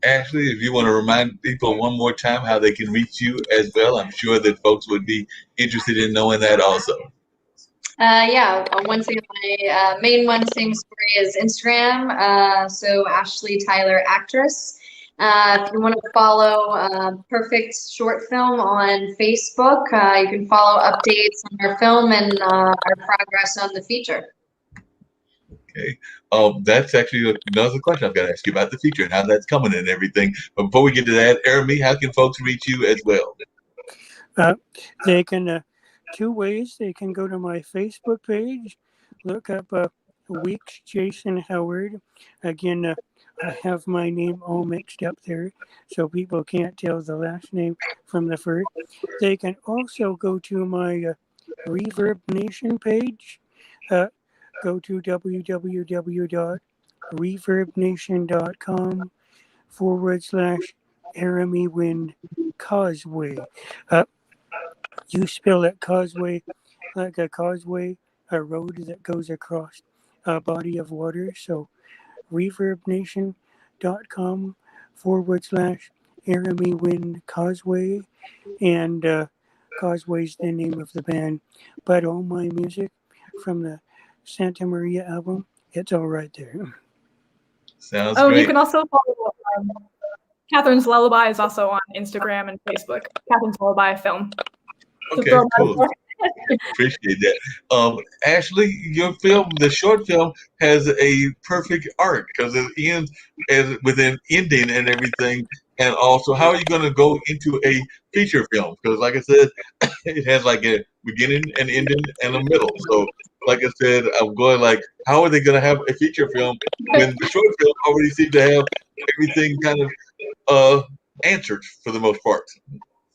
Ashley, if you want to remind people one more time how they can reach you as well, I'm sure that folks would be interested in knowing that also. Yeah, once again, my main one, same story as Instagram. So Ashley Tyler Actress. If you want to follow Perfect Short Film on Facebook, you can follow updates on our film and our progress on the feature. Okay. That's actually another question I've got to ask you about the feature and how that's coming and everything. But before we get to that, Arami, how can folks reach you as well? They can, two ways. They can go to my Facebook page, look up Weeks Jason Howard. Again, I have my name all mixed up there, so people can't tell the last name from the first. They can also go to my Reverb Nation page. Go to www.reverbnation.com/Arami Wind Causeway. You spell it causeway like a causeway, a road that goes across a body of water. So reverbnation.com/Arami Wind Causeway. And Causeway's the name of the band. But all my music from the Santa Maria album, it's all right there. Sounds great. great. You can also follow Catherine's Lullaby is also on Instagram and Facebook. Catherine's Lullaby Film. Okay, cool. Appreciate that. Ashley, your film, the short film, has a perfect arc because it ends with an ending and everything. And also, how are you going to go into a feature film? Because, like I said, it has like a beginning, an ending, and a middle. So, like I said, I'm going like, how are they going to have a feature film when the short film already seems to have everything kind of answered for the most part?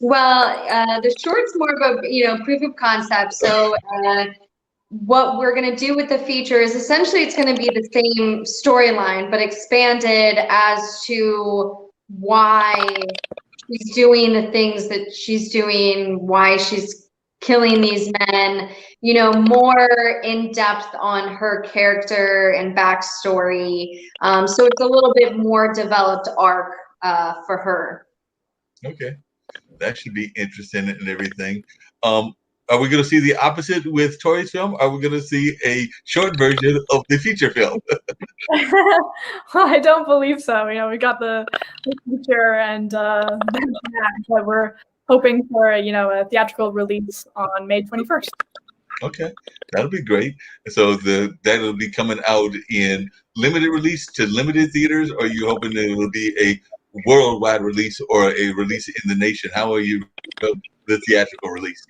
Well, the short's more of a proof of concept. So what we're going to do with the feature is essentially it's going to be the same storyline, but expanded as to why she's doing the things that she's doing, why she's killing these men, you know, more in depth on her character and backstory. So it's a little bit more developed arc for her. Okay, that should be interesting and everything. Are we going to see the opposite with Tori's film? Are we going to see a short version of the feature film? I don't believe so. You know, we got the feature and but we're hoping for a theatrical release on May 21st. Okay, that'll be great. So that'll be coming out in limited release to limited theaters, or are you hoping that it will be a worldwide release or a release in the nation? How are you the theatrical release?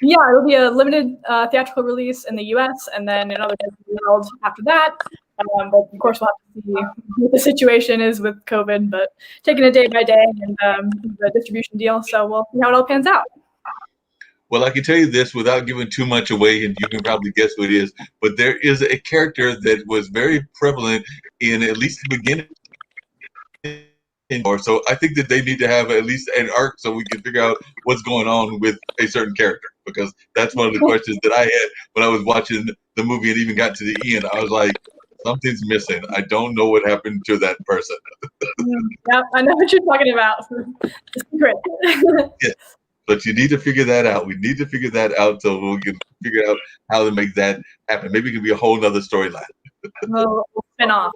Yeah, it'll be a limited theatrical release in the U.S. and then in other parts of the world after that. But of course, we'll have to see what the situation is with COVID. But taking it day by day and the distribution deal, so we'll see how it all pans out. Well, I can tell you this without giving too much away, and you can probably guess who it is. But there is a character that was very prevalent in at least the beginning. Or so I think that they need to have at least an arc so we can figure out what's going on with a certain character, because that's one of the questions that I had when I was watching the movie and even got to the end. I was like, something's missing. I don't know what happened to that person. Yeah, I know what you're talking about. Great. Yeah. But you need to figure that out. We need to figure that out so we can figure out how to make that happen. Maybe it can be a whole nother storyline. We'll spin off.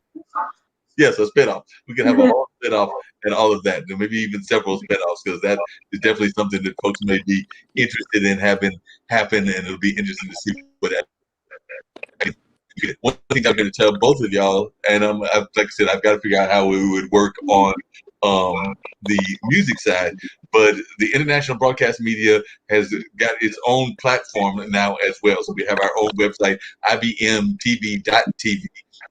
Yes, a spinoff. We can have a whole spinoff and all of that. And maybe even several spinoffs, because that is definitely something that folks may be interested in having happen, and it'll be interesting to see what that. One thing I'm going to tell both of y'all, and like I said, I've got to figure out how we would work on the music side. But the international broadcast media has got its own platform now as well. So we have our own website, ibmtv.tv.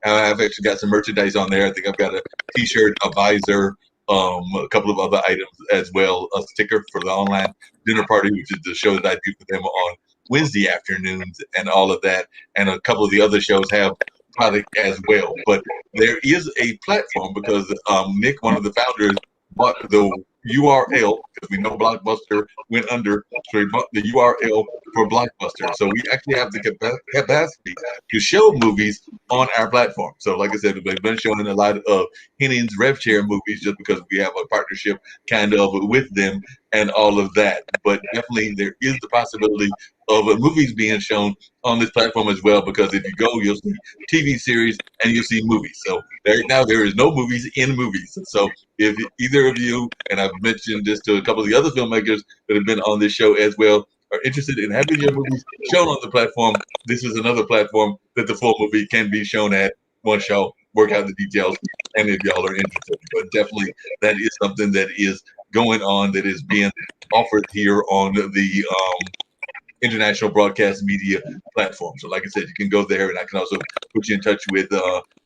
I've actually got some merchandise on there. I think I've got a T-shirt, a visor, a couple of other items as well, a sticker for the online dinner party, which is the show that I do for them on Wednesday afternoons, and all of that. And a couple of the other shows have product as well. But there is a platform because Nick, one of the founders, bought the URL, because we know Blockbuster went under, so he bought the URL for Blockbuster. So we actually have the capacity to show movies on our platform. So like I said, we've been showing a lot of Hennings Rev Share movies just because we have a partnership kind of with them and all of that. But definitely there is the possibility of movies being shown on this platform as well, because if you go, you'll see TV series and you'll see movies. So right now there is no movies in movies. So if either of you, and I've mentioned this to a couple of the other filmmakers that have been on this show as well, are interested in having your movies shown on the platform, this is another platform that the full movie can be shown at. One show, work out the details, and if y'all are interested. But definitely that is something that is going on, that is being offered here on the international broadcast media platform. So like I said, you can go there, and I can also put you in touch with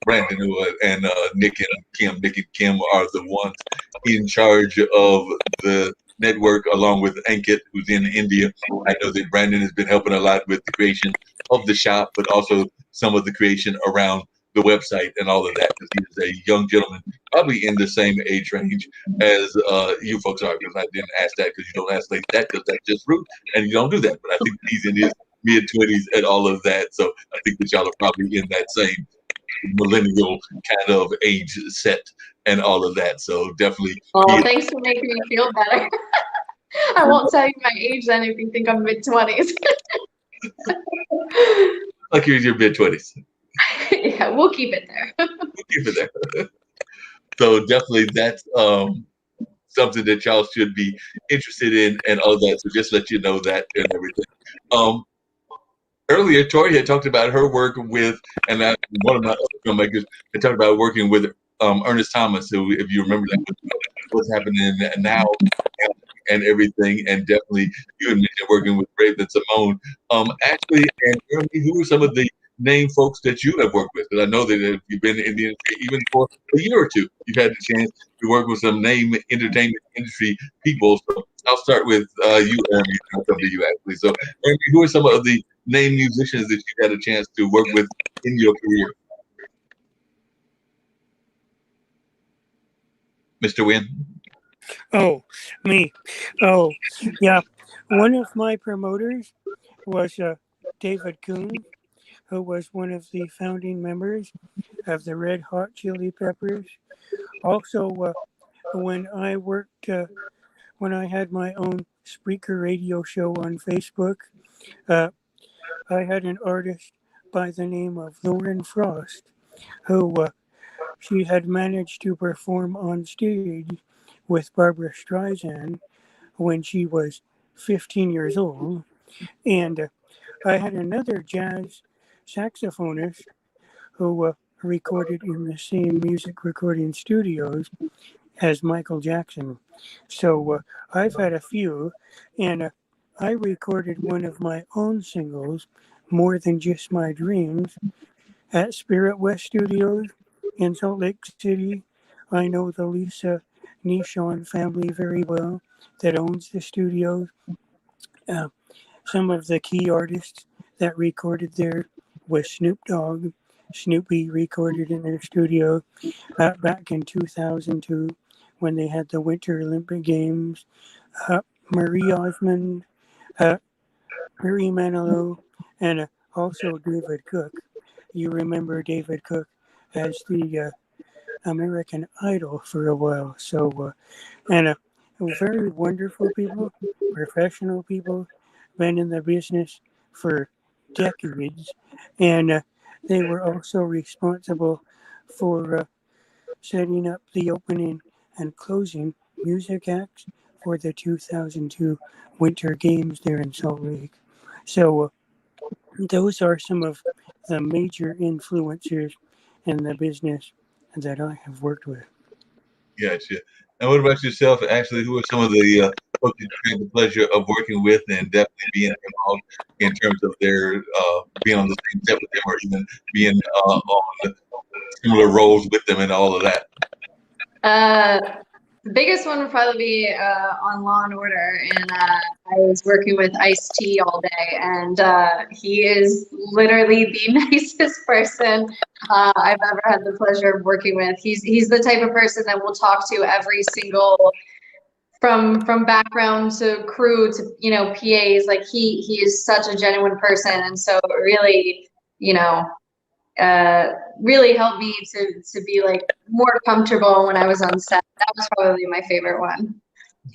Brandon and Nick and Kim. Nick and Kim are the ones in charge of the network, along with Ankit, who's in India. I know that Brandon has been helping a lot with the creation of the shop, but also some of the creation around the website and all of that, because he is a young gentleman, probably in the same age range as you folks are. Because I didn't ask that, because you don't ask like that, because that's just rude, and you don't do that. But I think he's in his mid-20s and all of that, so I think that y'all are probably in that same millennial kind of age set and all of that. So definitely. Well, thanks for making me feel better. I won't tell you my age then if you think I'm mid-20s. Like you're in your mid-20s. Yeah, we'll keep it there. We'll keep it there. So definitely that's something that y'all should be interested in and all that. So just let you know that and everything. Earlier, Tori had talked about her work with, and one of my other filmmakers had talked about working with Ernest Thomas, who, if you remember, that what's happening now and everything, and definitely you had mentioned working with Raven Simone. Ashley and Jeremy, who are some of the name folks that you have worked with? Because I know that if you've been in the industry even for a year or two, you've had the chance to work with some name entertainment industry people. So I'll start with you, Jeremy, and I'll come to you, Ashley. So, Jeremy, who are some of the name musicians that you had a chance to work with in your career? Mr. Wynn? Oh, me. Oh, yeah. One of my promoters was David Kuhn, who was one of the founding members of the Red Hot Chili Peppers. Also, when I worked, when I had my own Spreaker radio show on Facebook, uh, I had an artist by the name of Lauren Frost, who she had managed to perform on stage with Barbara Streisand when she was 15 years old. And I had another jazz saxophonist who recorded in the same music recording studios as Michael Jackson. So I've had a few, and I recorded one of my own singles, More Than Just My Dreams, at Spirit West Studios in Salt Lake City. I know the Lisa Nishon family very well that owns the studios. Uh, some of the key artists that recorded there was Snoop Dogg. Snoopy recorded in their studio back in 2002 when they had the Winter Olympic Games. Uh, Marie Osmond, uh, Marie Manilow, and also David Cook. You remember David Cook as the American Idol for a while. So, and very wonderful people, professional people, been in the business for decades, and they were also responsible for setting up the opening and closing music acts for the 2002 Winter Games there in Salt Lake. So those are some of the major influencers in the business that I have worked with. Gotcha. And what about yourself, Ashley? Who are some of the folks that you had the pleasure of working with and definitely being involved in terms of their being on the same set with them or even being on similar roles with them and all of that? The biggest one would probably be on Law and Order, and I was working with Ice-T all day, and he is literally the nicest person I've ever had the pleasure of working with. He's the type of person that will talk to every single, from background to crew to PAs. Like he is such a genuine person, and so really really helped me to be like more comfortable when I was on set. That was probably my favorite one.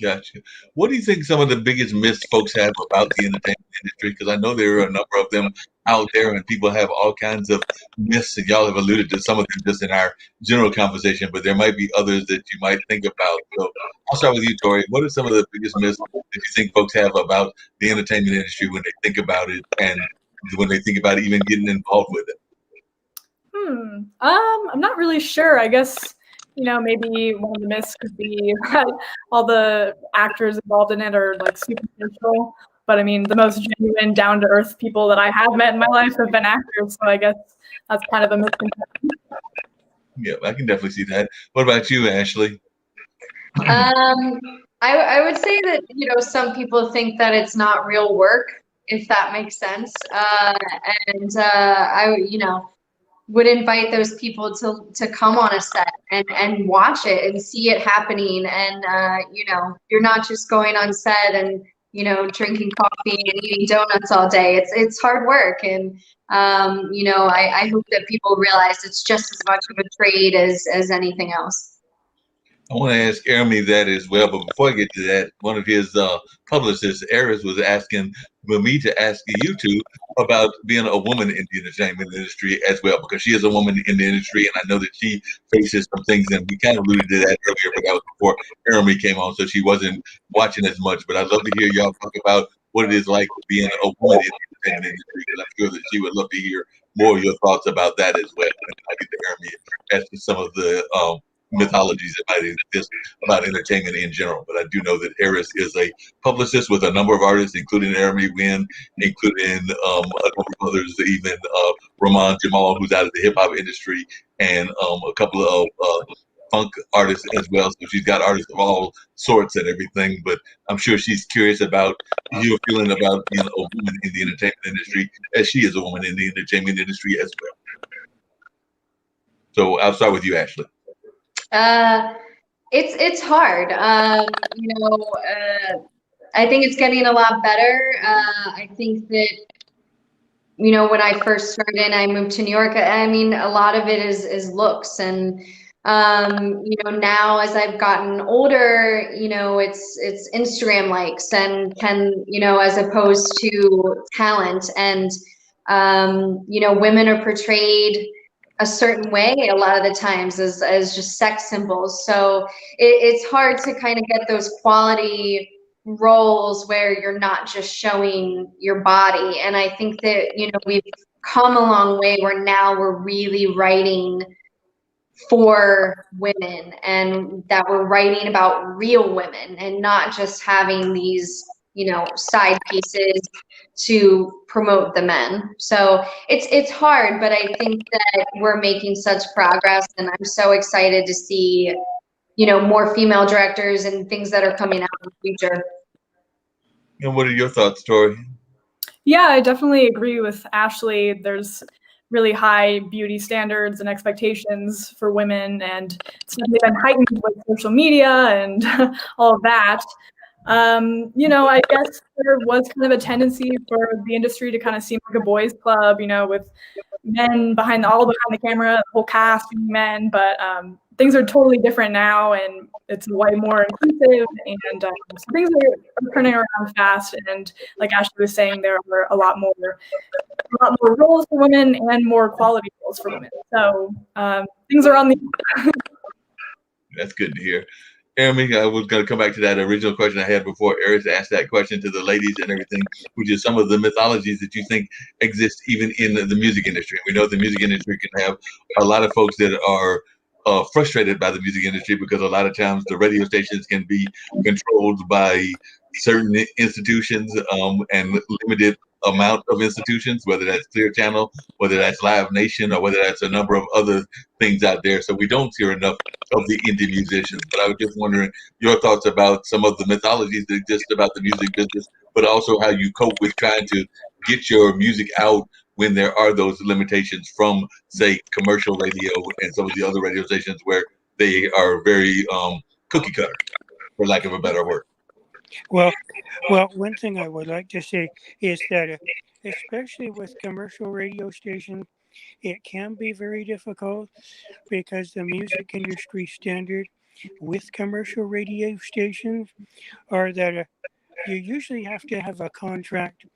Gotcha. What do you think some of the biggest myths folks have about the entertainment industry? Because I know there are a number of them out there, and people have all kinds of myths, and y'all have alluded to some of them just in our general conversation, but there might be others that you might think about. So I'll start with you, Tori. What are some of the biggest myths that you think folks have about the entertainment industry when they think about it and when they think about even getting involved with it? I'm not really sure. I guess, maybe one of the myths could be that all the actors involved in it are like superficial. But I mean, the most genuine, down to earth people that I have met in my life have been actors. So I guess that's kind of a misconception. Yeah, I can definitely see that. What about you, Ashley? I would say that some people think that it's not real work, if that makes sense. And I would invite those people to come on a set and watch it and see it happening. And you're not just going on set and drinking coffee and eating donuts all day. It's hard work, and I hope that people realize it's just as much of a trade as anything else. I want to ask Jeremy that as well, but before I get to that, one of his publicists, Eris, was asking for me to ask you two about being a woman in the entertainment industry as well, because she is a woman in the industry, and I know that she faces some things, and we kind of alluded to that earlier, but that was before Jeremy came on, so she wasn't watching as much. But I'd love to hear y'all talk about what it is like being a woman in the entertainment industry, because I'm sure that she would love to hear more of your thoughts about that as well. And I get to Jeremy as to some of the mythologies that might exist about entertainment in general. But I do know that Eris is a publicist with a number of artists, including Jeremy Wynn, including a number of others, even Ramon Jamal, who's out of the hip hop industry, and a couple of funk artists as well. So she's got artists of all sorts and everything. But I'm sure she's curious about your feeling about being a woman in the entertainment industry, as she is a woman in the entertainment industry as well. So I'll start with you, Ashley. It's hard. I think it's getting a lot better. I think that, you know, when I first started, I moved to New York. I mean, a lot of it is looks, and you know, now as I've gotten older, you know, it's Instagram likes and you know, as opposed to talent, and you know, women are portrayed a certain way a lot of the times as just sex symbols. So it's hard to kind of get those quality roles where you're not just showing your body. And I think that, you know, we've come a long way where now we're really writing for women, and that we're writing about real women and not just having these, you know, side pieces to promote the men. So it's hard, but I think that we're making such progress, and I'm so excited to see, you know, more female directors and things that are coming out in the future. And what are your thoughts, Tori? Yeah, I definitely agree with Ashley. There's really high beauty standards and expectations for women, and it's definitely been heightened with social media and all of that. You know, I guess there was kind of a tendency for the industry to kind of seem like a boys' club, you know, with men all behind the camera, the whole cast being men. But things are totally different now, and it's way more inclusive, and so things are turning around fast. And like Ashley was saying, there are a lot more roles for women and more quality roles for women. So things are on the. That's good to hear. Amy, I was going to come back to that original question I had before Eris asked that question to the ladies and everything, which is some of the mythologies that you think exist even in the music industry. We know the music industry can have a lot of folks that are frustrated by the music industry because a lot of times the radio stations can be controlled by certain institutions and limited amount of institutions, whether that's Clear Channel, whether that's Live Nation, or whether that's a number of other things out there. So we don't hear enough of the indie musicians. But I was just wondering your thoughts about some of the mythologies that exist about the music business, but also how you cope with trying to get your music out when there are those limitations from, say, commercial radio and some of the other radio stations where they are very cookie cutter, for lack of a better word. Well, one thing I would like to say is that, especially with commercial radio stations, it can be very difficult because the music industry standard with commercial radio stations are that you usually have to have a contract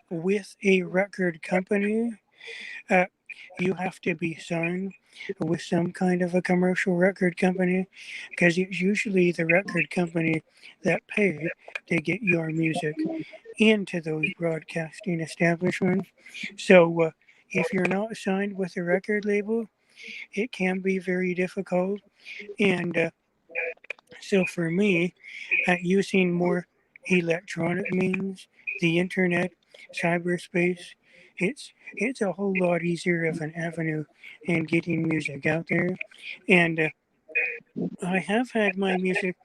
with a record company. You have to be signed with some kind of a commercial record company because it's usually the record company that pay to get your music into those broadcasting establishments. So if you're not signed with a record label, it can be very difficult. And so for me, using more electronic means, the internet, cyberspace, it's a whole lot easier of an avenue in getting music out there. And I have had my music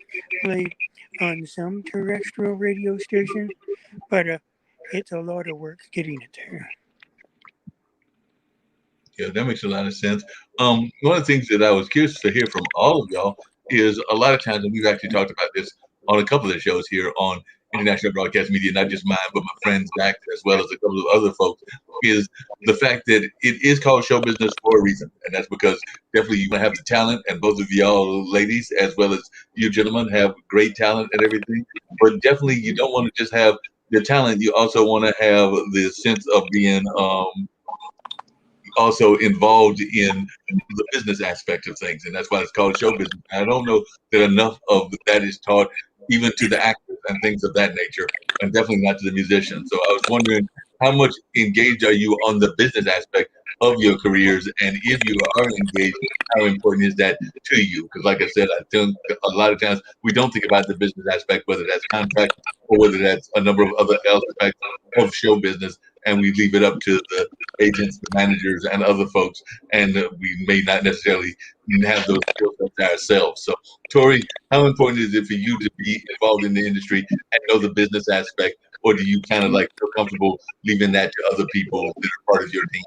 played on some terrestrial radio stations, but it's a lot of work getting it there. Yeah, that makes a lot of sense. One of the things that I was curious to hear from all of y'all is a lot of times, and we've actually talked about this on a couple of the shows here on International Broadcast Media, not just mine, but my friends Zach, as well as a couple of other folks, is the fact that it is called show business for a reason. And that's because definitely you have the talent, and both of y'all ladies, as well as you gentlemen, have great talent and everything. But definitely you don't want to just have the talent, you also want to have the sense of being also involved in the business aspect of things, and that's why it's called show business. I don't know that enough of that is taught even to the actors and things of that nature, and definitely not to the musicians. So I was wondering, how much engaged are you on the business aspect of your careers, and if you are engaged, how important is that to you? Because like I said, I think a lot of times we don't think about the business aspect, whether that's contract or whether that's a number of other aspects of show business, and we leave it up to the agents, the managers, and other folks, and we may not necessarily have those skill sets ourselves. So, Tori, how important is it for you to be involved in the industry and know the business aspect, or do you kind of like feel comfortable leaving that to other people that are part of your team?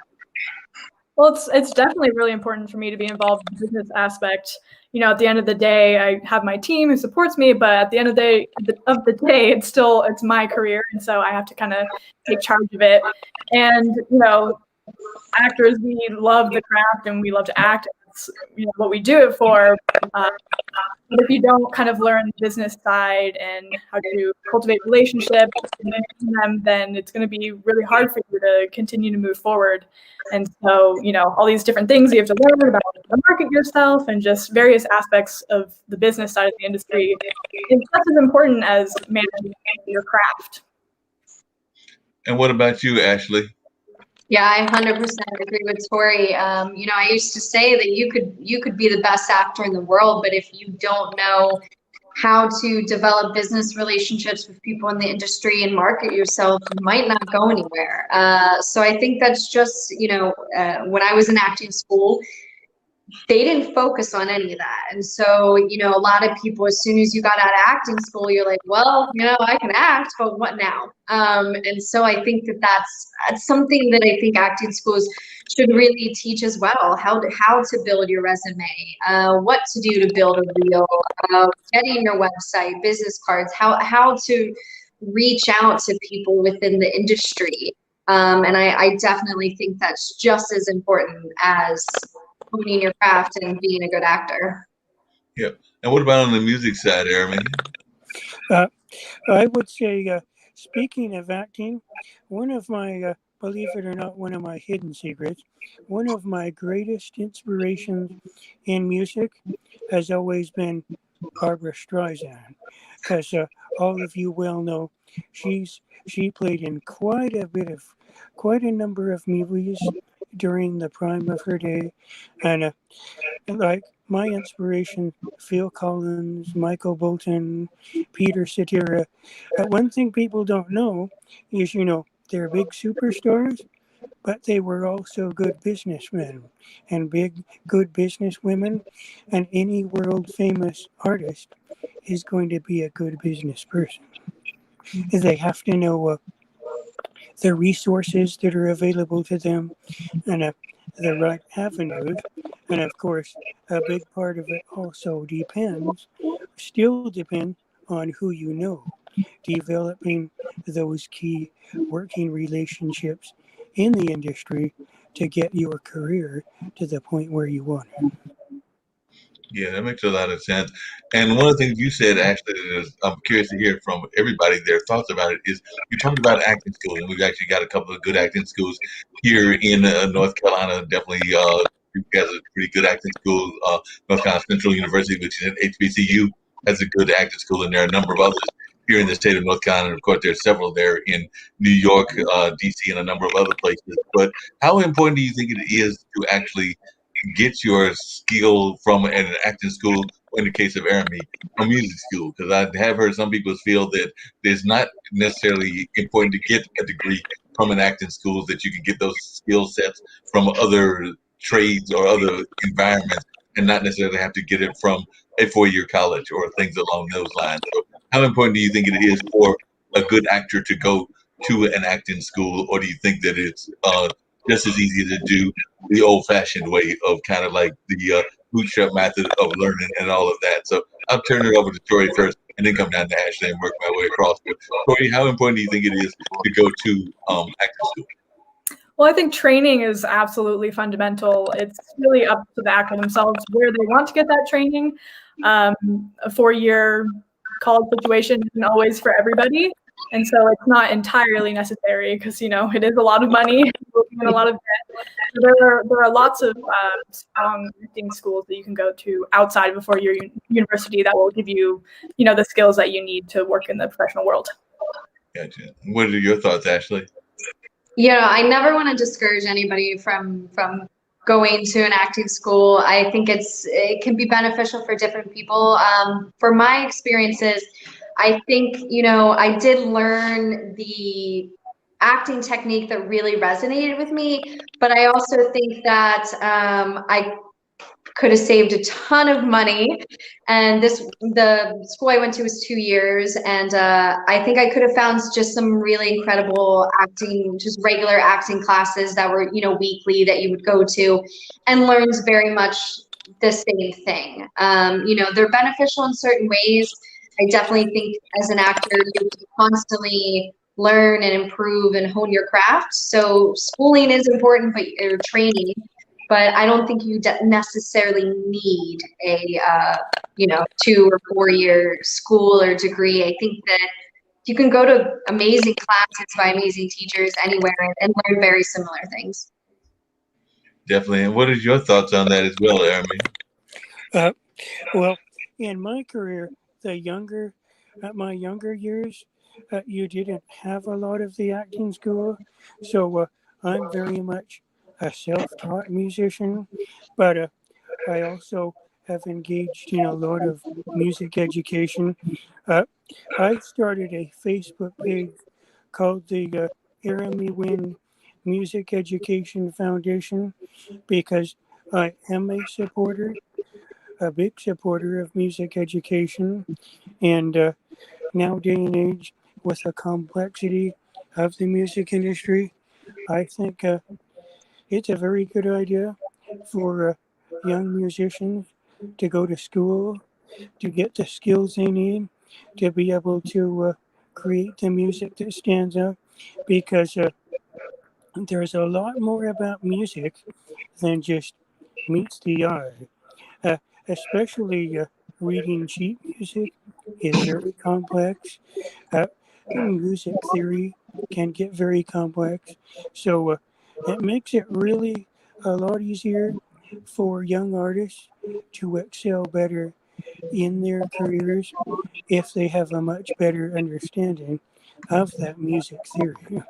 Well, it's definitely really important for me to be involved in the business aspect. At the end of the day, I have my team who supports me, but at the end of the day, it's my career, and so I have to kind of take charge of it. And actors, we love the craft and we love to act. It's what we do it for. But if you don't kind of learn the business side and how to cultivate relationships and maintain them, then it's going to be really hard for you to continue to move forward. And so, all these different things you have to learn about how to market yourself and just various aspects of the business side of the industry is just as important as managing your craft. And what about you, Ashley? Yeah, I 100% agree with Tori. I used to say that you could be the best actor in the world, but if you don't know how to develop business relationships with people in the industry and market yourself, you might not go anywhere. So I think that's just, when I was in acting school, they didn't focus on any of that. And so, a lot of people, as soon as you got out of acting school, you're like, well, I can act, but what now? And so I think that that's something that I think acting schools should really teach as well, how to build your resume, what to do to build a reel, getting your website, business cards, how to reach out to people within the industry. And I definitely think that's just as important as honing your craft and being a good actor. Yeah. And what about on the music side, Jeremy? I would say, speaking of acting, one of my, believe it or not, one of my hidden secrets, one of my greatest inspirations in music has always been Barbara Streisand, because all of you well know she played in quite a number of movies during the prime of her day, and like my inspiration, Phil Collins, Michael Bolton, Peter Cetera. One thing people don't know is, they're big superstars, but they were also good businessmen and good businesswomen, and any world famous artist is going to be a good business person. They have to know the resources that are available to them and the right avenues. And of course, a big part of it also still depend on who you know, developing those key working relationships in the industry to get your career to the point where you want it. Yeah, that makes a lot of sense. And one of the things you said, actually, is I'm curious to hear from everybody their thoughts about it. Is you talked about acting schools, and we've actually got a couple of good acting schools here in North Carolina. Definitely, has a pretty good acting school. North Carolina Central University, which is an HBCU, has a good acting school, and there are a number of others here in the state of North Carolina. And of course, there's several there in New York, DC, and a number of other places. But how important do you think it is to actually get your skill from an acting school, or in the case of Jeremy, a music school? Because I have heard some people feel that it's not necessarily important to get a degree from an acting school, that you can get those skill sets from other trades or other environments and not necessarily have to get it from a four-year college or things along those lines. So how important do you think it is for a good actor to go to an acting school, or do you think that it's just as easy to do the old-fashioned way of kind of like the bootstrap method of learning and all of that? So I'll turn it over to Tori first, and then come down to Ashley and work my way across. But Tori, how important do you think it is to go to acting school? Well, I think training is absolutely fundamental. It's really up to the actor themselves where they want to get that training. A 4-year college situation isn't always for everybody. And so it's not entirely necessary because, it is a lot of money and a lot of debt. So there are lots of strong acting schools that you can go to outside of a 4-year university that will give you, the skills that you need to work in the professional world. Gotcha. What are your thoughts, Ashley? I never want to discourage anybody from going to an acting school. I think it can be beneficial for different people. For my experiences, I think, I did learn the acting technique that really resonated with me, but I also think that could have saved a ton of money. And the school I went to was 2 years, and I think I could have found just some really incredible acting, just regular acting classes that were, weekly that you would go to, and learns very much the same thing. They're beneficial in certain ways. I definitely think as an actor, you constantly learn and improve and hone your craft. So schooling is important, but or training, but I don't think you necessarily need a 2 or 4 year school or degree. I think that you can go to amazing classes by amazing teachers anywhere and learn very similar things. Definitely. And what is your thoughts on that as well, Jeremy? Well, in my career, my younger years, you didn't have a lot of the acting school, so I'm very much a self-taught musician, but I also have engaged in a lot of music education. I started a Facebook page called the Jeremy Wynn Music Education Foundation because I am a big supporter of music education, and nowadays and age, with the complexity of the music industry, I think it's a very good idea for young musicians to go to school to get the skills they need to be able to create the music that stands out because there's a lot more about music than just meets the eye. Uh, Especially reading sheet music is very complex. Uh, Music theory can get very complex. So it makes it really a lot easier for young artists to excel better in their careers if they have a much better understanding of that music theory.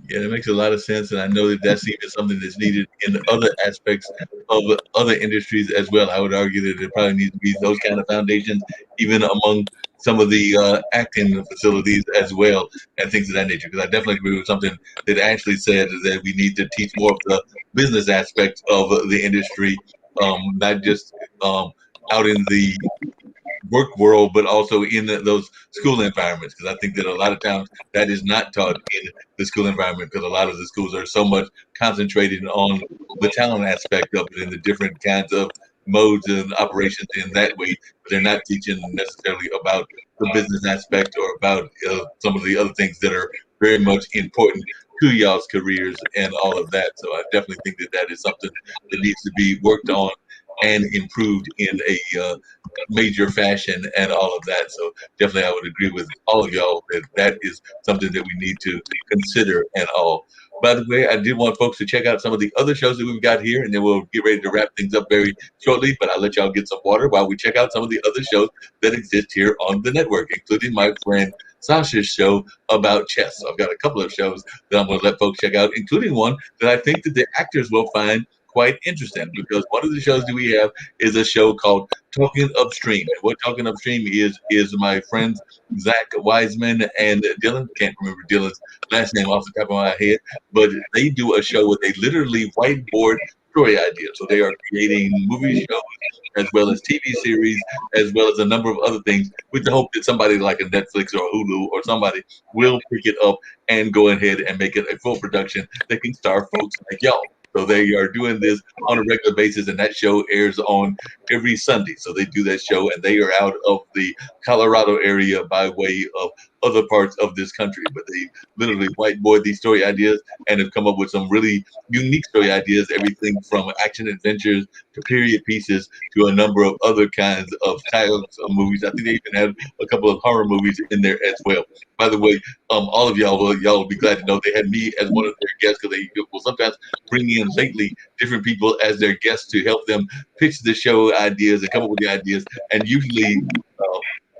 Yeah, that makes a lot of sense, and I know that that's even something that's needed in other aspects of other industries as well. I would argue that there probably needs to be those kind of foundations, even among some of the acting facilities as well, and things of that nature. Because I definitely agree with something that Ashley said that we need to teach more of the business aspect of the industry, not just out in the work world, but also in those school environments. Because I think that a lot of times that is not taught in the school environment because a lot of the schools are so much concentrated on the talent aspect of it and the different kinds of modes and operations in that way. But they're not teaching necessarily about the business aspect or about some of the other things that are very much important to y'all's careers and all of that. So I definitely think that that is something that needs to be worked on and improved in a major fashion and all of that. So definitely, I would agree with all of y'all that that is something that we need to consider and all. By the way, I did want folks to check out some of the other shows that we've got here, and then we'll get ready to wrap things up very shortly. But I'll let y'all get some water while we check out some of the other shows that exist here on the network, including my friend Sasha's show about chess. So I've got a couple of shows that I'm going to let folks check out, including one that I think that the actors will find quite interesting because one of the shows that we have is a show called Talking Upstream. And what Talking Upstream is my friends Zach Wiseman and Dylan. Can't remember Dylan's last name off the top of my head, but they do a show where they literally whiteboard story ideas. So they are creating movie shows as well as TV series, as well as a number of other things, with the hope that somebody like a Netflix or Hulu or somebody will pick it up and go ahead and make it a full production that can star folks like y'all. So they are doing this on a regular basis, and that show airs on every Sunday. So they do that show, and they are out of the Colorado area by way of other parts of this country. But they literally whiteboard these story ideas and have come up with some really unique story ideas, everything from action adventures to period pieces to a number of other kinds of styles of movies. I think they even had a couple of horror movies in there as well. By the way, all of y'all will be glad to know they had me as one of their guests because they will sometimes bring in lately different people as their guests to help them pitch the show ideas and come up with the ideas. And usually,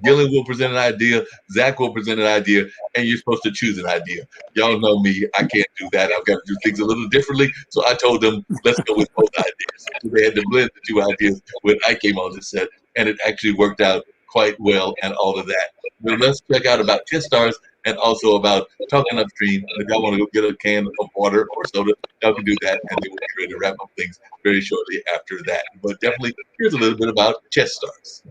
Dylan will present an idea, Zach will present an idea, and you're supposed to choose an idea. Y'all know me, I can't do that. I've got to do things a little differently. So I told them, let's go with both ideas. So they had to blend the two ideas when I came on the set, and it actually worked out quite well and all of that. But let's check out about 10 stars and also about talking upstream. And if y'all want to go get a can of water or soda, y'all can do that, and then we'll be ready to wrap up things very shortly after that. But definitely, here's a little bit about Chess Stars.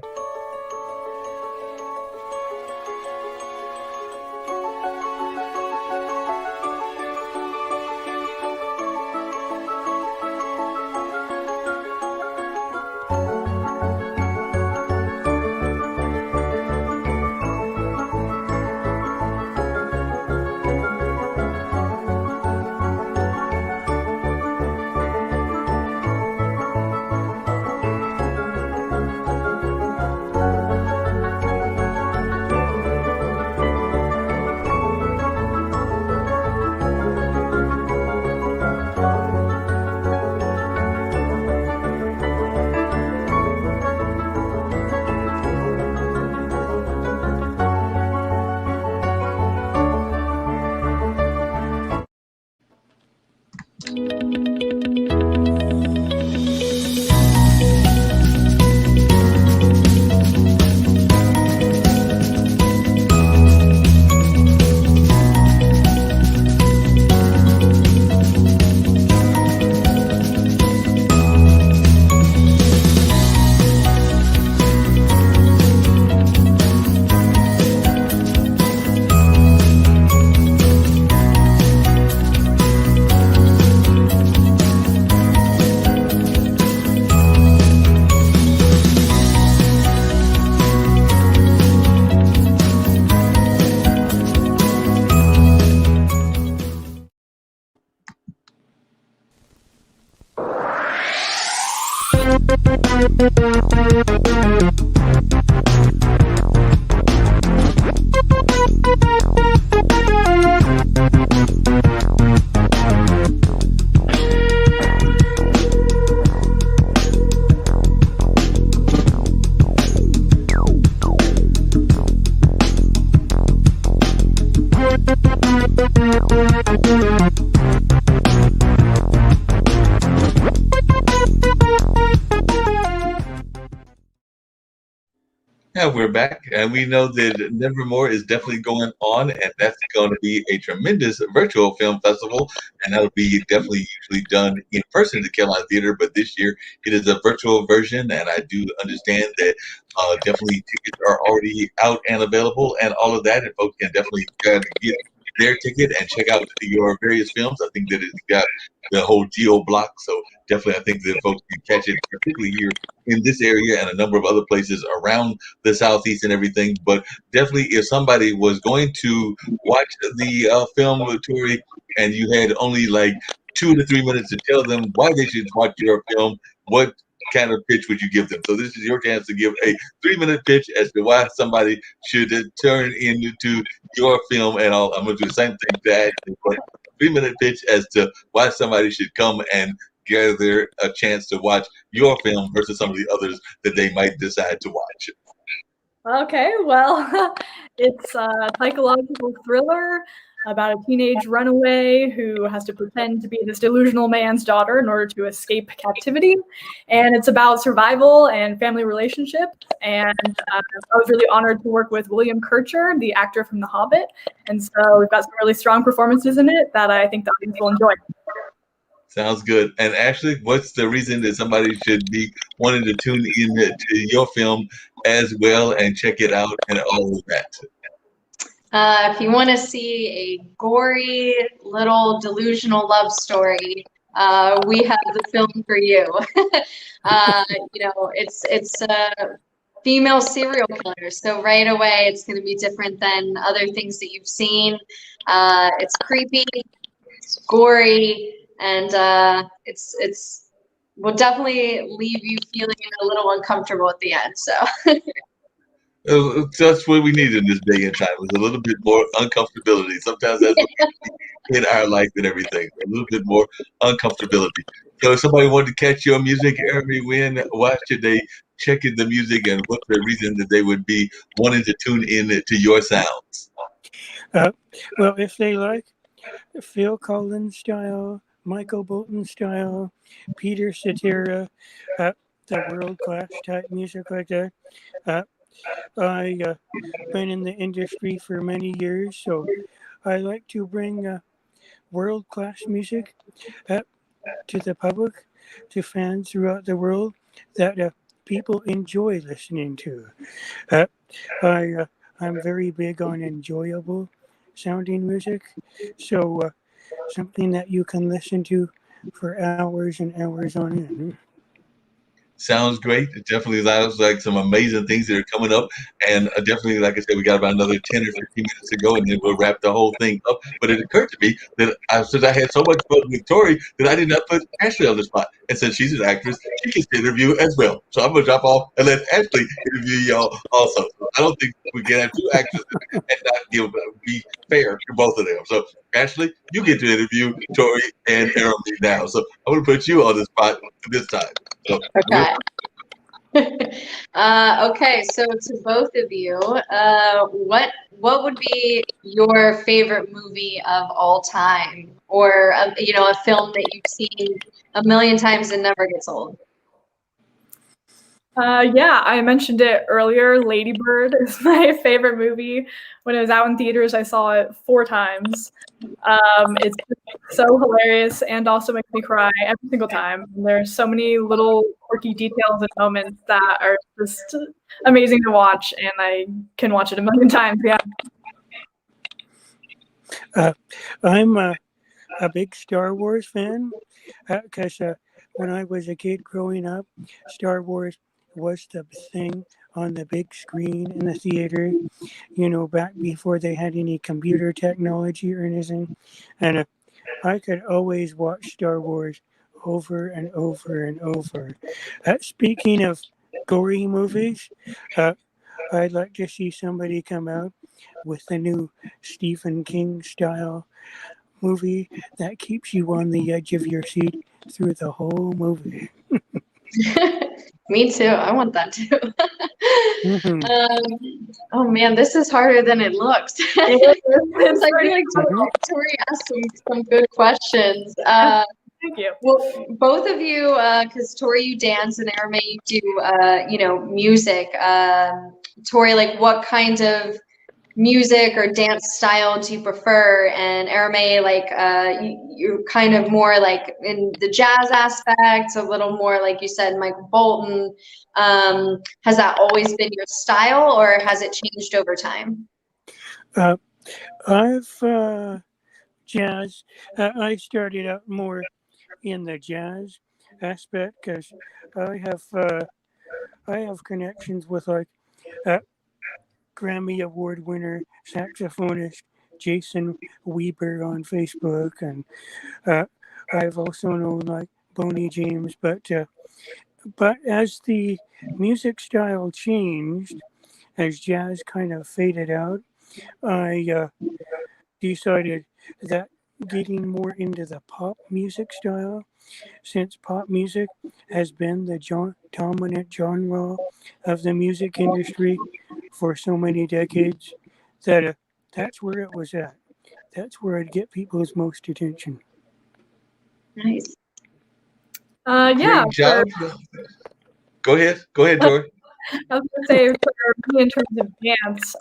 Yeah, we're back, and we know that Nevermore is definitely going on, and that's going to be a tremendous virtual film festival, and that'll be definitely usually done in person at the Carolina Theater, but this year it is a virtual version, and I do understand that definitely tickets are already out and available, and all of that, and folks can definitely get their ticket and check out your various films. I think that it's got the whole geo block, so definitely I think that folks can catch it, particularly here in this area and a number of other places around the southeast and everything. But definitely, if somebody was going to watch the film with Tori, and you had only like 2 to 3 minutes to tell them why they should watch your film, what kind of pitch would you give them? So this is your chance to give a 3 minute pitch as to why somebody should turn into your film. And I'm going to do the same thing to add, but 3 minute pitch as to why somebody should come and gather a chance to watch your film versus some of the others that they might decide to watch. Okay, well, it's a psychological thriller about a teenage runaway who has to pretend to be this delusional man's daughter in order to escape captivity. And it's about survival and family relationships. And I was really honored to work with William Kircher, the actor from The Hobbit. And so we've got some really strong performances in it that I think the audience will enjoy. Sounds good. And Ashley, what's the reason that somebody should be wanting to tune in to your film as well and check it out and all of that? If you want to see a gory little delusional love story, we have the film for you. It's a female serial killer, so right away it's going to be different than other things that you've seen. It's creepy, it's gory, and it's will definitely leave you feeling a little uncomfortable at the end. So. That's what we need in this day and time, is a little bit more uncomfortability. Sometimes that's what we need in our life and everything, a little bit more uncomfortability. So if somebody wanted to catch your music every when, why should they check in the music, and what's the reason that they would be wanting to tune in to your sounds? Well, if they like Phil Collins style, Michael Bolton style, Peter Cetera, the world-class type music like that, I been in the industry for many years, so I like to bring world-class music up to the public, to fans throughout the world that people enjoy listening to. Uh, I'm very big on enjoyable sounding music, so something that you can listen to for hours and hours on end. Sounds great. It definitely sounds like some amazing things that are coming up. And definitely, like I said, we got about another 10 or 15 minutes to go, and then we'll wrap the whole thing up. But it occurred to me that since I had so much fun with Tori, that I did not put Ashley on the spot. And since she's an actress, she gets to interview as well. So I'm going to drop off and let Ashley interview y'all also. So I don't think we can have two actors and not be fair to both of them. So, Ashley, you get to interview Tori and Aaron now. So I'm going to put you on the spot this time. So, Okay. Okay, so to both of you, what would be your favorite movie of all time, or a film that you've seen a million times and never gets old? Yeah, I mentioned it earlier. Lady Bird is my favorite movie. When it was out in theaters, I saw it 4 times. It's so hilarious and also makes me cry every single time. And there's so many little quirky details and moments that are just amazing to watch, and I can watch it a million times. Yeah. I'm a big Star Wars fan because when I was a kid growing up, Star Wars was the thing on the big screen in the theater, back before they had any computer technology or anything. And I could always watch Star Wars over and over and over. Speaking of gory movies, I'd like to see somebody come out with a new Stephen King style movie that keeps you on the edge of your seat through the whole movie. Me too. I want that too. Mhm. Oh man, this is harder than it looks. I feel like Tori asked some good questions. Thank you. Well, both of you, because Tori, you dance, and Erme, you do, music. Tori, like, what kind of music or dance style do you prefer? And Erme, like, you're kind of more like in the jazz aspect, a little more like you said, Michael Bolton. Has that always been your style, or has it changed over time? I've jazz. I started out more in the jazz aspect because I have connections with like Grammy Award winner saxophonist Jason Weber on Facebook, and I've also known like Boney James. But as the music style changed, as jazz kind of faded out, I decided that getting more into the pop music style, since pop music has been the dominant genre of the music industry for so many decades, that that's where it was at. That's where I'd get people's most attention. Nice. Yeah. Great job. Go ahead, Tori. I was going to say, for me, in terms of dance,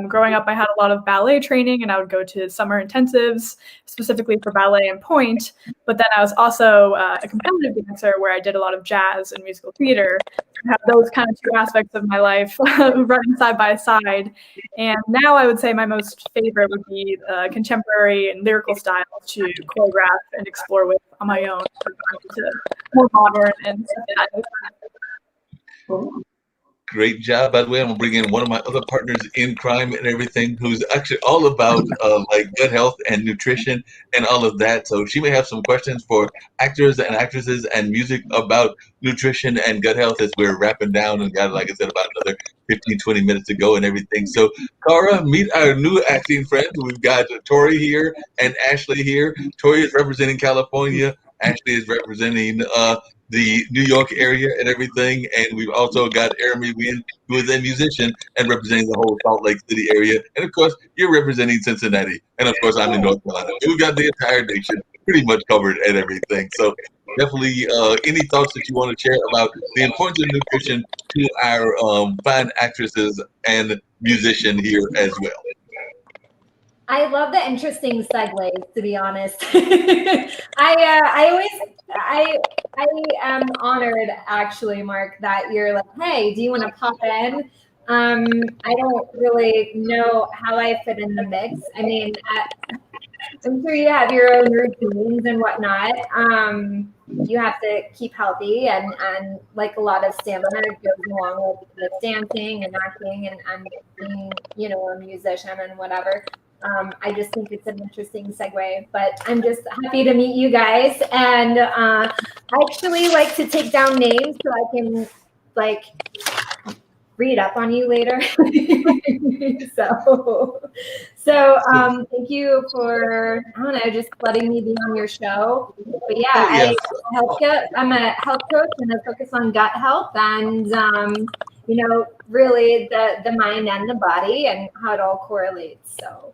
growing up, I had a lot of ballet training, and I would go to summer intensives specifically for ballet and pointe. But then I was also a competitive dancer where I did a lot of jazz and musical theater. I have those kind of two aspects of my life running side by side. And now I would say my most favorite would be contemporary and lyrical styles to choreograph and explore with on my own, to more modern and stuff like that. Cool. Great job. By the way, I'm gonna bring in one of my other partners in crime and everything, who's actually all about like good health and nutrition and all of that. So she may have some questions for actors and actresses and music about nutrition and gut health as we're wrapping down and got, like I said, about another 15, 20 minutes to go and everything. So Cara, meet our new acting friend. We've got Tori here and Ashley here. Tori is representing California. Ashley is representing the New York area and everything. And we've also got Jeremy Wynn, who is a musician and representing the whole Salt Lake City area. And of course, you're representing Cincinnati. And of course, I'm in North Carolina. And we've got the entire nation pretty much covered and everything. So definitely, any thoughts that you want to share about the importance of nutrition to our fine actresses and musician here as well? I love the interesting segues, to be honest. I am honored, actually, Mark, that you're like, hey, do you want to pop in? I don't really know how I fit in the mix. I mean, I'm sure you have your own routines and whatnot. You have to keep healthy, and like a lot of stamina goes along with dancing and acting and being, a musician and whatever. I just think it's an interesting segue, but I'm just happy to meet you guys. And I actually like to take down names so I can read up on you later. so thank you for, I don't know, just letting me be on your show. But yeah, I'm a health coach and I focus on gut health and really the mind and the body and how it all correlates. So.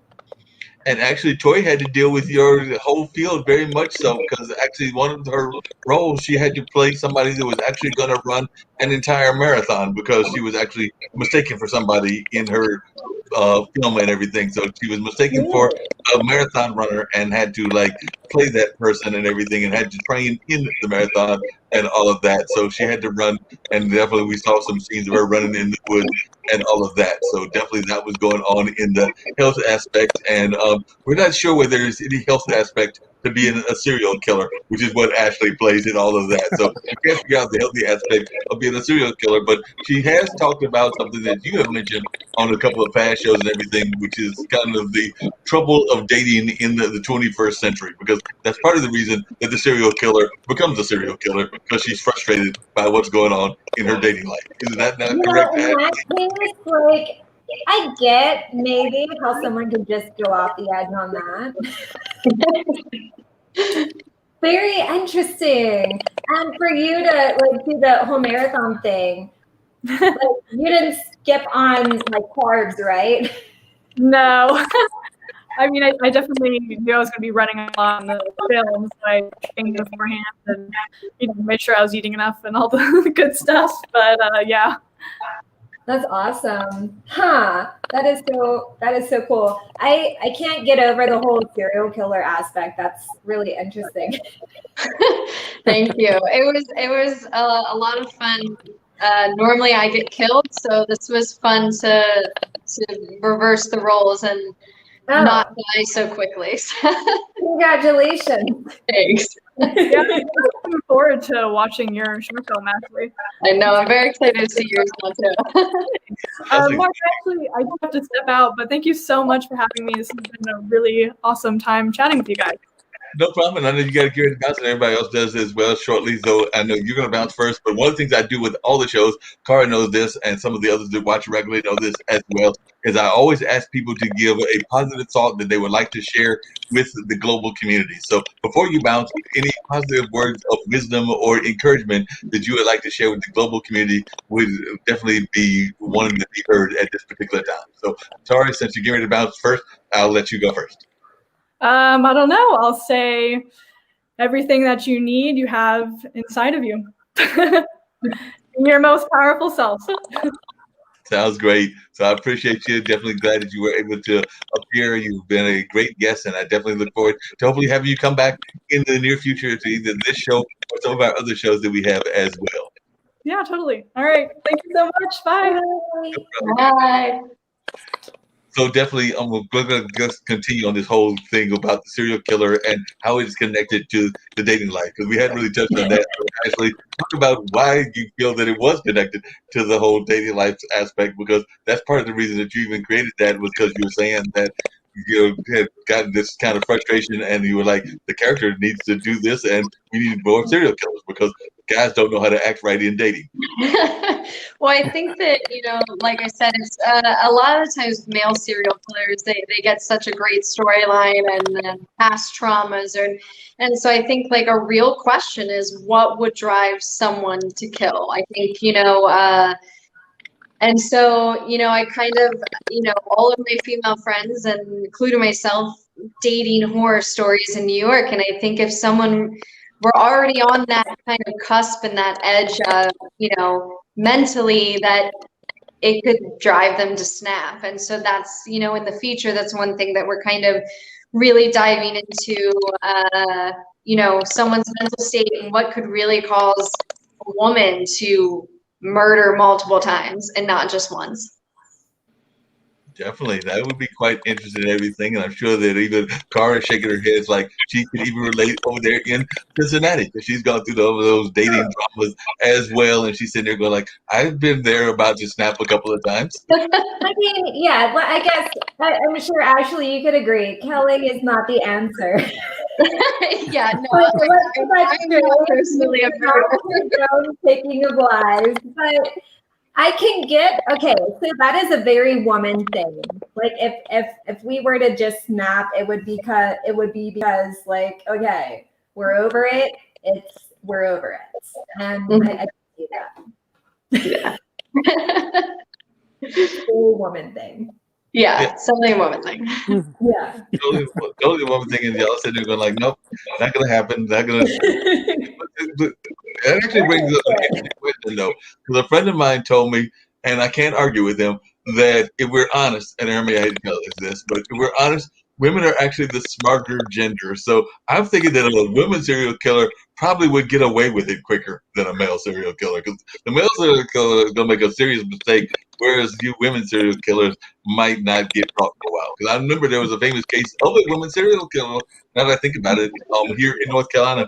And actually, Tori had to deal with your whole field very much so, because actually one of her roles, she had to play somebody that was actually going to run an entire marathon because she was actually mistaken for somebody in her film and everything. So she was mistaken for a marathon runner and had to play that person and everything, and had to train in the marathon and all of that. So she had to run, and definitely we saw some scenes of her running in the woods and all of that. So definitely that was going on in the health aspect, and we're not sure whether there's any health aspect to being a serial killer, which is what Ashley plays in all of that. So we can't figure out the healthy aspect of being a serial killer, but she has talked about something that you have mentioned on a couple of past shows and everything, which is kind of the trouble of dating in the 21st century, because that's part of the reason that the serial killer becomes a serial killer, because she's frustrated by what's going on in her dating life. Is that not correct, In that case, I get maybe how someone could just go off the edge on that. Very interesting. And for you to do the whole marathon thing, you didn't skip on carbs, right? No. I mean, I definitely knew I was going to be running on the film, so I trained beforehand and made sure I was eating enough and all the good stuff. But yeah. That's awesome. Huh. That is so cool. I can't get over the whole serial killer aspect. That's really interesting. Thank you. It was a lot of fun. Normally I get killed, so this was fun to reverse the roles and not die so quickly. Congratulations. Thanks. Yeah, I'm looking forward to watching your short film, actually. I know. I'm very excited to see yours now, too. Mark, actually, I do have to step out, but thank you so much for having me. This has been a really awesome time chatting with you guys. No problem. I know you got to get ready to bounce, and everybody else does as well shortly. So I know you're going to bounce first. But one of the things I do with all the shows, Cara knows this, and some of the others that watch regularly know this as well, is I always ask people to give a positive thought that they would like to share with the global community. So before you bounce, any positive words of wisdom or encouragement that you would like to share with the global community would definitely be wanting to be heard at this particular time. So, Tari, since you're getting ready to bounce first, I'll let you go first. I don't know. I'll say everything that you need, you have inside of you. Your most powerful self. Sounds great. So I appreciate you. Definitely glad that you were able to appear. You've been a great guest, and I definitely look forward to hopefully having you come back in the near future to either this show or some of our other shows that we have as well. Yeah, totally. All right. Thank you so much. Bye. Bye. So definitely, we're going to just continue on this whole thing about the serial killer and how it's connected to the dating life, because we hadn't really touched on that. So actually, talk about why you feel that it was connected to the whole dating life aspect, because that's part of the reason that you even created that, was because you were saying that you had gotten this kind of frustration, and you were like, the character needs to do this, and we need more serial killers because guys don't know how to act right in dating. Well, I think that, like I said, it's a lot of the times male serial killers, they get such a great storyline and past traumas. And so I think a real question is, what would drive someone to kill? I think, and so, I kind of, all of my female friends, and including myself, dating horror stories in New York. And I think if someone were already on that kind of cusp and that edge of, mentally, that it could drive them to snap. And so that's, in the future, that's one thing that we're kind of really diving into, someone's mental state and what could really cause a woman to murder multiple times and not just once. Definitely, that would be quite interesting and everything, and I'm sure that even Cara is shaking her head like she could even relate over there in Cincinnati because she's gone through those dating dramas as well, and she's sitting there going like, "I've been there about to snap a couple of times." I mean, yeah, I guess I'm sure Ashley, you could agree. Killing is not the answer. Yeah, no, I'm personally picking of lies, but I can get okay. So that is a very woman thing. Like if we were to just snap, it would be because like, okay, we're over it. We're over it, and I can see that. Yeah. Very woman thing. Yeah, something a woman thing. Yeah. Totally woman thing, and y'all sitting there going like, "Nope, not gonna happen. Not gonna." But that actually brings up an interesting question though, because a friend of mine told me, and I can't argue with him, that if we're honest, and Jeremy, I hate to tell us this, but if we're honest, women are actually the smarter gender. So I'm thinking that a woman serial killer probably would get away with it quicker than a male serial killer, because the male serial killer is gonna make a serious mistake, whereas you women serial killers might not get caught for a while. Because I remember there was a famous case of a woman serial killer. Now that I think about it, here in North Carolina,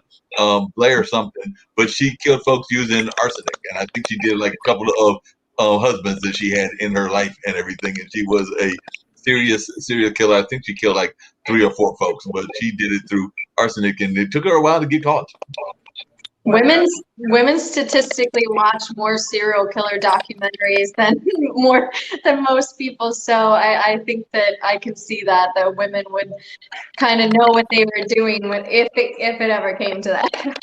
Blair something, but she killed folks using arsenic, and I think she did like a couple of husbands that she had in her life and everything, and she was a serious serial killer. I think she killed like 3 or 4 folks, but she did it through arsenic, and it took her a while to get caught. Women statistically watch more serial killer documentaries than most people. So I think that I could see that women would kind of know what they were doing if it ever came to that.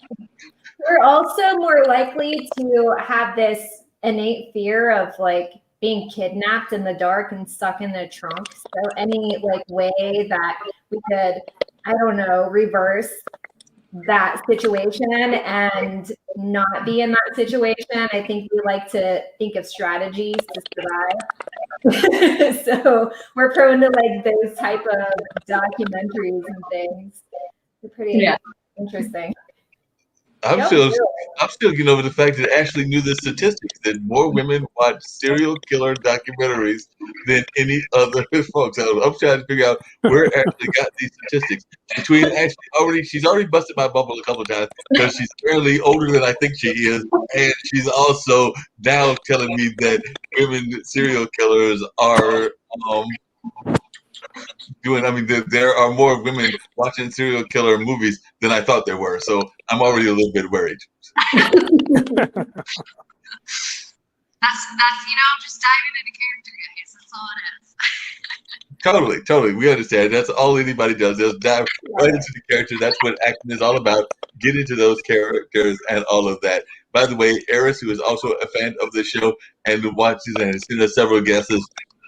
We're also more likely to have this innate fear of like being kidnapped in the dark and stuck in the trunk. So any like way that we could, I don't know, reverse that situation and not be in that situation. I think we like to think of strategies to survive. So we're prone to like those type of documentaries and things. They're pretty interesting. I'm still getting over the fact that Ashley knew the statistics that more women watch serial killer documentaries than any other folks. I'm trying to figure out where Ashley got these statistics. Between Ashley she's already busted my bubble a couple of times because she's fairly older than I think she is, and she's also now telling me that women serial killers are there are more women watching serial killer movies than I thought there were. So I'm already a little bit worried. That's just diving into character, guys. That's all it is. Totally. We understand. That's all anybody does. Just dive right into the character. That's what acting is all about. Get into those characters and all of that. By the way, Eris, who is also a fan of the show and watches and has seen us several guests,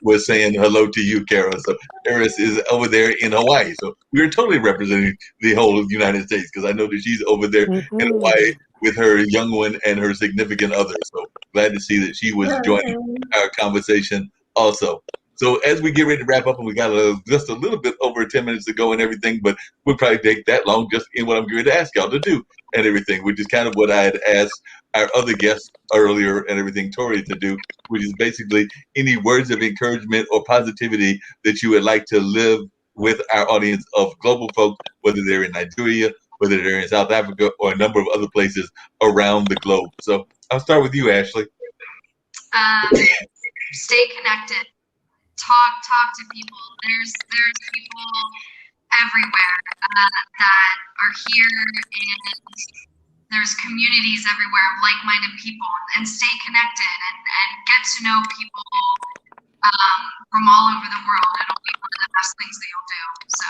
was saying hello to you, Kara. So Eris is over there in Hawaii. So we're totally representing the whole United States because I know that she's over there in Hawaii with her young one and her significant other. So glad to see that she was joining our conversation also. So as we get ready to wrap up, and we got just a little bit over 10 minutes to go and everything, but we'll probably take that long just in what I'm going to ask y'all to do and everything, which is kind of what I had asked our other guests earlier and everything, Tori, to do, which is basically any words of encouragement or positivity that you would like to live with our audience of global folk, whether they're in Nigeria, whether they're in South Africa, or a number of other places around the globe. So I'll start with you, Ashley. Stay connected. Talk to people. There's people everywhere that are here, and there's communities everywhere of like-minded people, and stay connected and get to know people from all over the world. It'll be one of the best things that you'll do. So.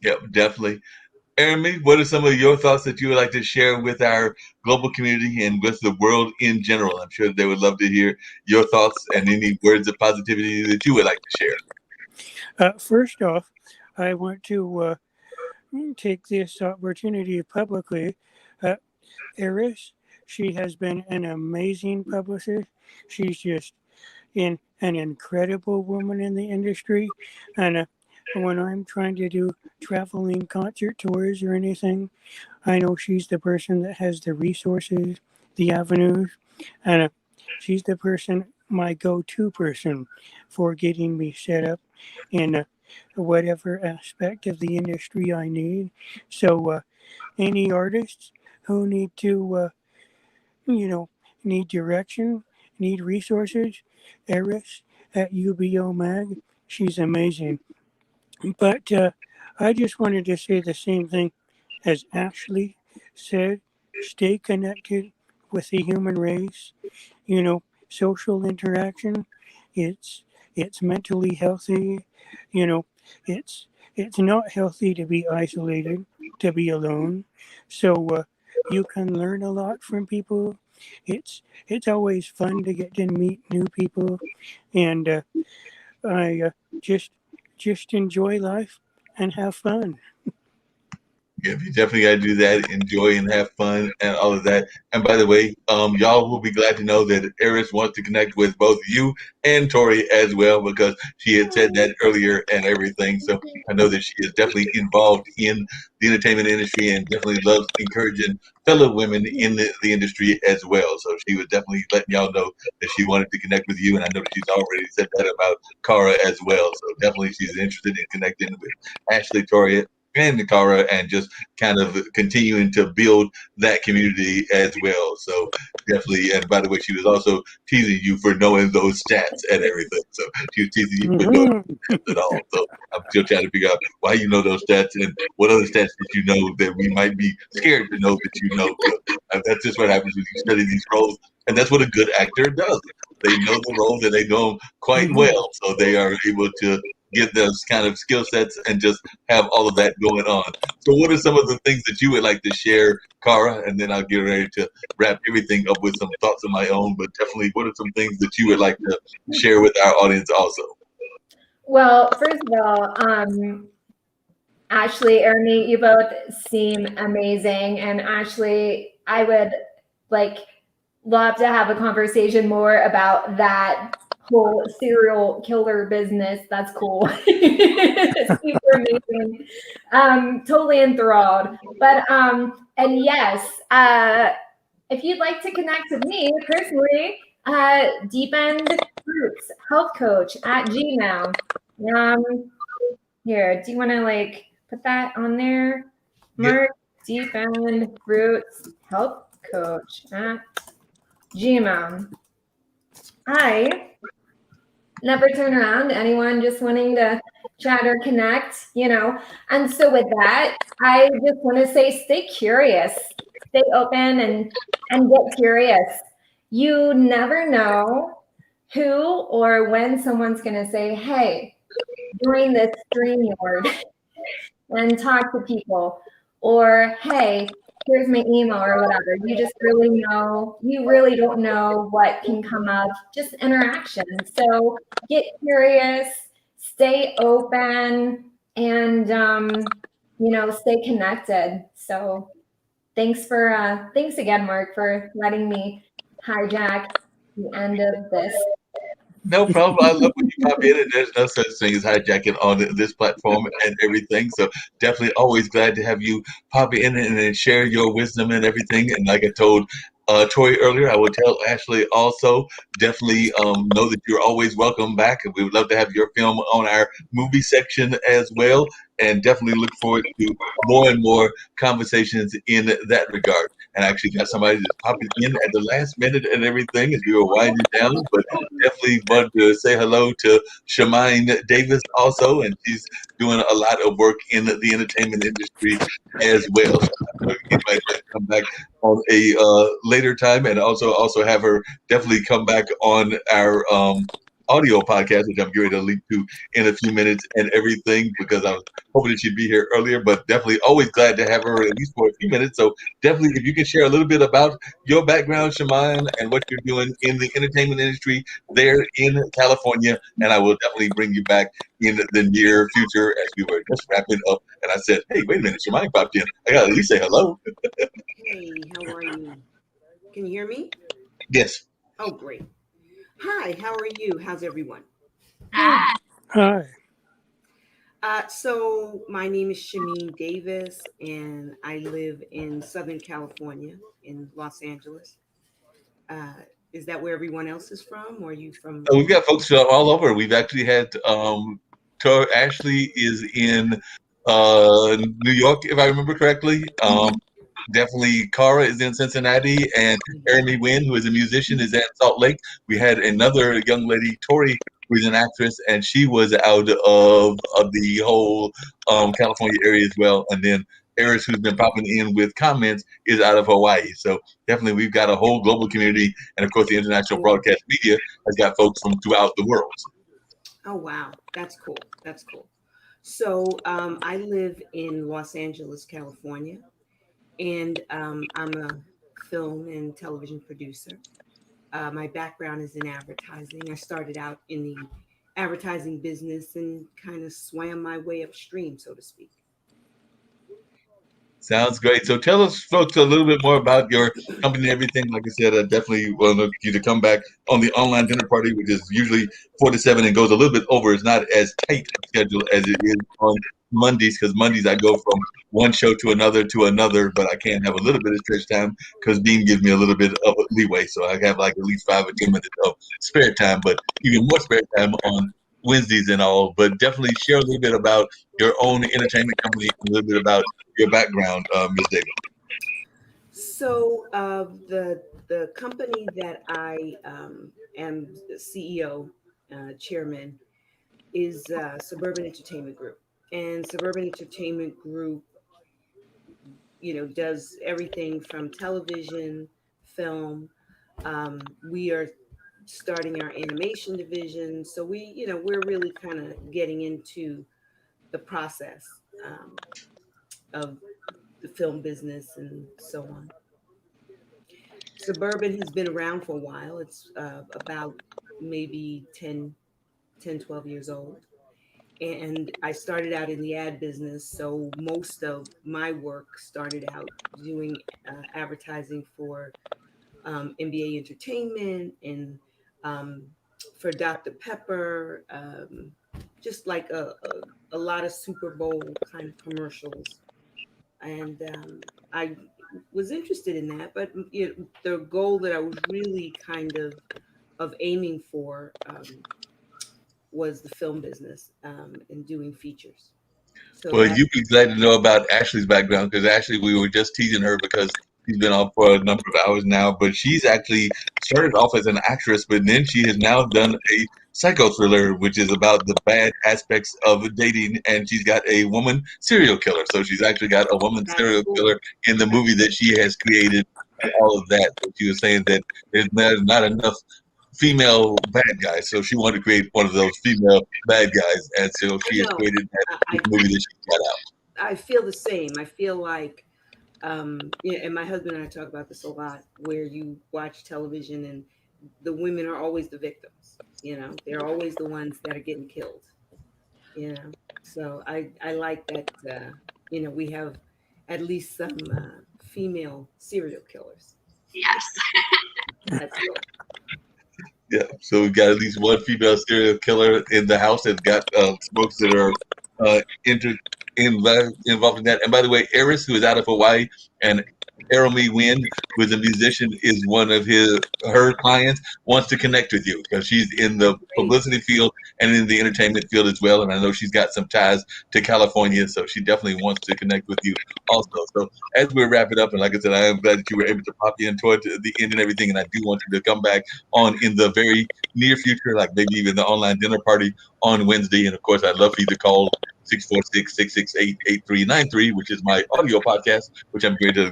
Yep, definitely. Jeremy, what are some of your thoughts that you would like to share with our global community and with the world in general? I'm sure they would love to hear your thoughts and any words of positivity that you would like to share. First off, I want to take this opportunity publicly. Uh, Eris, she has been an amazing publicist. She's just an incredible woman in the industry. And when I'm trying to do traveling concert tours or anything, I know she's the person that has the resources, the avenues, and she's the person, my go-to person for getting me set up in whatever aspect of the industry I need. So any artists who need to, need direction, need resources, Eris at UBO Mag, she's amazing. But I just wanted to say the same thing as Ashley said, stay connected with the human race. Social interaction, it's it's mentally healthy. You know, it's not healthy to be isolated, to be alone. So you can learn a lot from people. It's always fun to get to meet new people, and I just enjoy life and have fun. Yep, you definitely got to do that, enjoy and have fun and all of that. And by the way, y'all will be glad to know that Eris wants to connect with both you and Tori as well because she had said that earlier and everything. So I know that she is definitely involved in the entertainment industry and definitely loves encouraging fellow women in the industry as well. So she was definitely letting y'all know that she wanted to connect with you. And I know that she's already said that about Cara as well. So definitely she's interested in connecting with Ashley, Tori, and Nakara and just kind of continuing to build that community as well. So definitely, and by the way, she was also teasing you for knowing those stats and everything. So she was teasing you for knowing stats at all. So I'm still trying to figure out why you know those stats and what other stats did you know that we might be scared to know that you know. So that's just what happens when you study these roles, and that's what a good actor does. They know the roles and they know them quite well, so they are able to get those kind of skill sets and just have all of that going on. So, what are some of the things that you would like to share, Cara? And then I'll get ready to wrap everything up with some thoughts of my own. But definitely, what are some things that you would like to share with our audience also? Well, first of all, Ashley, Ernie, you both seem amazing. And Ashley, I would love to have a conversation more about that whole serial killer business. That's cool. Super amazing. Totally enthralled. But and yes, if you'd like to connect with me personally, Deep End Roots Health Coach at Gmail. Here, do you want to put that on there? Mark, Deep End Roots Health Coach at Gmail. I never turn around to anyone just wanting to chat or connect, And so with that, I just want to say, stay curious, stay open and get curious. You never know who or when someone's going to say, hey, join this StreamYard and talk to people, or hey, here's my email or whatever. You just really don't know what can come up, just interaction. So get curious, stay open, and stay connected. So thanks again, Mark, for letting me hijack the end of this. No problem. I love when you pop in, and there's no such thing as hijacking on this platform and everything. So definitely always glad to have you pop in and share your wisdom and everything. And like I told Tori earlier, I will tell Ashley also, definitely know that you're always welcome back. And we would love to have your film on our movie section as well. And definitely look forward to more and more conversations in that regard. And I actually got somebody just popping in at the last minute and everything as we were winding down. But definitely want to say hello to Shamine Davis also. And she's doing a lot of work in the entertainment industry as well. So you might come back on a later time and also have her definitely come back on our audio podcast, which I'm going to link to in a few minutes and everything, because I was hoping that she'd be here earlier, but definitely always glad to have her at least for a few minutes. So definitely, if you can share a little bit about your background, Shaman, and what you're doing in the entertainment industry there in California, and I will definitely bring you back in the near future as we were just wrapping up. And I said, hey, wait a minute, Shaman popped in. I got to at least say hello. Hey, how are you? Can you hear me? Yes. Oh, great. Hi, how are you? How's everyone? Hi. So my name is Shameen Davis, and I live in Southern California in Los Angeles. Is that where everyone else is from, or are you from? We've got folks all over. We've actually had Ashley is in New York, if I remember correctly. Definitely Cara is in Cincinnati, and Jeremy Wynn, who is a musician, is at Salt Lake. We had another young lady, Tori, who is an actress, and she was out of the whole California area as well. And then Eris, who's been popping in with comments, is out of Hawaii. So definitely we've got a whole global community, and of course the international broadcast media has got folks from throughout the world. Oh, wow. That's cool. That's cool. So I live in Los Angeles, California, and I'm a film and television producer. My background is in advertising. I started out in the advertising business and kind of swam my way upstream, so to speak. Sounds great. So tell us, folks, a little bit more about your company and everything. Like I said, I definitely want you to come back on the online dinner party, which is usually 4 to 7 and goes a little bit over. It's not as tight a schedule as it is on Mondays, because Mondays I go from one show to another, but I can have a little bit of stretch time because Dean gives me a little bit of leeway. So I have like at least 5 or 10 minutes of spare time, but even more spare time on Wednesdays and all. But definitely share a little bit about your own entertainment company, a little bit about your background, Ms. Davis. So the company that I am the CEO, chairman, is Suburban Entertainment Group, and Suburban Entertainment Group, does everything from television, film. We are starting our animation division, so we're really kind of getting into the process of the film business and so on. Suburban has been around for a while. It's about maybe 12 years old. And I started out in the ad business. So most of my work started out doing advertising for NBA Entertainment and for Dr. Pepper, just like a lot of Super Bowl kind of commercials. And I was interested in that, but the goal that I was really kind of aiming for was the film business and doing features. So Well, you'd be glad to know about Ashley's background, because Ashley, we were just teasing her because she's been on for a number of hours now, but she's actually started off as an actress, but then she has now done a psycho thriller, which is about the bad aspects of dating, and she's got a woman serial killer. So she's actually got a woman serial killer in the movie that she has created and all of that. But she was saying that there's not enough female bad guys, so she wanted to create one of those female bad guys, and so she has created that movie that she got out. I feel the same. I feel like, and my husband and I talk about this a lot, where you watch television and the women are always the victims. They're always the ones that are getting killed. So I like that. We have at least some female serial killers. Yes. That's good. Yeah, so we've got at least one female serial killer in the house that's got folks that are involved in that. And by the way, Eris, who is out of Hawaii, and Jeremy Wynn, who is a musician, is one of her clients, wants to connect with you because she's in the publicity field and in the entertainment field as well. And I know she's got some ties to California, so she definitely wants to connect with you also. So as we're wrapping up, and like I said, I am glad that you were able to pop in toward the end and everything. And I do want you to come back on in the very near future, like maybe even the online dinner party on Wednesday. And of course, I'd love for you to call 646-668-8393, which is my audio podcast, which I'm going to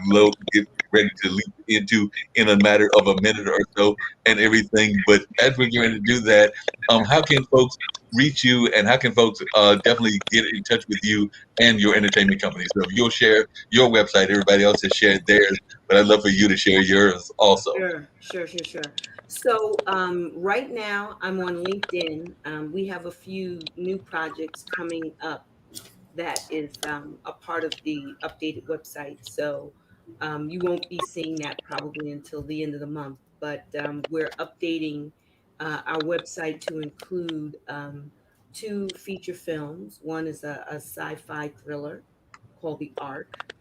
get ready to leap into in a matter of a minute or so and everything. But as we're going to do that, how can folks reach you, and how can folks definitely get in touch with you and your entertainment company? So if you'll share your website, everybody else has shared theirs, but I'd love for you to share yours also. Sure. So right now I'm on LinkedIn. We have a few new projects coming up that is a part of the updated website. So you won't be seeing that probably until the end of the month. But we're updating our website to include two feature films. One is a sci-fi thriller called The Ark.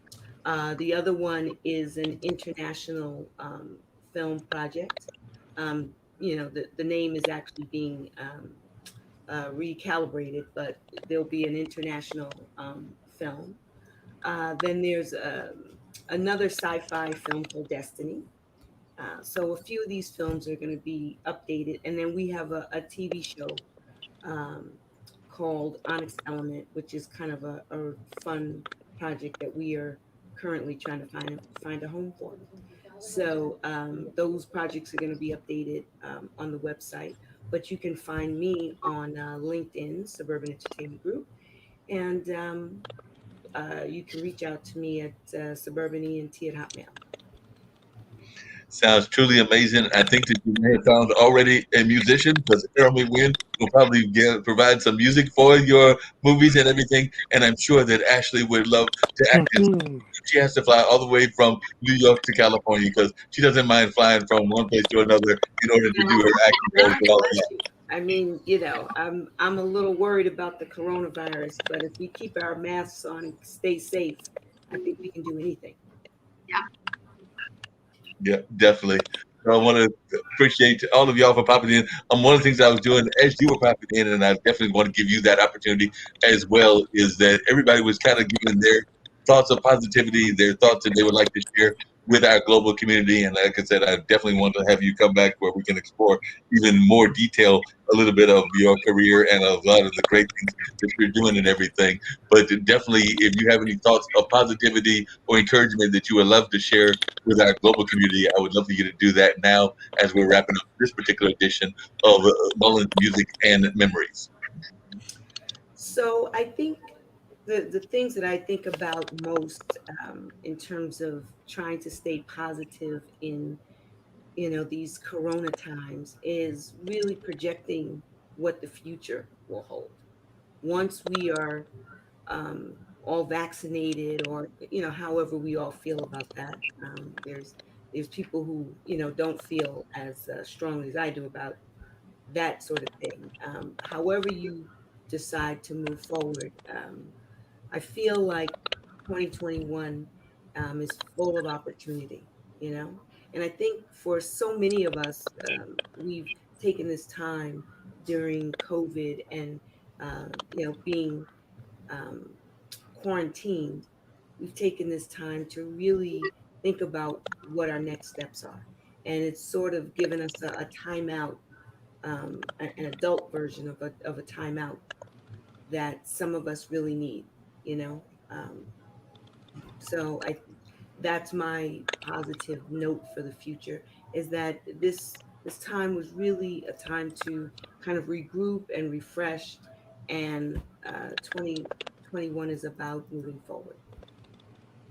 The other one is an international film project. The name is actually being recalibrated, but there'll be an international film. Then there's another sci-fi film called Destiny. So a few of these films are going to be updated, and then we have a TV show um, called Onyx Element, which is kind of a fun project that we are currently trying to find a home for. So those projects are going to be updated on the website, but you can find me on LinkedIn, Suburban Entertainment Group, and you can reach out to me at suburbanent@hotmail. Sounds truly amazing. I think that you may have found already a musician, because Errol Wynn will probably provide some music for your movies and everything. And I'm sure that Ashley would love to act in. She has to fly all the way from New York to California because she doesn't mind flying from one place to another in order to do her acting roles God and all bless that. you. I mean, I'm a little worried about the coronavirus, but if we keep our masks on and stay safe, I think we can do anything. Yeah, definitely. So I want to appreciate all of y'all for popping in. One of the things I was doing as you were popping in, and I definitely want to give you that opportunity as well, is that everybody was kind of giving their thoughts of positivity, their thoughts that they would like to share with our global community. And like I said, I definitely want to have you come back where we can explore even more detail, a little bit of your career and a lot of the great things that you're doing and everything. But definitely, if you have any thoughts of positivity or encouragement that you would love to share with our global community, I would love for you to do that now as we're wrapping up this particular edition of Mullins Music and Memories. So I think the things that I think about most in terms of trying to stay positive in these corona times is really projecting what the future will hold once we are all vaccinated, or however we all feel about that. There's people who don't feel as strongly as I do about that sort of thing. However you decide to move forward, I feel like 2021 is full of opportunity, and I think for so many of us, we've taken this time during COVID and being um, quarantined, we've taken this time to really think about what our next steps are. And it's sort of given us a timeout, an adult version of a timeout that some of us really need, you know? Um, so that's my positive note for the future, is that this time was really a time to kind of regroup and refresh, and 2021 is about moving forward.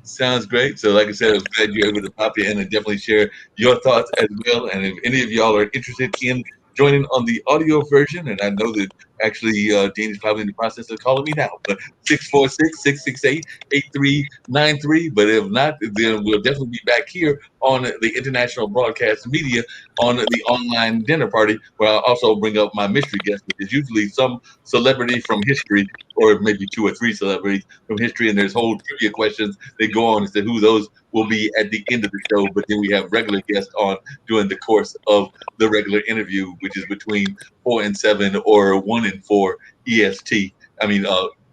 Sounds great. So, like I said, I was glad you were able to pop in and definitely share your thoughts as well. And if any of y'all are interested in joining on the audio version, and I know that actually Dean is probably in the process of calling me now, but 646-668-8393. But if not, then we'll definitely be back here on the International Broadcast Media on the online dinner party, where I'll also bring up my mystery guest, which is usually some celebrity from history, or maybe two or three celebrities from history, and there's whole trivia questions that go on as to who those will be at the end of the show. But then we have regular guests on during the course of the regular interview, which is between 4 and 7 or 1 and 4 EST. I mean,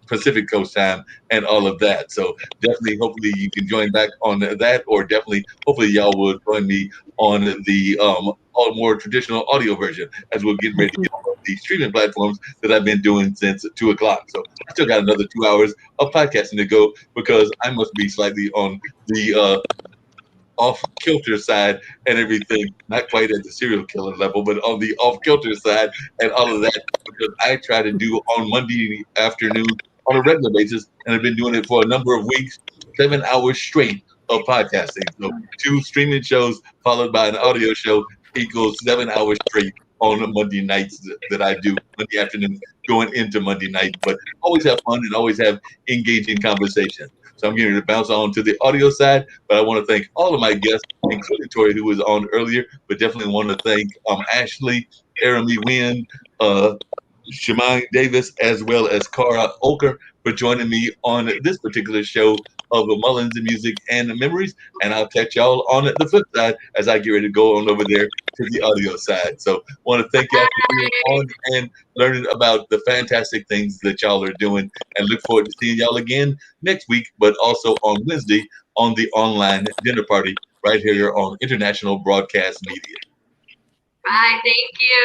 Pacific Coast time and all of that. So definitely, hopefully you can join back on that, or definitely, hopefully y'all will join me on the all more traditional audio version as we're getting ready to get on the streaming platforms that I've been doing since 2 o'clock. So I still got another 2 hours of podcasting to go because I must be slightly on the off kilter side and everything, not quite at the serial killer level, but on the off kilter side and all of that, because I try to do on Monday afternoon on a regular basis, and I've been doing it for a number of weeks, 7 hours straight of podcasting. So 2 streaming shows followed by an audio show equals 7 hours straight on Monday nights that I do, Monday afternoons going into Monday night, but always have fun and always have engaging conversation. So I'm getting to bounce on to the audio side, but I want to thank all of my guests, including Tori, who was on earlier, but definitely want to thank Ashley, Jeremy Wynn, Shemai Davis, as well as Cara Oker for joining me on this particular show of Mullins and Music and Memories. And I'll catch y'all on the flip side as I get ready to go on over there to the audio side. So want to thank y'all for being on and learning about the fantastic things that y'all are doing, and look forward to seeing y'all again next week, but also on Wednesday on the online dinner party right here on International Broadcast Media. Bye. Thank you.